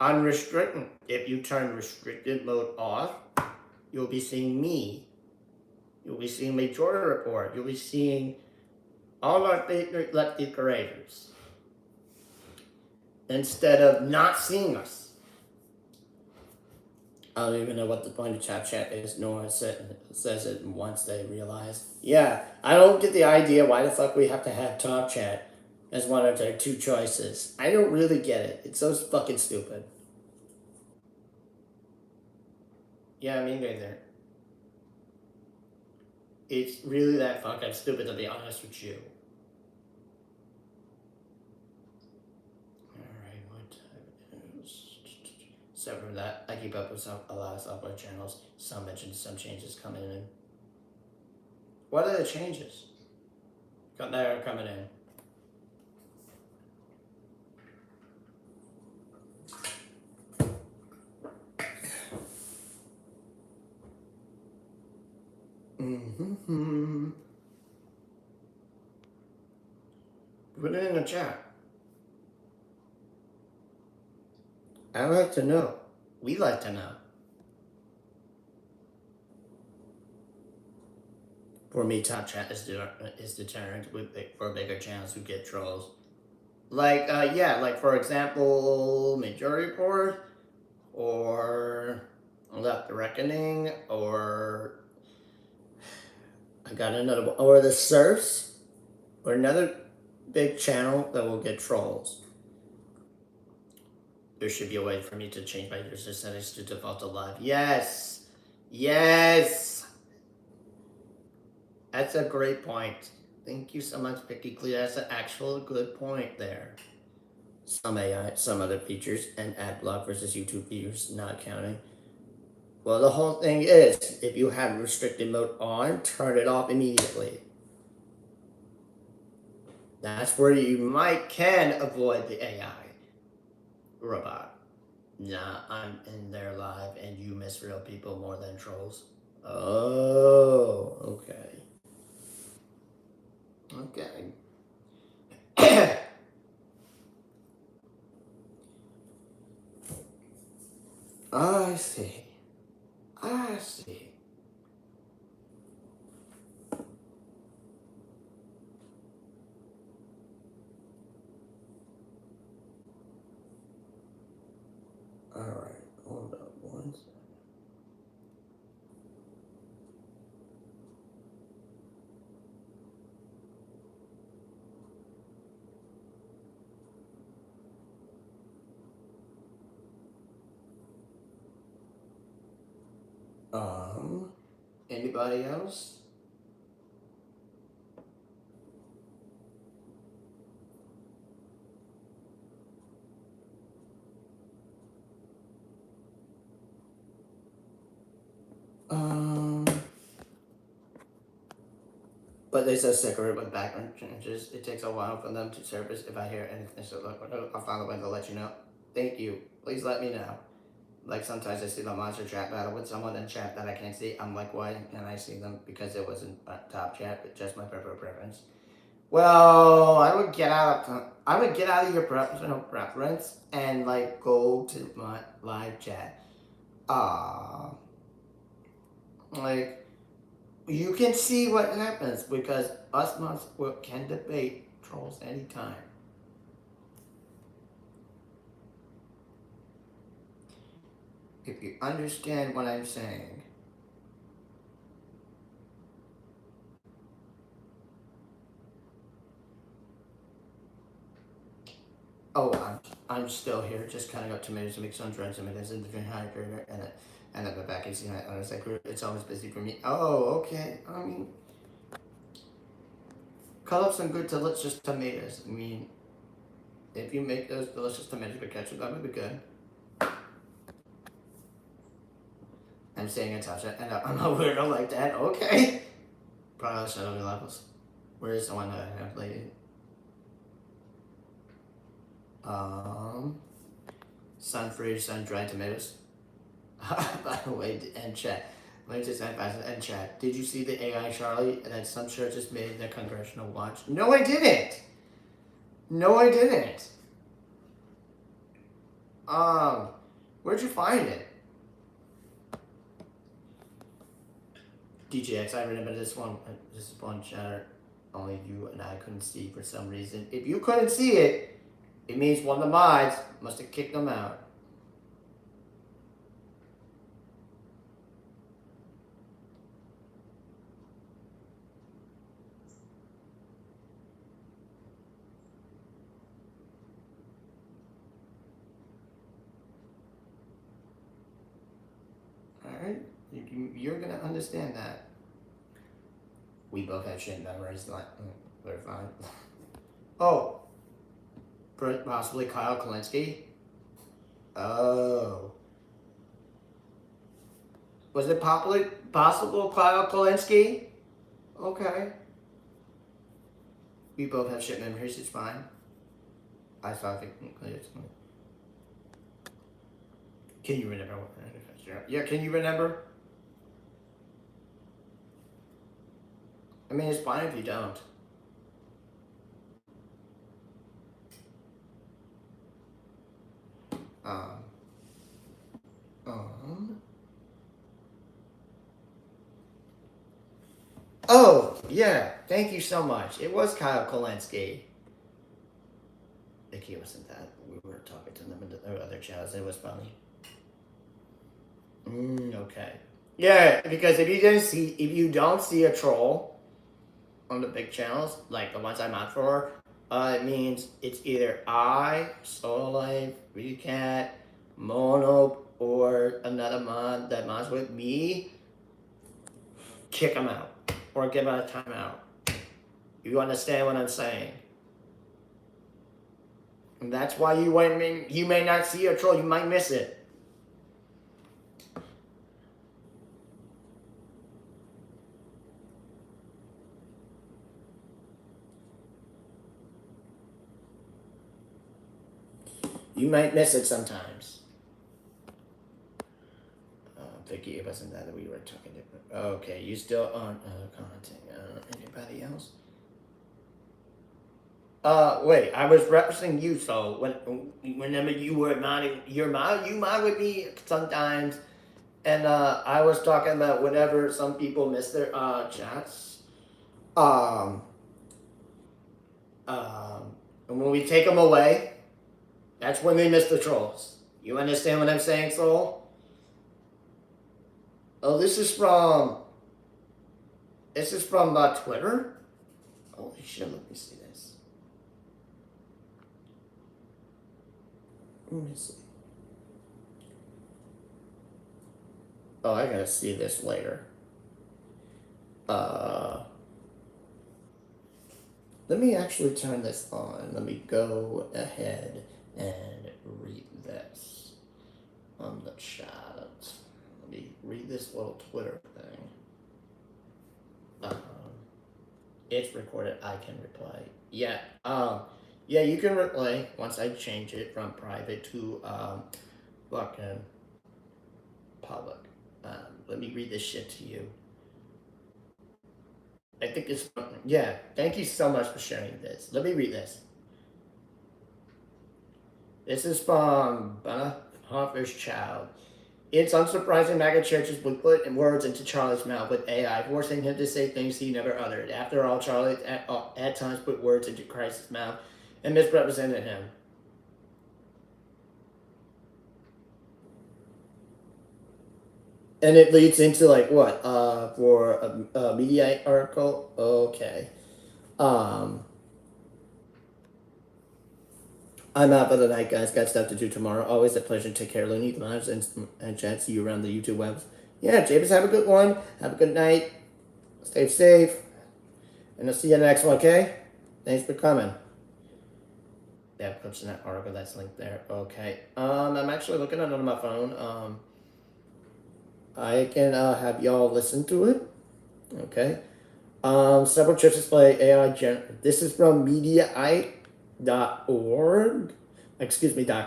Unrestricted, if you turn restricted mode off, You'll be seeing me. You'll be seeing Majority Report. You'll be seeing all our favorite lefty creators. Instead of not seeing us. I don't even know what the point of chat is. No one says it once they realize. Yeah, I don't get the idea why the fuck we have to have Top Chat as one of their two choices. I don't really get it. It's so fucking stupid. Yeah, me neither. It's really that fucking stupid, to be honest with you. Alright, what time is... Except for that, I keep up with a lot of software channels. Some mentioned some changes coming in. What are the changes that are coming in? Put it in the chat. I'd like to know. We'd like to know. For me, Top Chat is deterrent for bigger channels who get trolls. Like, like for example, Majority Report, or Left Reckoning, or I got another one, or the Surfs, or another big channel that will get trolls. There should be a way for me to change my user settings to default to live. Yes! Yes! That's a great point. Thank you so much, Picky Clear. That's an actual good point there. Some AI, some other features, and ad block versus YouTube views not counting. Well, the whole thing is, if you have restricted mode on, turn it off immediately. That's where you can avoid the AI robot. Nah, I'm in there live and you miss real people more than trolls. Oh, okay. Okay. I see. I see. Alright, hold up one second. Anybody else? But they said separate with background changes. It takes a while for them to surface. If I hear anything, so look, I'll find a way to let you know. Thank you. Please let me know. Like sometimes I see the monster chat battle with someone in chat that I can't see. I'm like, why can't I see them? Because it wasn't top chat, but just my preference. Well, I would get out of your personal preference and like go to my live chat. Like you can see what happens because us monsters can debate trolls anytime. If you understand what I'm saying. Oh, I'm still here, just cutting up tomatoes to make some dried tomatoes in the dehydrator, and then back and see my honest group. It's always busy for me. Oh, okay. I mean, cut up some good delicious tomatoes. I mean, if you make those delicious tomatoes with ketchup, that would be good. I'm saying a touch it, and I'm a weirdo like that. Okay. Probably shadow levels. Where is the one that I have lately? Sun-dried tomatoes. By the way, and chat. Let me just advise and chat. Did you see the AI Charlie that some churches made the Congressional Watch? No, I didn't. No, I didn't. Where'd you find it? DJX, I remember this one. This one chatter. Only you and I couldn't see for some reason. If you couldn't see it, it means one of the mods must have kicked them out. Alright? You're gonna understand that. We both have shit memories, like, we're fine. Oh! Possibly Kyle Kalinske? Oh. Was it possible Kyle Kalinske? Okay. We both have shit memories, it's fine. I thought it. Can you remember what? Yeah, can you remember? I mean, it's fine if you don't. Oh, yeah. Thank you so much. It was Kyle Kalinske. It wasn't that. We were talking to them in the other channels. It was funny. Okay. Yeah, because if you don't see a troll on the big channels, like the ones I'm out for, it means it's either I, Solo Life, Recat, Mono, or another mod that mods with me. Kick them out. Or give out a timeout. You understand what I'm saying? And that's why you may not see a troll. You might miss it. You might miss it sometimes. Vicky, it wasn't that we were talking to. Okay, you still on commenting. Anybody else? Wait, I was referencing you, so whenever you were modding, you mod with me sometimes, and I was talking about whenever some people miss their chats. And when we take them away, that's when they miss the trolls. You understand what I'm saying, Soul? Oh, this is from Twitter? Holy shit, let me see this. Let me see. Oh, I gotta see this later. Let me actually turn this on. Let me go ahead and read this on the chat. Let me read this little Twitter thing. It's recorded. I can reply. Yeah. Yeah, you can reply once I change it from private to fucking public. Let me read this shit to you. I think it's yeah. Thank you so much for sharing this. Let me read this. This is from Bonhoeffer's Child. It's unsurprising MAGA churches would put words into Charlie's mouth with AI, forcing him to say things he never uttered. After all, Charlie at times put words into Christ's mouth and misrepresented him. And it leads into like what? For a media article? Okay. I'm out for the night, guys. Got stuff to do tomorrow. Always a pleasure. Take care, Looney. Lives and chat. See you around the YouTube webs. Yeah, James, have a good one. Have a good night. Stay safe. And I'll see you in the next one, okay? Thanks for coming. They have clips in that article that's linked there. Okay. I'm actually looking at it on my phone. I can have y'all listen to it. Okay. Several churches play AI This is from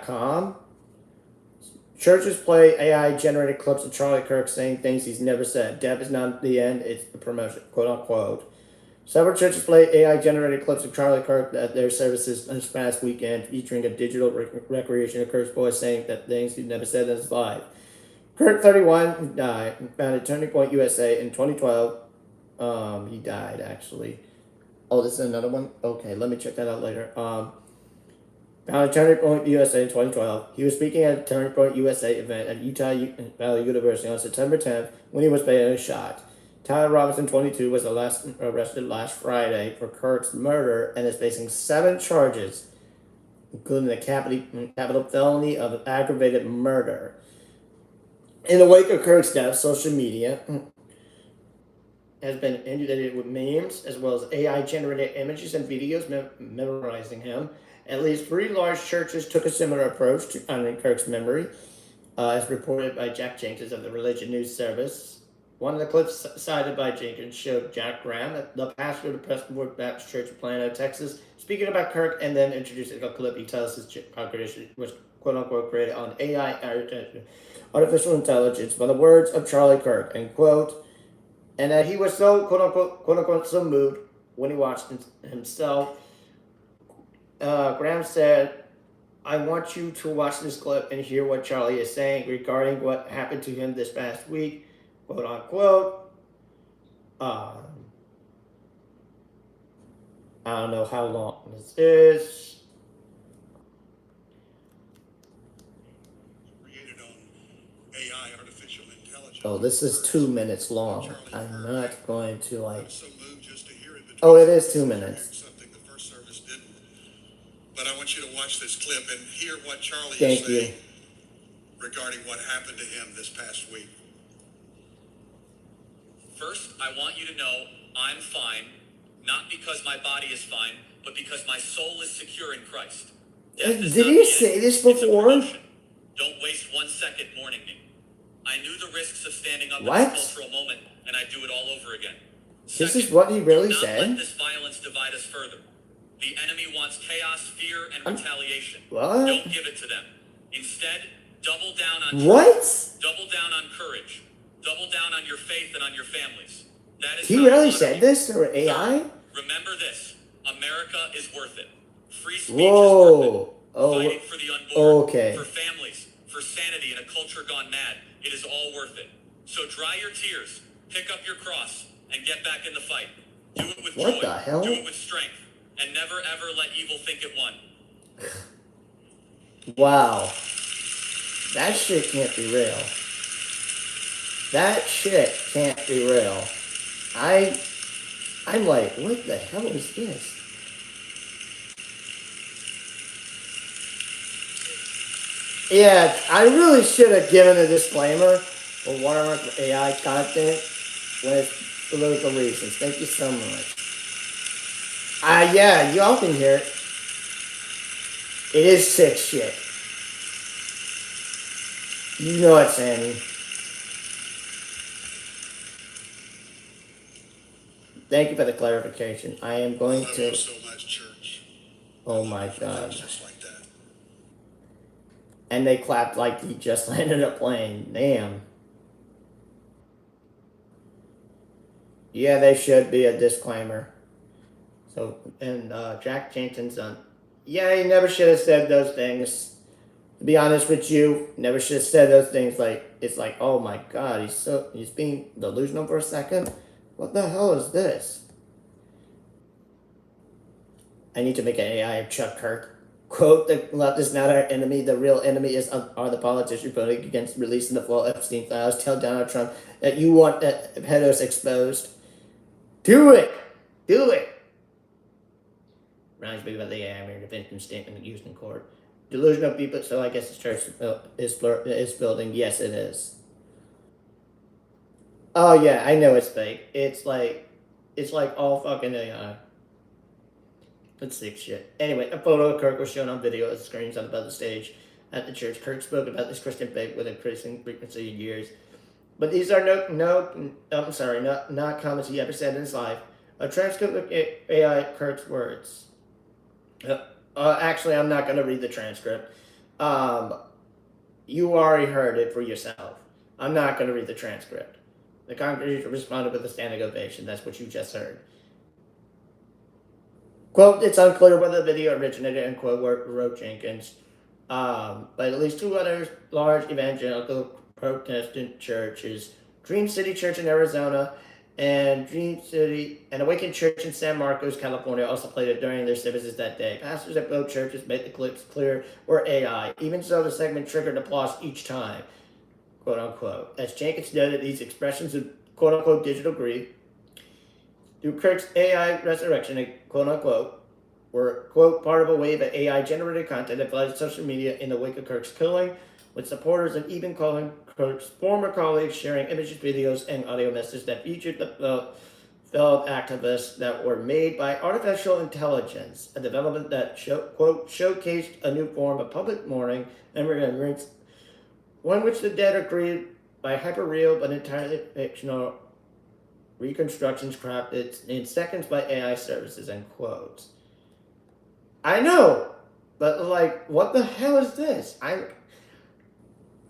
.com. Churches play AI generated clips of Charlie Kirk saying things he's never said. Death is not the end, it's the promotion, quote unquote. Several churches play AI generated clips of Charlie Kirk at their services this past weekend, featuring a digital recreation of Kirk's voice saying that things he's never said in his life. Kirk 31 who died, founded Turning Point USA in 2012. He died actually. Oh, this is another one. Okay, let me check that out later. Founded Turning Point USA in 2012. He was speaking at a Turning Point USA event at Utah Valley University on September 10th when he was fatally shot. Tyler Robinson, 22, was arrested last Friday for Kirk's murder and is facing 7 charges, including the capital felony of aggravated murder. In the wake of Kirk's death, social media has been inundated with memes as well as AI-generated images and videos memorizing him. At least 3 large churches took a similar approach to honoring Kirk's memory, as reported by Jack Jenkins of the Religion News Service. One of the clips cited by Jenkins showed Jack Graham, the pastor of the Presbyterian Baptist Church of Plano, Texas, speaking about Kirk and then introducing a clip he tells his congregation was quote-unquote created on AI, artificial intelligence, by the words of Charlie Kirk, end quote, and that he was so quote-unquote so moved when he watched himself. Graham said, I want you to watch this clip and hear what Charlie is saying regarding what happened to him this past week, quote unquote. I don't know how long this is. Created on AI, artificial intelligence. Oh, this is 2 minutes long. I'm not going to like. I'm so moved just to hear it. Oh, it is 2 minutes. Something the first service didn't. But I want you to watch this clip and hear what Charlie Thank is you. saying regarding what happened to him this past week. First, I want you to know I'm fine, not because my body is fine, but because my soul is secure in Christ. Death is Did not he the say end, this it's a before? promotion. Don't waste 1 second mourning me. I knew the risks of standing up What? in this cultural moment, and I'd do it all over again. This Second, is what he really do not said? let this violence divide us further. The enemy wants chaos, fear, and retaliation. What? Don't give it to them. Instead, double down on What? truth. Double down on courage. Double down on your faith and on your families. That is He how really you said honor this through me. AI? Third, remember this. America is worth it. Free speech Whoa. is worth it. Oh, Fighting for the unborn, okay. for families, for sanity in a culture gone mad. It is all worth it. So dry your tears, pick up your cross, and get back in the fight. Do it with What joy. the hell? Do it with strength. And never ever let evil think it won. Wow. That shit can't be real. That shit can't be real. I'm like, what the hell is this? Yeah, I really should have given a disclaimer for watermark for AI content with political reasons. Thank you so much. Yeah, y'all can hear it. It is sick shit. You know it, Sammy. Thank you for the clarification. I am going I love to. you so much, church. Oh my god. Just like that. And they clapped like he just landed a plane. Damn. Yeah, they should be a disclaimer. So, and Jack Jenkins yeah, he never should have said those things. To be honest with you, never should have said those things. Like, it's like, oh my god, he's being delusional for a second. What the hell is this? I need to make an AI of Chuck Kirk. Quote, the left is not our enemy. The real enemy are the politicians voting against releasing the full Epstein files. Tell Donald Trump that you want pedos exposed. Do it! Do it! Ryan's big about the AI defense statement used in court. Delusional people, so I guess the church is building. Yes, it is. Oh yeah, I know it's fake. It's like all fucking AI. It's sick shit. Anyway, a photo of Kirk was shown on video as screens on above the stage at the church. Kirk spoke about this Christian faith with increasing frequency in years. But these are not comments he ever said in his life. A transcript of AI Kirk's words. Actually, I'm not going to read the transcript. You already heard it for yourself. I'm not going to read the transcript. The congregation responded with a standing ovation. That's what you just heard. Quote, it's unclear whether the video originated in quote, wrote Jenkins. But at least 2 other large evangelical Protestant churches, Dream City Church in Arizona, and Dream City and Awakened Church in San Marcos, California, also played it during their services that day. Pastors at both churches made the clips clear were AI. Even so, the segment triggered applause each time, quote unquote. As Jenkins noted, these expressions of quote unquote digital grief through Kirk's AI resurrection, quote unquote, were quote part of a wave of AI generated content that flooded social media in the wake of Kirk's killing, with supporters and even calling Kirk's former colleagues sharing images, videos, and audio messages that featured the fellow activists that were made by artificial intelligence, a development that showcased a new form of public mourning and remembrance, one which the dead are greeted by hyper-real but entirely fictional reconstructions crafted in seconds by AI services, end quotes. I know, but like, what the hell is this?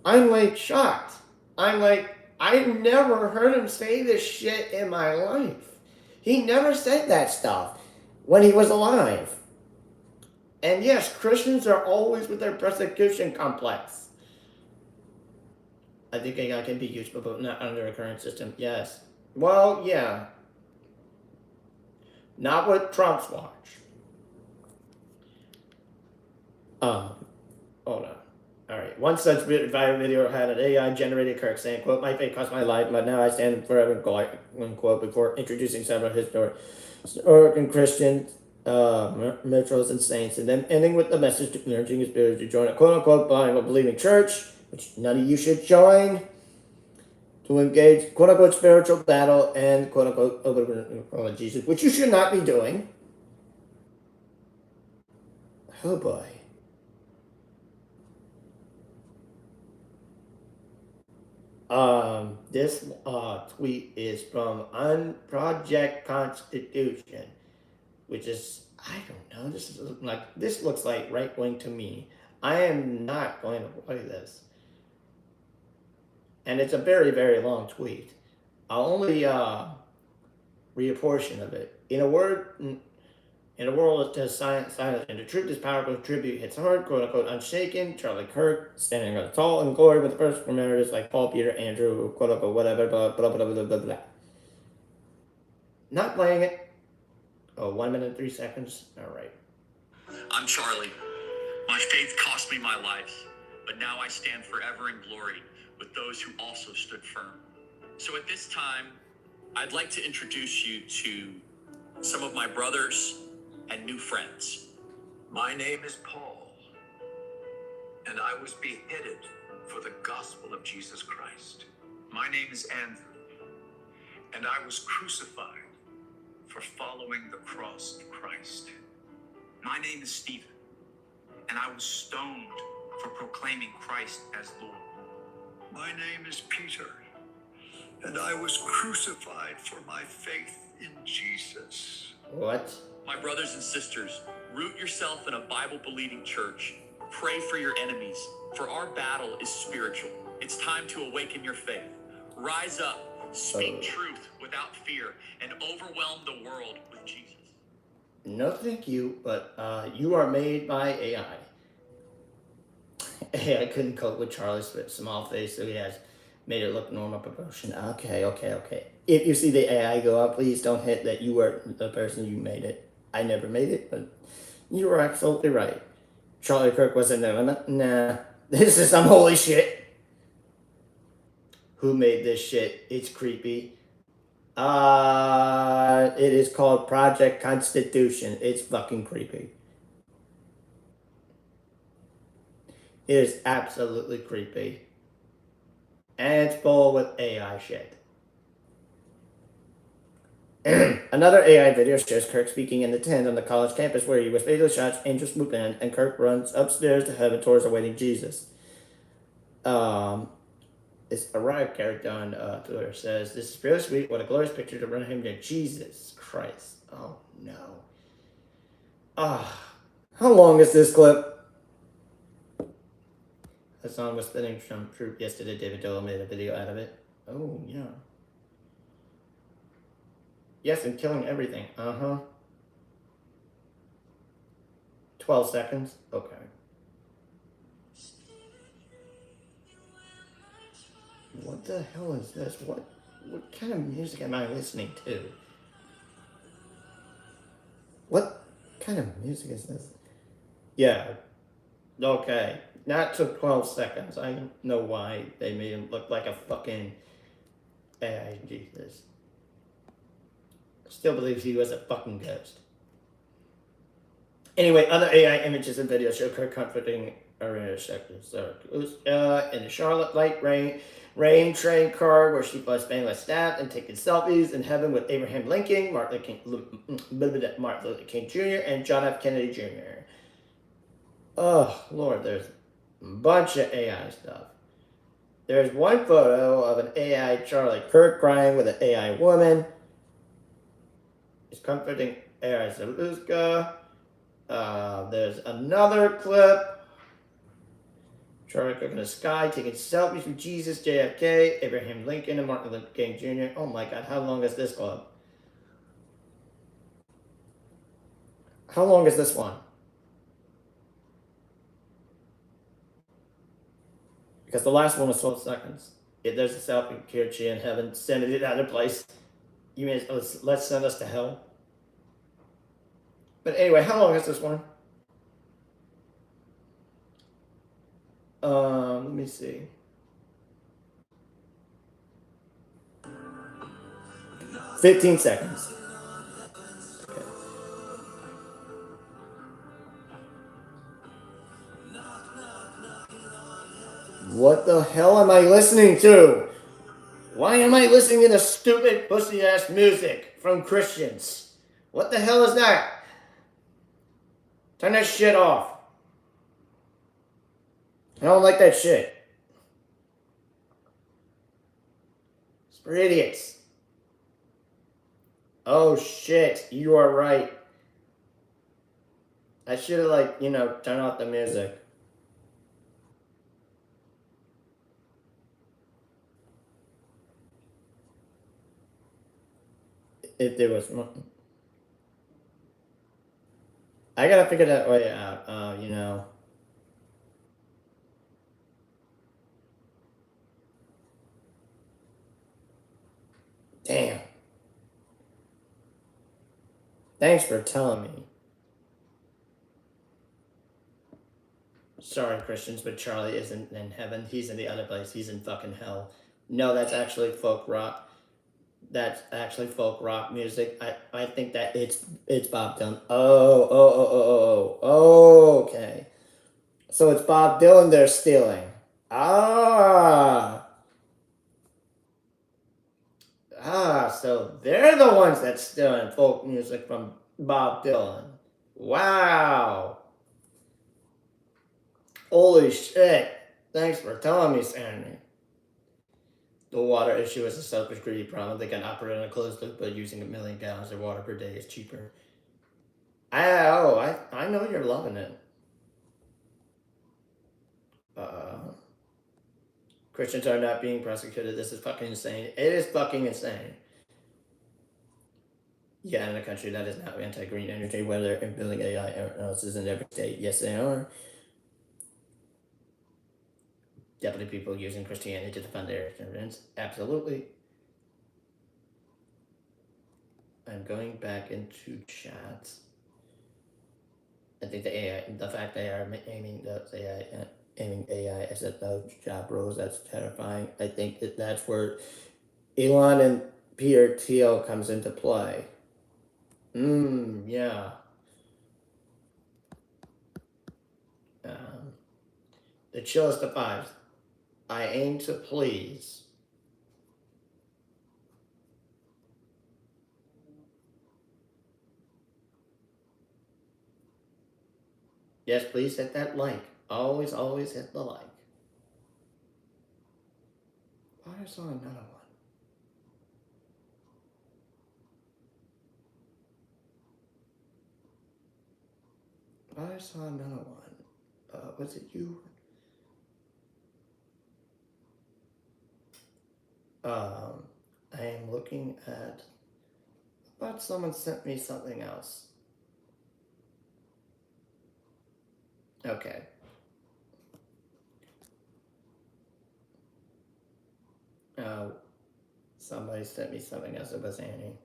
I'm like shocked. I'm like, I never heard him say this shit in my life. He never said that stuff when he was alive. And yes, Christians are always with their persecution complex. I think AI can be used, but not under a current system. Yes. Well, yeah. Not with Trump's watch. Hold on. Alright, one such viral video had an AI-generated Kirk saying, quote, "My faith cost my life, but now I stand forever," unquote, before introducing several historic and Christian miracles and saints, and then ending with the message to urging his spirit to join a quote-unquote Bible-believing church, which none of you should join, to engage quote-unquote spiritual battle and quote-unquote Jesus, which you should not be doing. Oh boy. This tweet is from Project Constitution, which is, I don't know, this looks like right wing to me. I am not going to play this, and it's a very, very long tweet. I'll only read a portion of it. In a world that has silence, and the truth is powerful, tribute hits hard, quote unquote, unshaken. Charlie Kirk, standing tall in glory with the first emeritus like Paul, Peter, Andrew, quote unquote, whatever, blah, blah, blah, blah, blah, blah. Not playing it. Oh, 1 minute, 3 seconds. All right. I'm Charlie. My faith cost me my life, but now I stand forever in glory with those who also stood firm. So at this time, I'd like to introduce you to some of my brothers and new friends. My name is Paul, and I was beheaded for the gospel of Jesus Christ. My name is Andrew, and I was crucified for following the cross of Christ. My name is Stephen, and I was stoned for proclaiming Christ as Lord. My name is Peter, and I was crucified for my faith in Jesus. What? My brothers and sisters, root yourself in a Bible-believing church. Pray for your enemies, for our battle is spiritual. It's time to awaken your faith. Rise up, speak truth without fear, and overwhelm the world with Jesus. No, thank you, but you are made by AI. AI couldn't cope with Charlie's small face, so he has made it look normal proportion. Okay. If you see the AI go up, please don't hit that you were the person you made it. I never made it, but you were absolutely right. Charlie Kirk wasn't there. Nah, this is some holy shit. Who made this shit? It's creepy. It is called Project Constitution. It's fucking creepy. It is absolutely creepy. And it's full with AI shit. Another AI video shows Kirk speaking in the tent on the college campus where he was fatally shot, angels swoop in, and Kirk runs upstairs to heaven towards awaiting Jesus. This arrived character on Twitter says, "This is really sweet. What a glorious picture to run him to Jesus Christ." Oh no. How long is this clip? The song was spinning from Troop yesterday. David Doe made a video out of it. Oh yeah. Yes, and killing everything. 12 seconds. Okay. What the hell is this? What kind of music am I listening to? What kind of music is this? Yeah. Okay. That took 12 seconds. I know why they made him look like a fucking AI. Jesus. Still believes he was a fucking ghost. Anyway, other AI images and videos show Kirk comforting arena sectors. In the Charlotte light rain train car where she was being stabbed and taking selfies in heaven with Abraham Lincoln, Martin Luther King Jr., and John F. Kennedy Jr. Oh, Lord, there's a bunch of AI stuff. There's one photo of an AI Charlie Kirk crying with an AI woman. He's comforting AI Zaluska. There's another clip. Charlie Kirk in the sky taking selfies with Jesus, JFK, Abraham Lincoln, and Martin Luther King Jr. Oh my God, how long is this clip? How long is this one? Because the last one was 12 seconds. If there's a selfie here, she in heaven, send it to another place. You mean let's send us to hell? But anyway, how long is this one? Let me see. "15 seconds. Okay. What the hell am I listening to? Why am I listening to this stupid pussy ass music from Christians? What the hell is that? Turn that shit off. I don't like that shit. It's for idiots. Oh shit, you are right. I should have turn off the music. If there was I gotta figure that way out, Damn. Thanks for telling me. Sorry, Christians, but Charlie isn't in heaven. He's in the other place. He's in fucking hell. No, that's actually folk rock. That's actually folk rock music. I think that it's Bob Dylan. Oh, okay. So it's Bob Dylan they're stealing. So they're the ones that's stealing folk music from Bob Dylan. Wow. Holy shit. Thanks for telling me, Sandy. The water issue is a selfish, greedy problem. They can operate on a closed loop, but using 1 million gallons of water per day is cheaper. I know you're loving it. Christians are not being prosecuted. This is fucking insane. It is fucking insane. Yeah, in a country that is now anti-green energy, whether in building AI analysis in every state, yes they are. Definitely people using Christianity to defend their ignorance. Absolutely. I'm going back into chat. I think the fact they are aiming AI as at those job roles, that's terrifying. I think that's where Elon and Peter Thiel comes into play. Yeah. The chillest of vibes. I aim to please. Yes, please hit that like. Always, always hit the like. Oh, I saw another one. I saw another one. Was it you? I am looking at. But someone sent me something else. Okay. Oh, somebody sent me something else. It was Annie.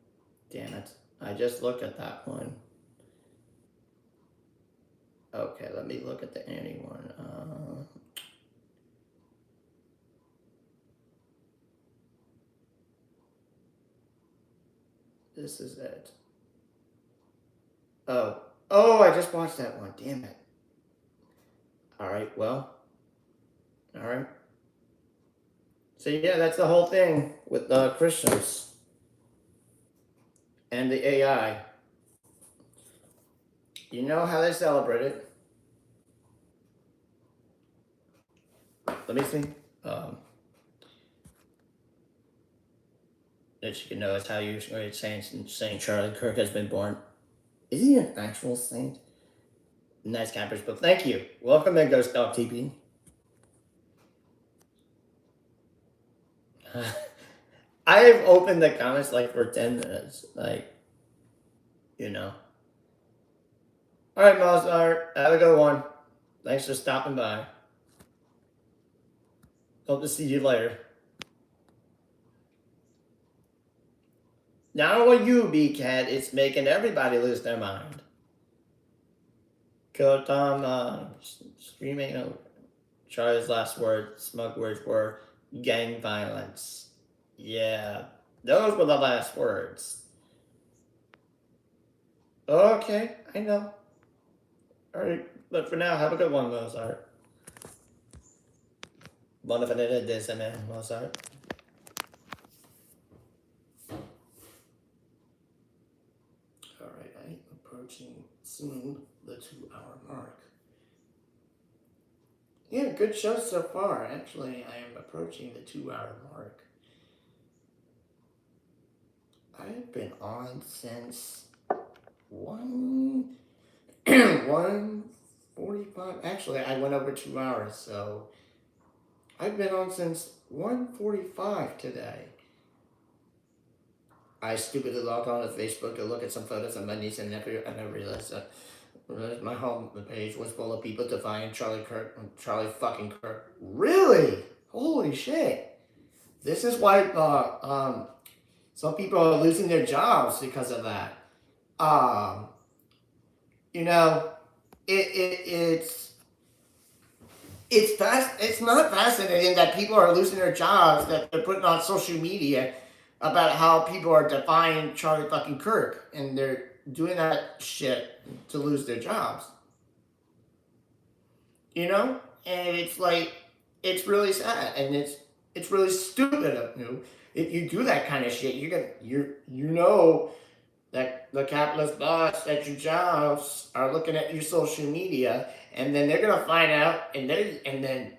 Damn it. I just looked at that one. Okay, let me look at the Annie one. This is it. Oh, I just watched that one. Damn it. All right, well, all right. So yeah, that's the whole thing with Christians and the AI. You know how they celebrate it. Let me see. That you can know it's how you saying Charlie Kirk has been born. Is he an actual saint? Nice campers book. Thank you. Welcome in, Ghost Dog TP. I've opened the comments like for 10 minutes. Like, you know. Alright, Mozart. Have a good one. Thanks for stopping by. Hope to see you later. Not only you, B-Cat, it's making everybody lose their mind. Kill Tom, streaming. Charlie's last smug words were gang violence. Yeah, those were the last words. Okay, I know. Alright, but for now, have a good one, Mozart. Buona venita de man, Mozart. Alright, I'm approaching soon the 2-hour mark. Yeah, good show so far. Actually, I am approaching the 2-hour mark. I've been on since 1:45. Actually, I went over 2 hours, so I've been on since 1:45 today. I stupidly logged on to Facebook to look at some photos of my niece and nephew, and I realized that my home page was full of people defying Charlie fucking Kirk. Really? Holy shit! This is why some people are losing their jobs because of that. You know, it's not fascinating that people are losing their jobs, that they're putting on social media about how people are defying Charlie fucking Kirk, and they're doing that shit to lose their jobs. You know? And it's like, it's really sad, and it's really stupid of you. If you do that kind of shit, you know that the capitalist boss at your jobs are looking at your social media, and then they're gonna find out, and then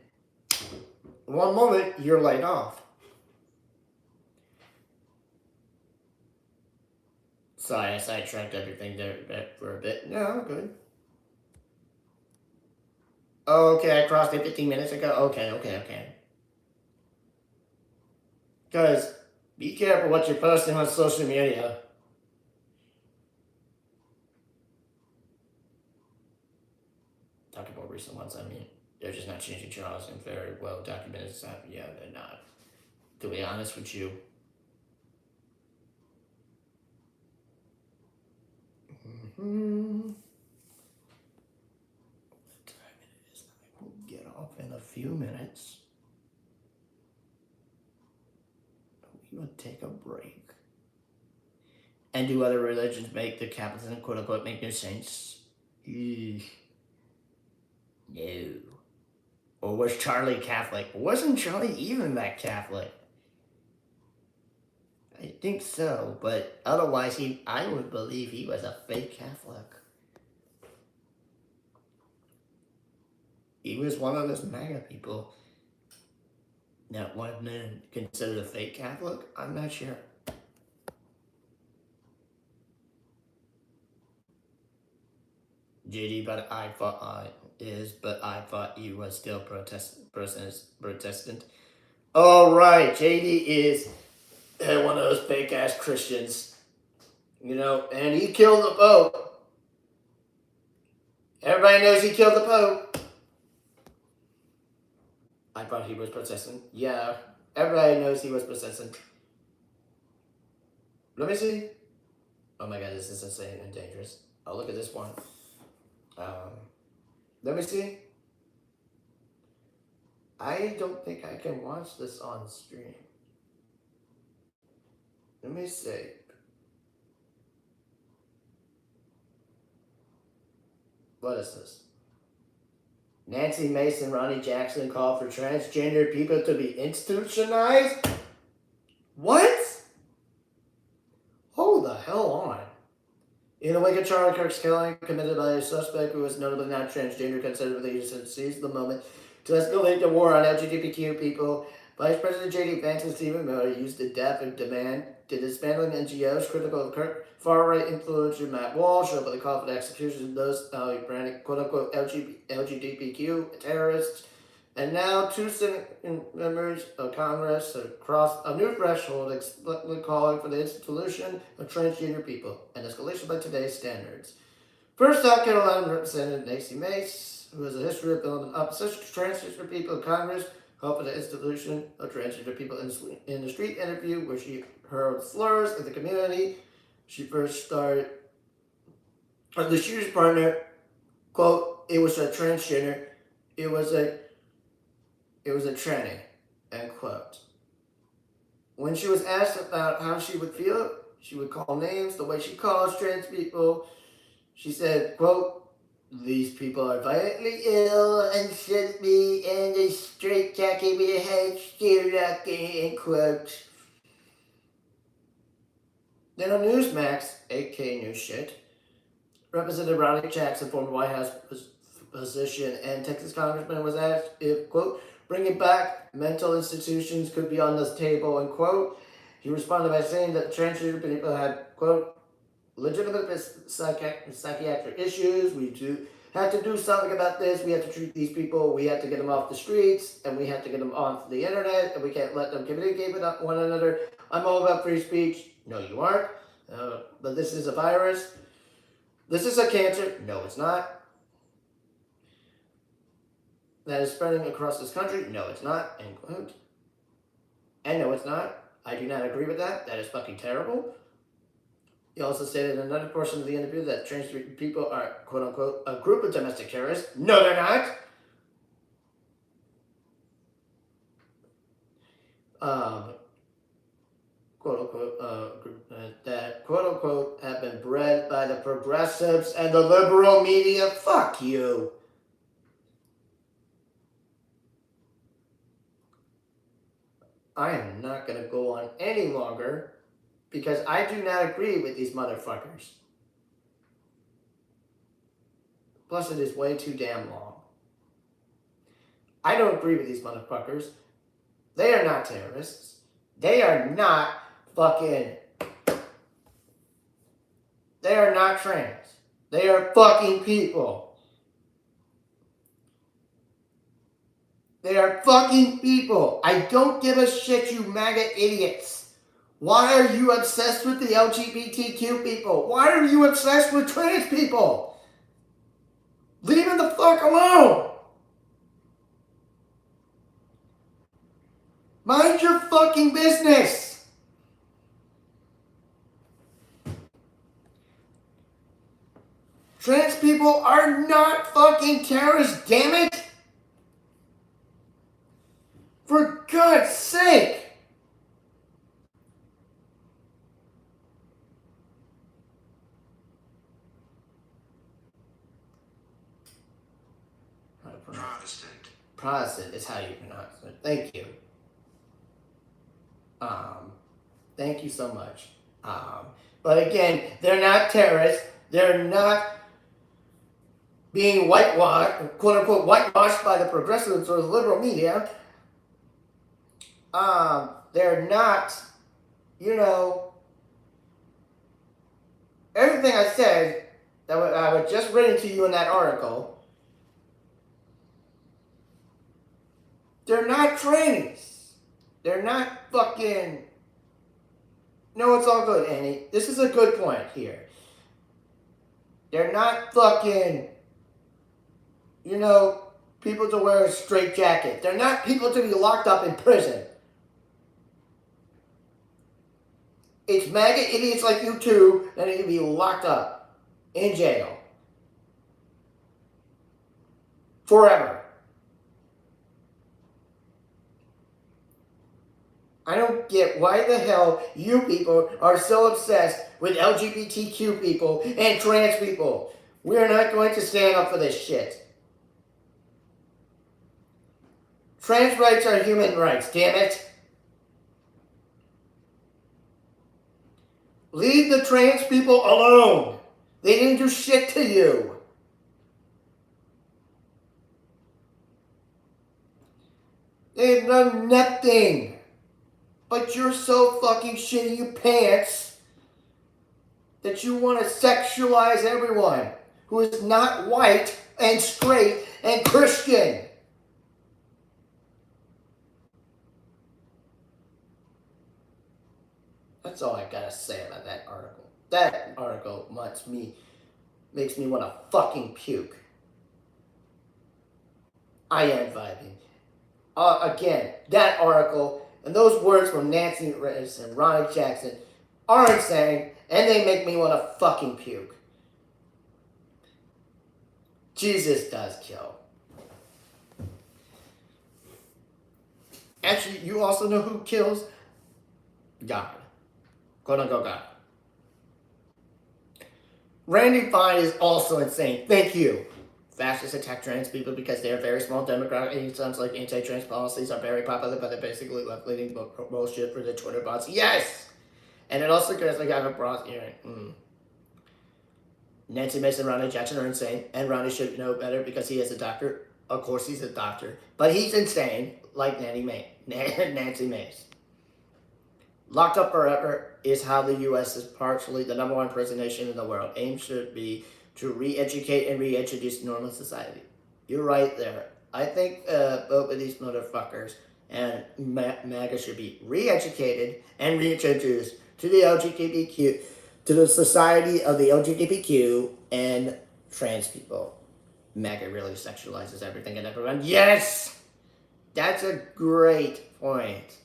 one moment you're laid off. Sorry, I sidetracked everything there for a bit. No, I'm good. Oh, okay, I crossed it 15 minutes ago. Okay. Because be careful what you're posting on social media. Talking about recent ones, I mean, they're just not changing Charles and very well documented stuff. Yeah, they're not. To be honest with you. What time it is? I will get off in a few minutes. We will take a break. And do other religions make the capitalism, quote unquote, make no sense? No. Or was Charlie Catholic? Wasn't Charlie even that Catholic? I think so, but otherwise I would believe he was a fake Catholic. He was one of those MAGA people. Now, what men considered a fake Catholic? I'm not sure. JD, but I thought you was still Protestant. Oh, right, JD is one of those fake ass Christians, you know, and he killed the Pope. Everybody knows he killed the Pope. I thought he was Protestant. Yeah, Everybody knows he was possessing. Let me see. Oh my god, this is insane and dangerous. Oh, look at this one. Let me see. I don't think I can watch this on stream. Let me see. What is this? Nancy Mason, Ronnie Jackson call for transgender people to be institutionalized? What? Hold the hell on. In the wake of Charlie Kirk's killing, committed by a suspect who was notably not transgender, considered the agency seized the moment to escalate the war on LGBTQ people. Vice President J.D. Vance and Stephen Miller used the death of demand to dismantling NGOs critical of Kirk, far-right influencer Matt Walsh, over the call for the execution of those branded quote-unquote LGBTQ terrorists. And now, two Senate members of Congress have crossed a new threshold, explicitly calling for the institution of transgender people, an escalation by today's standards. First, South Carolina Representative Nancy Mace, who has a history of building opposition to transgender people in Congress, called for the institution of transgender people in the street interview, where she hurled slurs at the community. She first started, the shooter's partner, quote, it was a transgender, it was a tranny, end quote. When she was asked about how she would feel, she would call names the way she calls trans people. She said, quote, these people are violently ill and should be in a straitjacket with a head steered up, end quote. Then on Newsmax, 8K News Shit, Representative Ronnie Jackson, former White House position and Texas congressman, was asked if, quote, bringing back mental institutions could be on this table, end quote. He responded by saying that transgender people had, quote, legitimate psychiatric issues. We do have to do something about this. We have to treat these people. We have to get them off the streets, and we have to get them off the internet, and we can't let them communicate with one another. I'm all about free speech. No, you aren't. But this is a virus. This is a cancer. No, it's not. That is spreading across this country. No, it's not. End quote. And no, it's not. I do not agree with that. That is fucking terrible. He also stated in another portion of the interview that transgender people are, quote unquote, a group of domestic terrorists. No, they're not. Quote unquote, that quote unquote have been bred by the progressives and the liberal media. Fuck you. I am not going to go on any longer because I do not agree with these motherfuckers. Plus, it is way too damn long. I don't agree with these motherfuckers. They are not terrorists. They are not fucking... They are not trans. They are fucking people. They are fucking people. I don't give a shit, you MAGA idiots. Why are you obsessed with the LGBTQ people? Why are you obsessed with trans people? Leave them the fuck alone. Mind your fucking business. Trans people are not fucking terrorists, damn it. For God's sake. Protestant is how you pronounce it. Thank you. Thank you so much. But again, they're not terrorists. They're not being whitewashed, quote unquote, whitewashed by the progressives or the liberal media. They're not, everything I said that I was just reading to you in that article. They're not trainees. They're not fucking... No, it's all good, Annie. This is a good point here. They're not fucking, people to wear a straight jacket. They're not people to be locked up in prison. It's MAGA idiots like you two that need to be locked up in jail forever. I don't get why the hell you people are so obsessed with LGBTQ people and trans people. We're not going to stand up for this shit. Trans rights are human rights, damn it. Leave the trans people alone. They didn't do shit to you. They've done nothing. But you're so fucking shitting your pants that you want to sexualize everyone who is not white and straight and Christian. That's all I gotta say about that article. That article makes me want to fucking puke. I am vibing. Again, that article and those words from Nancy Reyes and Ronnie Jackson are insane, and they make me want to fucking puke. Jesus does kill. Actually, you also know who kills? God. Quote unquote God. Randy Fine is also insane. Thank you. Fascists attack trans people because they are very small demographic, and it sounds like anti-trans policies are very popular, but they're basically left-leaning bullshit for the Twitter bots. Yes! And it also goes like I have a broad earring. Nancy Mace and Ronnie Jackson are insane, and Ronnie should know better because he is a doctor. Of course he's a doctor, but he's insane, like Nancy Mace. Locked up forever is how the U.S. is partially the #1 prison nation in the world. Aim should be to re-educate and reintroduce normal society. You're right there. I think both of these motherfuckers and MAGA should be re-educated and reintroduced to the LGBTQ, to the society of the LGBTQ and trans people. MAGA really sexualizes everything and everyone. Yes! That's a great point.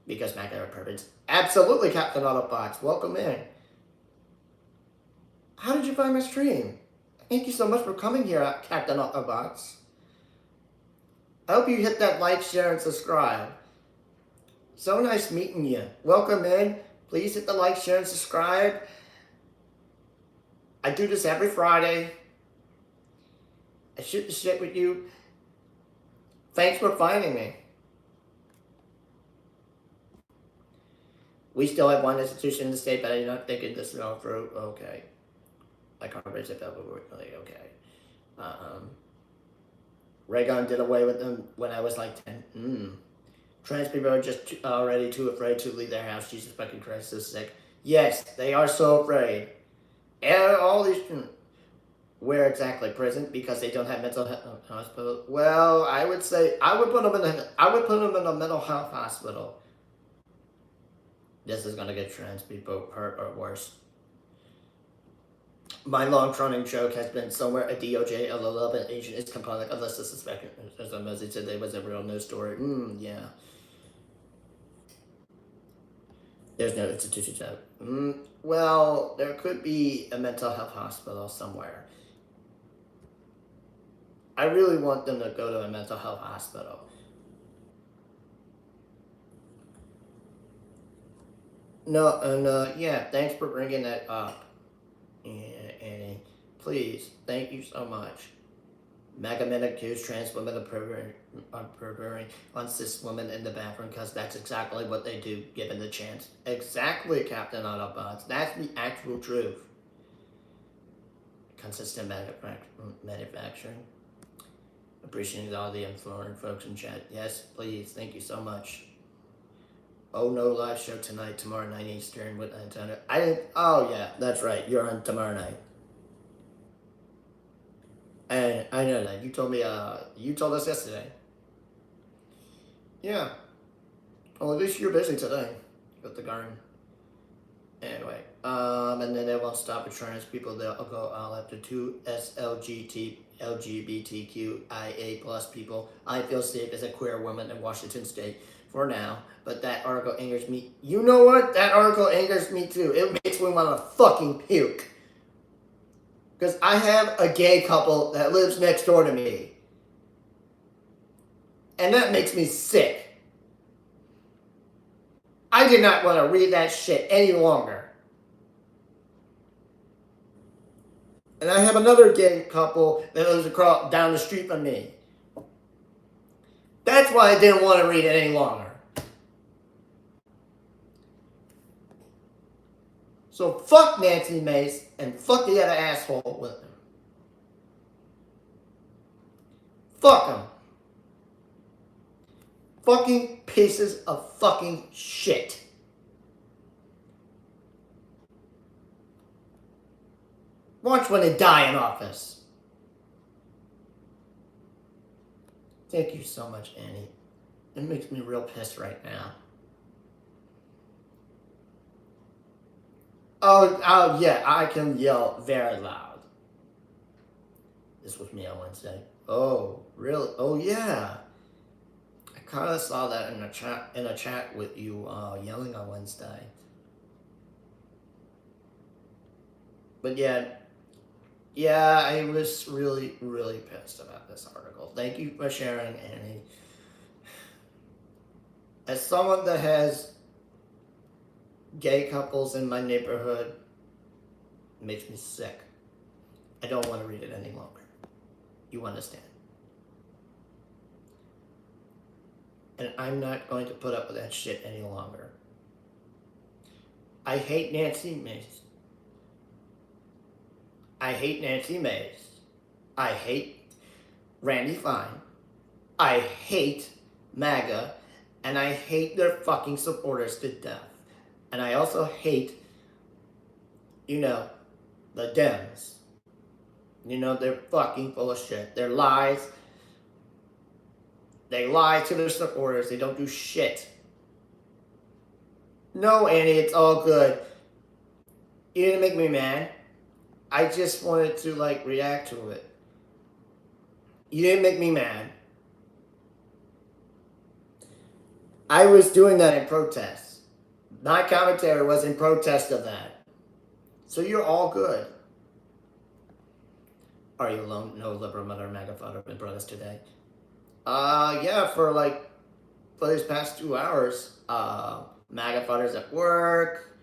Because MAGA are perverts. Absolutely, Captain Autobots. Welcome in. How did you find my stream? Thank you so much for coming here, Captain Autobots. I hope you hit that like, share, and subscribe. So nice meeting you. Welcome in. Please hit the like, share, and subscribe. I do this every Friday. I shoot the shit with you. Thanks for finding me. We still have one institution in the state, but I'm not thinking this is all through. Okay. I can't raise it, but really okay. Reagan did away with them when I was like 10. Trans people are just already too afraid to leave their house. Jesus fucking Christ, so sick. Yes, they are so afraid. And all these... Where exactly? Prison? Because they don't have mental health hospital? Well, I would say... I would put them in a mental health hospital. This is gonna get trans people hurt or worse. My long-running joke has been somewhere a DOJ, a low-level agent is compelling unless the suspected there's a message today was a real news story. Yeah. There's no institution joke. Well, there could be a mental health hospital somewhere. I really want them to go to a mental health hospital. No, yeah, thanks for bringing that up. Annie, please, thank you so much. MAGA men accuse trans women of perverting on cis women in the bathroom because that's exactly what they do given the chance. Exactly, Captain Autobots. That's the actual truth. Consistent manufacturing. Appreciating all the influential folks in chat. Yes, please, thank you so much. Oh no, live show tonight, tomorrow night Eastern with Antonio. Oh yeah, that's right, you're on tomorrow night. And I know that, you told us yesterday. Yeah. Well, at least you're busy today with the garden. Anyway, and then they won't stop with trans people, they'll go all after 2 LGBTQIA plus people. I feel safe as a queer woman in Washington State. for now, but that article angers me. You know what? That article angers me too. It makes me want to fucking puke. Because I have a gay couple that lives next door to me. And that makes me sick. I did not want to read that shit any longer. And I have another gay couple that lives across down the street from me. That's why I didn't want to read it any longer. So fuck Nancy Mace and fuck the other asshole with him. Fuck them. Fucking pieces of fucking shit. Watch when they die in office. Thank you so much, Annie. It makes me real pissed right now. Oh yeah, I can yell very loud. This was me on Wednesday. Oh, really? Oh yeah. I kind of saw that in a chat with you yelling on Wednesday. But yeah, I was really, really pissed about this article. Thank you for sharing, Annie. As someone that has gay couples in my neighborhood, it makes me sick. I don't want to read it any longer. You understand? And I'm not going to put up with that shit any longer. I hate Nancy Mace. I hate Nancy Mace. I hate Randy Fine. I hate MAGA. And I hate their fucking supporters to death. And I also hate, the Dems. They're fucking full of shit. They're lies. They lie to their supporters. They don't do shit. No, Annie, it's all good. You didn't make me mad. I just wanted to, react to it. You didn't make me mad. I was doing that in protest. My commentary was in protest of that. So you're all good. Are you alone? No liberal mother, MAGA father, and brothers today? Yeah, for these past 2 hours, MAGA fathers at work,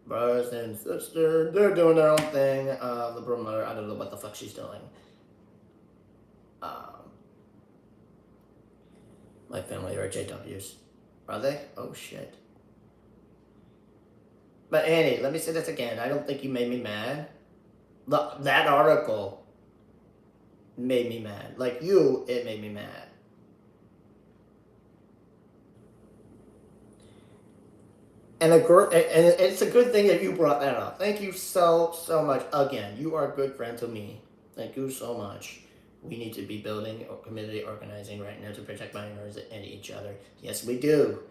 brothers and sisters, they're doing their own thing. Liberal mother, I don't know what the fuck she's doing. My family are JWs. Are they? Oh shit. But Annie, let me say this again. I don't think you made me mad. That article made me mad. It made me mad. And it's a good thing that you brought that up. Thank you so much. Again, you are a good friend to me. Thank you so much. We need to be building community organizing right now to protect minorities and each other. Yes, we do.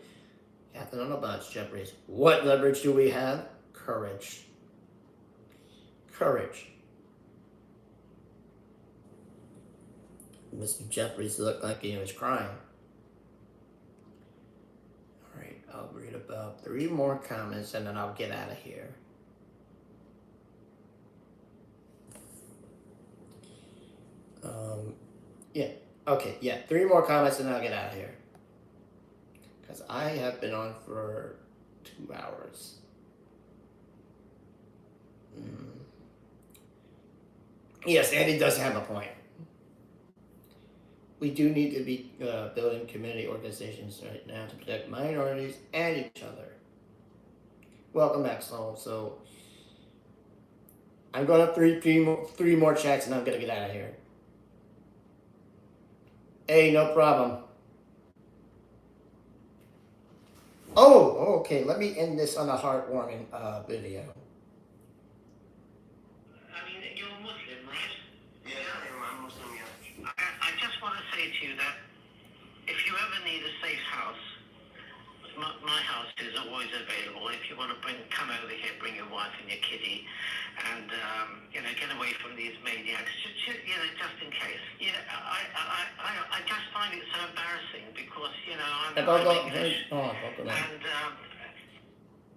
Captain on a bunch, Jeffries. What leverage do we have? Courage. Courage. Mr. Jeffries looked like he was crying. Alright, I'll read about 3 more comments and then I'll get out of here. Yeah. Okay, yeah. 3 more comments and I'll get out of here. Because I have been on for 2 hours. Yes, Andy does have a point. We do need to be building community organizations right now to protect minorities and each other. Welcome back, Sloan. So, I'm going to 3 more checks and I'm going to get out of here. Hey, no problem. Oh, okay. Let me end this on a heartwarming video. I mean, you're Muslim, right? Yeah, I'm Muslim, yeah. I just want to say to you that if you ever need a safe house, my house is always available. If you want to come over here, bring your wife and your kitty, and get get away from these maniacs, just in case. I just find it so embarrassing because, I'm English. Welcome in.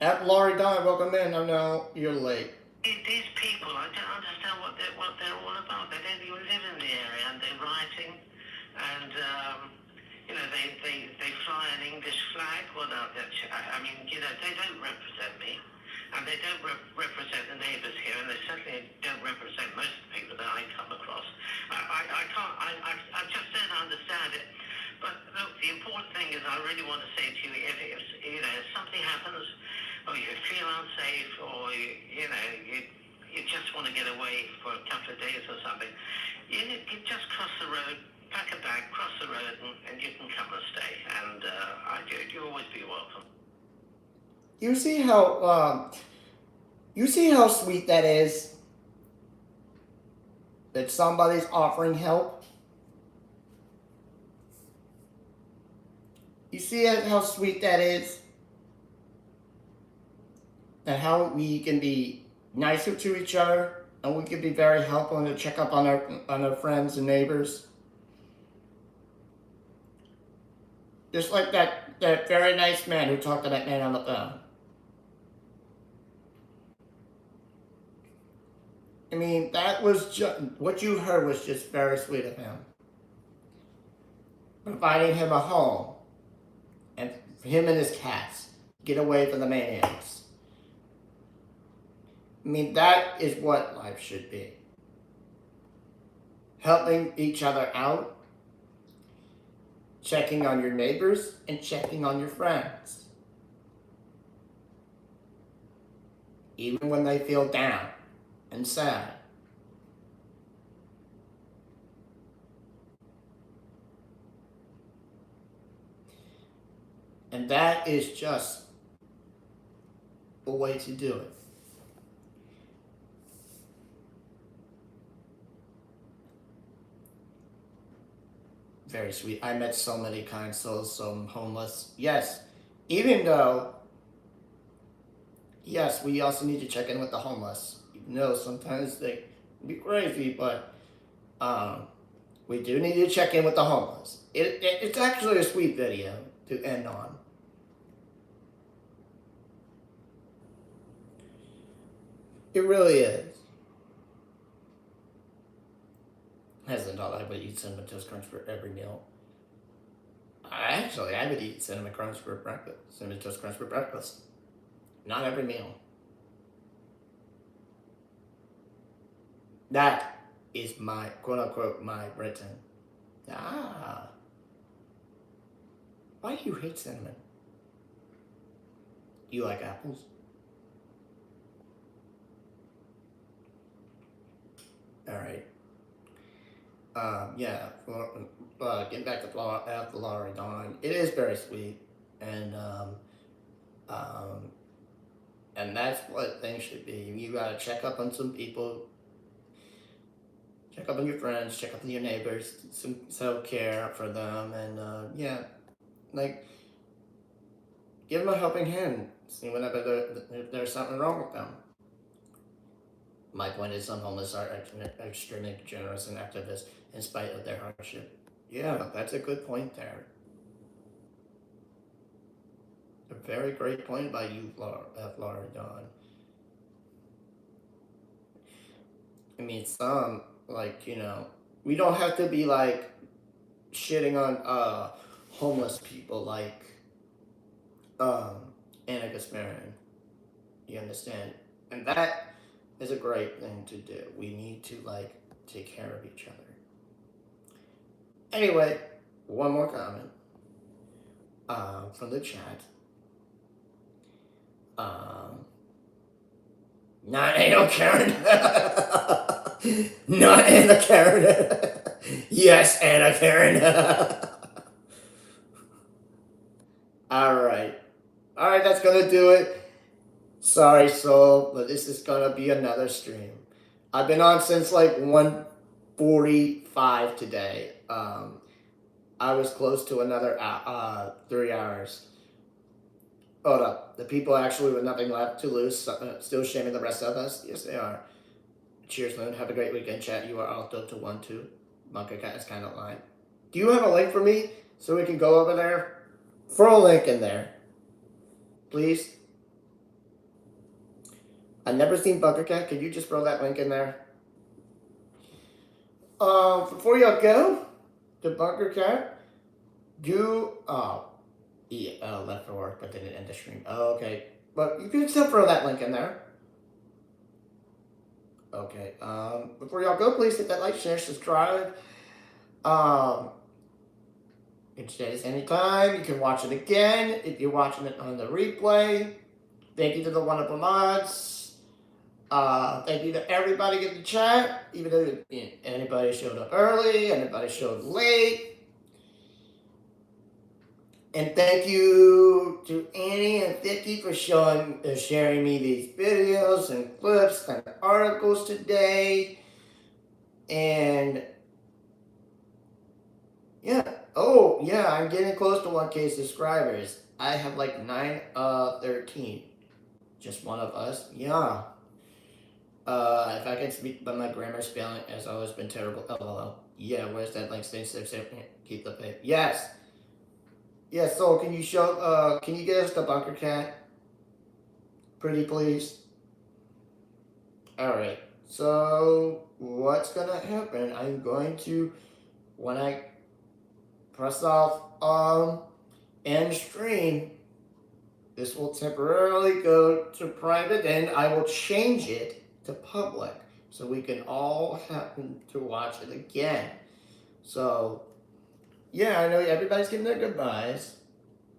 And Laurie Don, welcome in. I know you're late. these people, I don't understand what they're all about. They don't even live in the area, and they're rioting, and they fly an English flag. Well, they don't represent me, and they don't represent the neighbours here, and they certainly don't represent most of the people that I come across. I just don't understand it. But look, the important thing is, I really want to say to you, if something happens, or you feel unsafe, or you just want to get away for a couple of days or something, you just cross the road, pack a bag, cross the road, and you can come and stay. And you'll always be welcome. You see how sweet that is? That somebody's offering help? You see how sweet that is? And how we can be nicer to each other, and we can be very helpful and to check up on our friends and neighbors. Just like that very nice man who talked to that man on the phone. I mean, that was just, what you heard was just very sweet of him. Providing him a home, and for him and his cats get away from the maniacs. I mean, that is what life should be. Helping each other out, checking on your neighbors, and checking on your friends. Even when they feel down and sad. And that is just a way to do it. Very sweet. I met so many kind souls, some homeless. Yes, even though, yes, we also need to check in with the homeless. Even though sometimes they can be crazy, but we do need to check in with the homeless. It's actually a sweet video to end on. It really is. Hasn't thought I would eat Cinnamon Toast Crunch for every meal. I would eat Cinnamon Crunch for breakfast. Cinnamon Toast Crunch for breakfast. Not every meal. That is my, quote unquote, my Britain. Why do you hate cinnamon? You like apples? Alright. Getting back to Laurie Dawn, it is very sweet, and that's what things should be. You gotta check up on some people, check up on your friends, check up on your neighbors, some self-care for them, and give them a helping hand. See whenever there's something wrong with them. My point is, some homeless are extremely generous and activist in spite of their hardship. Yeah, that's a good point there. A very great point by you, Laura Dawn. I mean, some, we don't have to be, shitting on, homeless people like, Anna Gasparian. You understand? And that is a great thing to do. We need to, take care of each other. Anyway, one more comment from the chat. Not Anna Karen. Not Anna Karen. Yes, Anna Karen. Alright, that's gonna do it. Sorry, soul, but this is gonna be another stream. I've been on since 1:45 today. I was close to another 3 hours. Hold up, the people actually with nothing left to lose, still shaming the rest of us? Yes, they are. Cheers, Moon. Have a great weekend, chat. You are also to 1-2. Bunker Cat is kind of lying. Do you have a link for me so we can go over there? Throw a link in there, please. I've never seen Bunker Cat. Can you just throw that link in there? Before y'all go to Bunker Cat, left for work, but didn't end the stream. Oh, okay. But you can still throw that link in there. Okay. Before y'all go, please hit that like, share, subscribe. You can share this anytime. You can watch it again if you're watching it on the replay. Thank you to the wonderful mods. Thank you to everybody in the chat, even though anybody showed up early, anybody showed late. And thank you to Annie and Vicky for sharing me these videos and clips and articles today. And yeah. Oh, yeah, I'm getting close to 1K subscribers. I have like 13. Just one of us. Yeah. If I can speak, but my grammar spelling has always been terrible. LOL. Yeah, where's that link? Keep the pay. Yes. Yeah, so can you can you get us the Bunker Cat? Pretty please. Alright. So what's gonna happen? I'm going to, when I press off end stream, this will temporarily go to private, and I will change it to public so we can all happen to watch it again. So yeah, I know everybody's giving their goodbyes,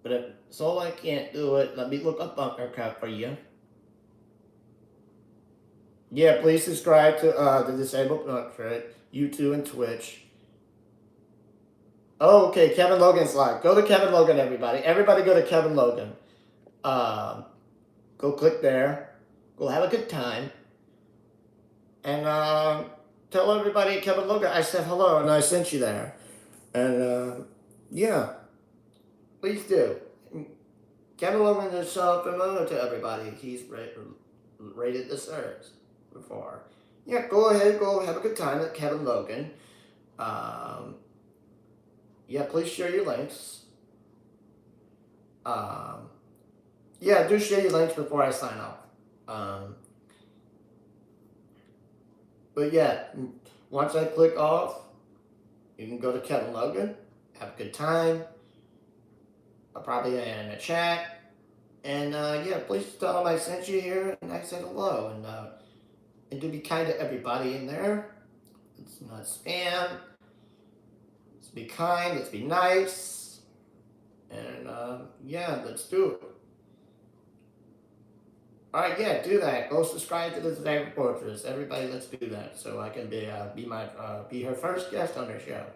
but if so I can't do it, let me look up Bunker Cat for you. Yeah, please subscribe to the Disabled Portrait, YouTube and Twitch. Oh, okay, Kevin Logan's live. Go to Kevin Logan, everybody. Everybody go to Kevin Logan. Go click there. Go have a good time. And tell everybody at Kevin Logan I said hello and I sent you there. And yeah, please do. Kevin Logan is familiar to everybody. He's rated the Sirs before. Yeah, go ahead, go have a good time at Kevin Logan. Yeah, please share your links. Yeah, do share your links before I sign off. But yeah, once I click off, you can go to Kevin Logan, have a good time. I'll probably in a chat. And yeah, please tell them I sent you here and I said hello. And to be kind to everybody in there. It's not spam. Let's be kind, let's be nice. And yeah, let's do it. Alright, yeah, do that. Go subscribe to the Disabled Portraits. Everybody, let's do that. So I can be her first guest on her show.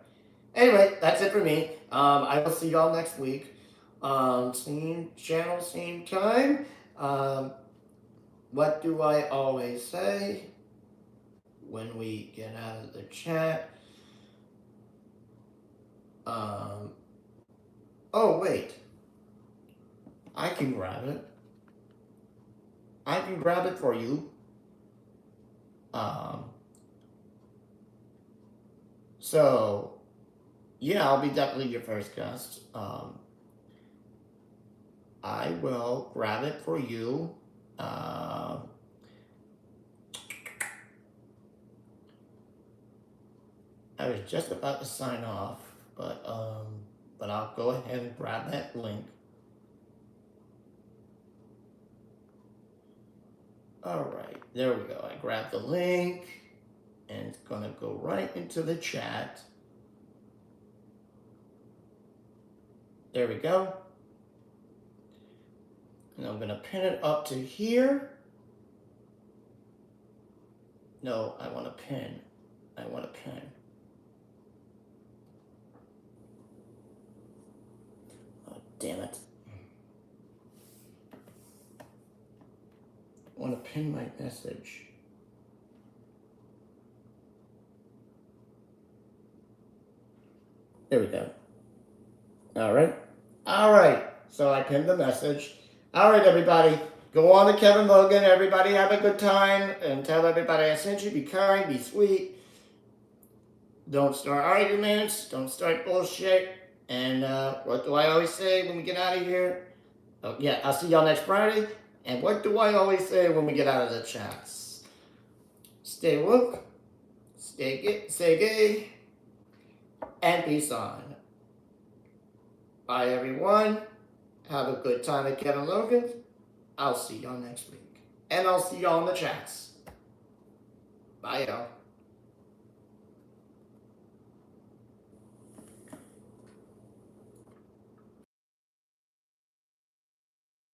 Anyway, that's it for me. I will see y'all next week. Same channel, same time. What do I always say when we get out of the chat? Oh, wait. I can grab it. I can grab it for you. So, yeah, I'll be definitely your first guest. I will grab it for you. I was just about to sign off, but I'll go ahead and grab that link. Alright, there we go. I grabbed the link, and it's gonna go right into the chat. There we go. And I'm gonna pin it up to here. No, I want a pin. I want a pin. Oh, damn it. I want to pin my message. There we go. All right. So I pinned the message. All right, everybody. Go on to Kevin Logan. Everybody have a good time and tell everybody I sent you. Be kind, be sweet. Don't start arguments. Don't start bullshit. And what do I always say when we get out of here? Oh, yeah, I'll see y'all next Friday. And what do I always say when we get out of the chats? Stay woke, stay gay, and peace on. Bye, everyone. Have a good time at Kevin Logan's. I'll see y'all next week. And I'll see y'all in the chats. Bye, y'all.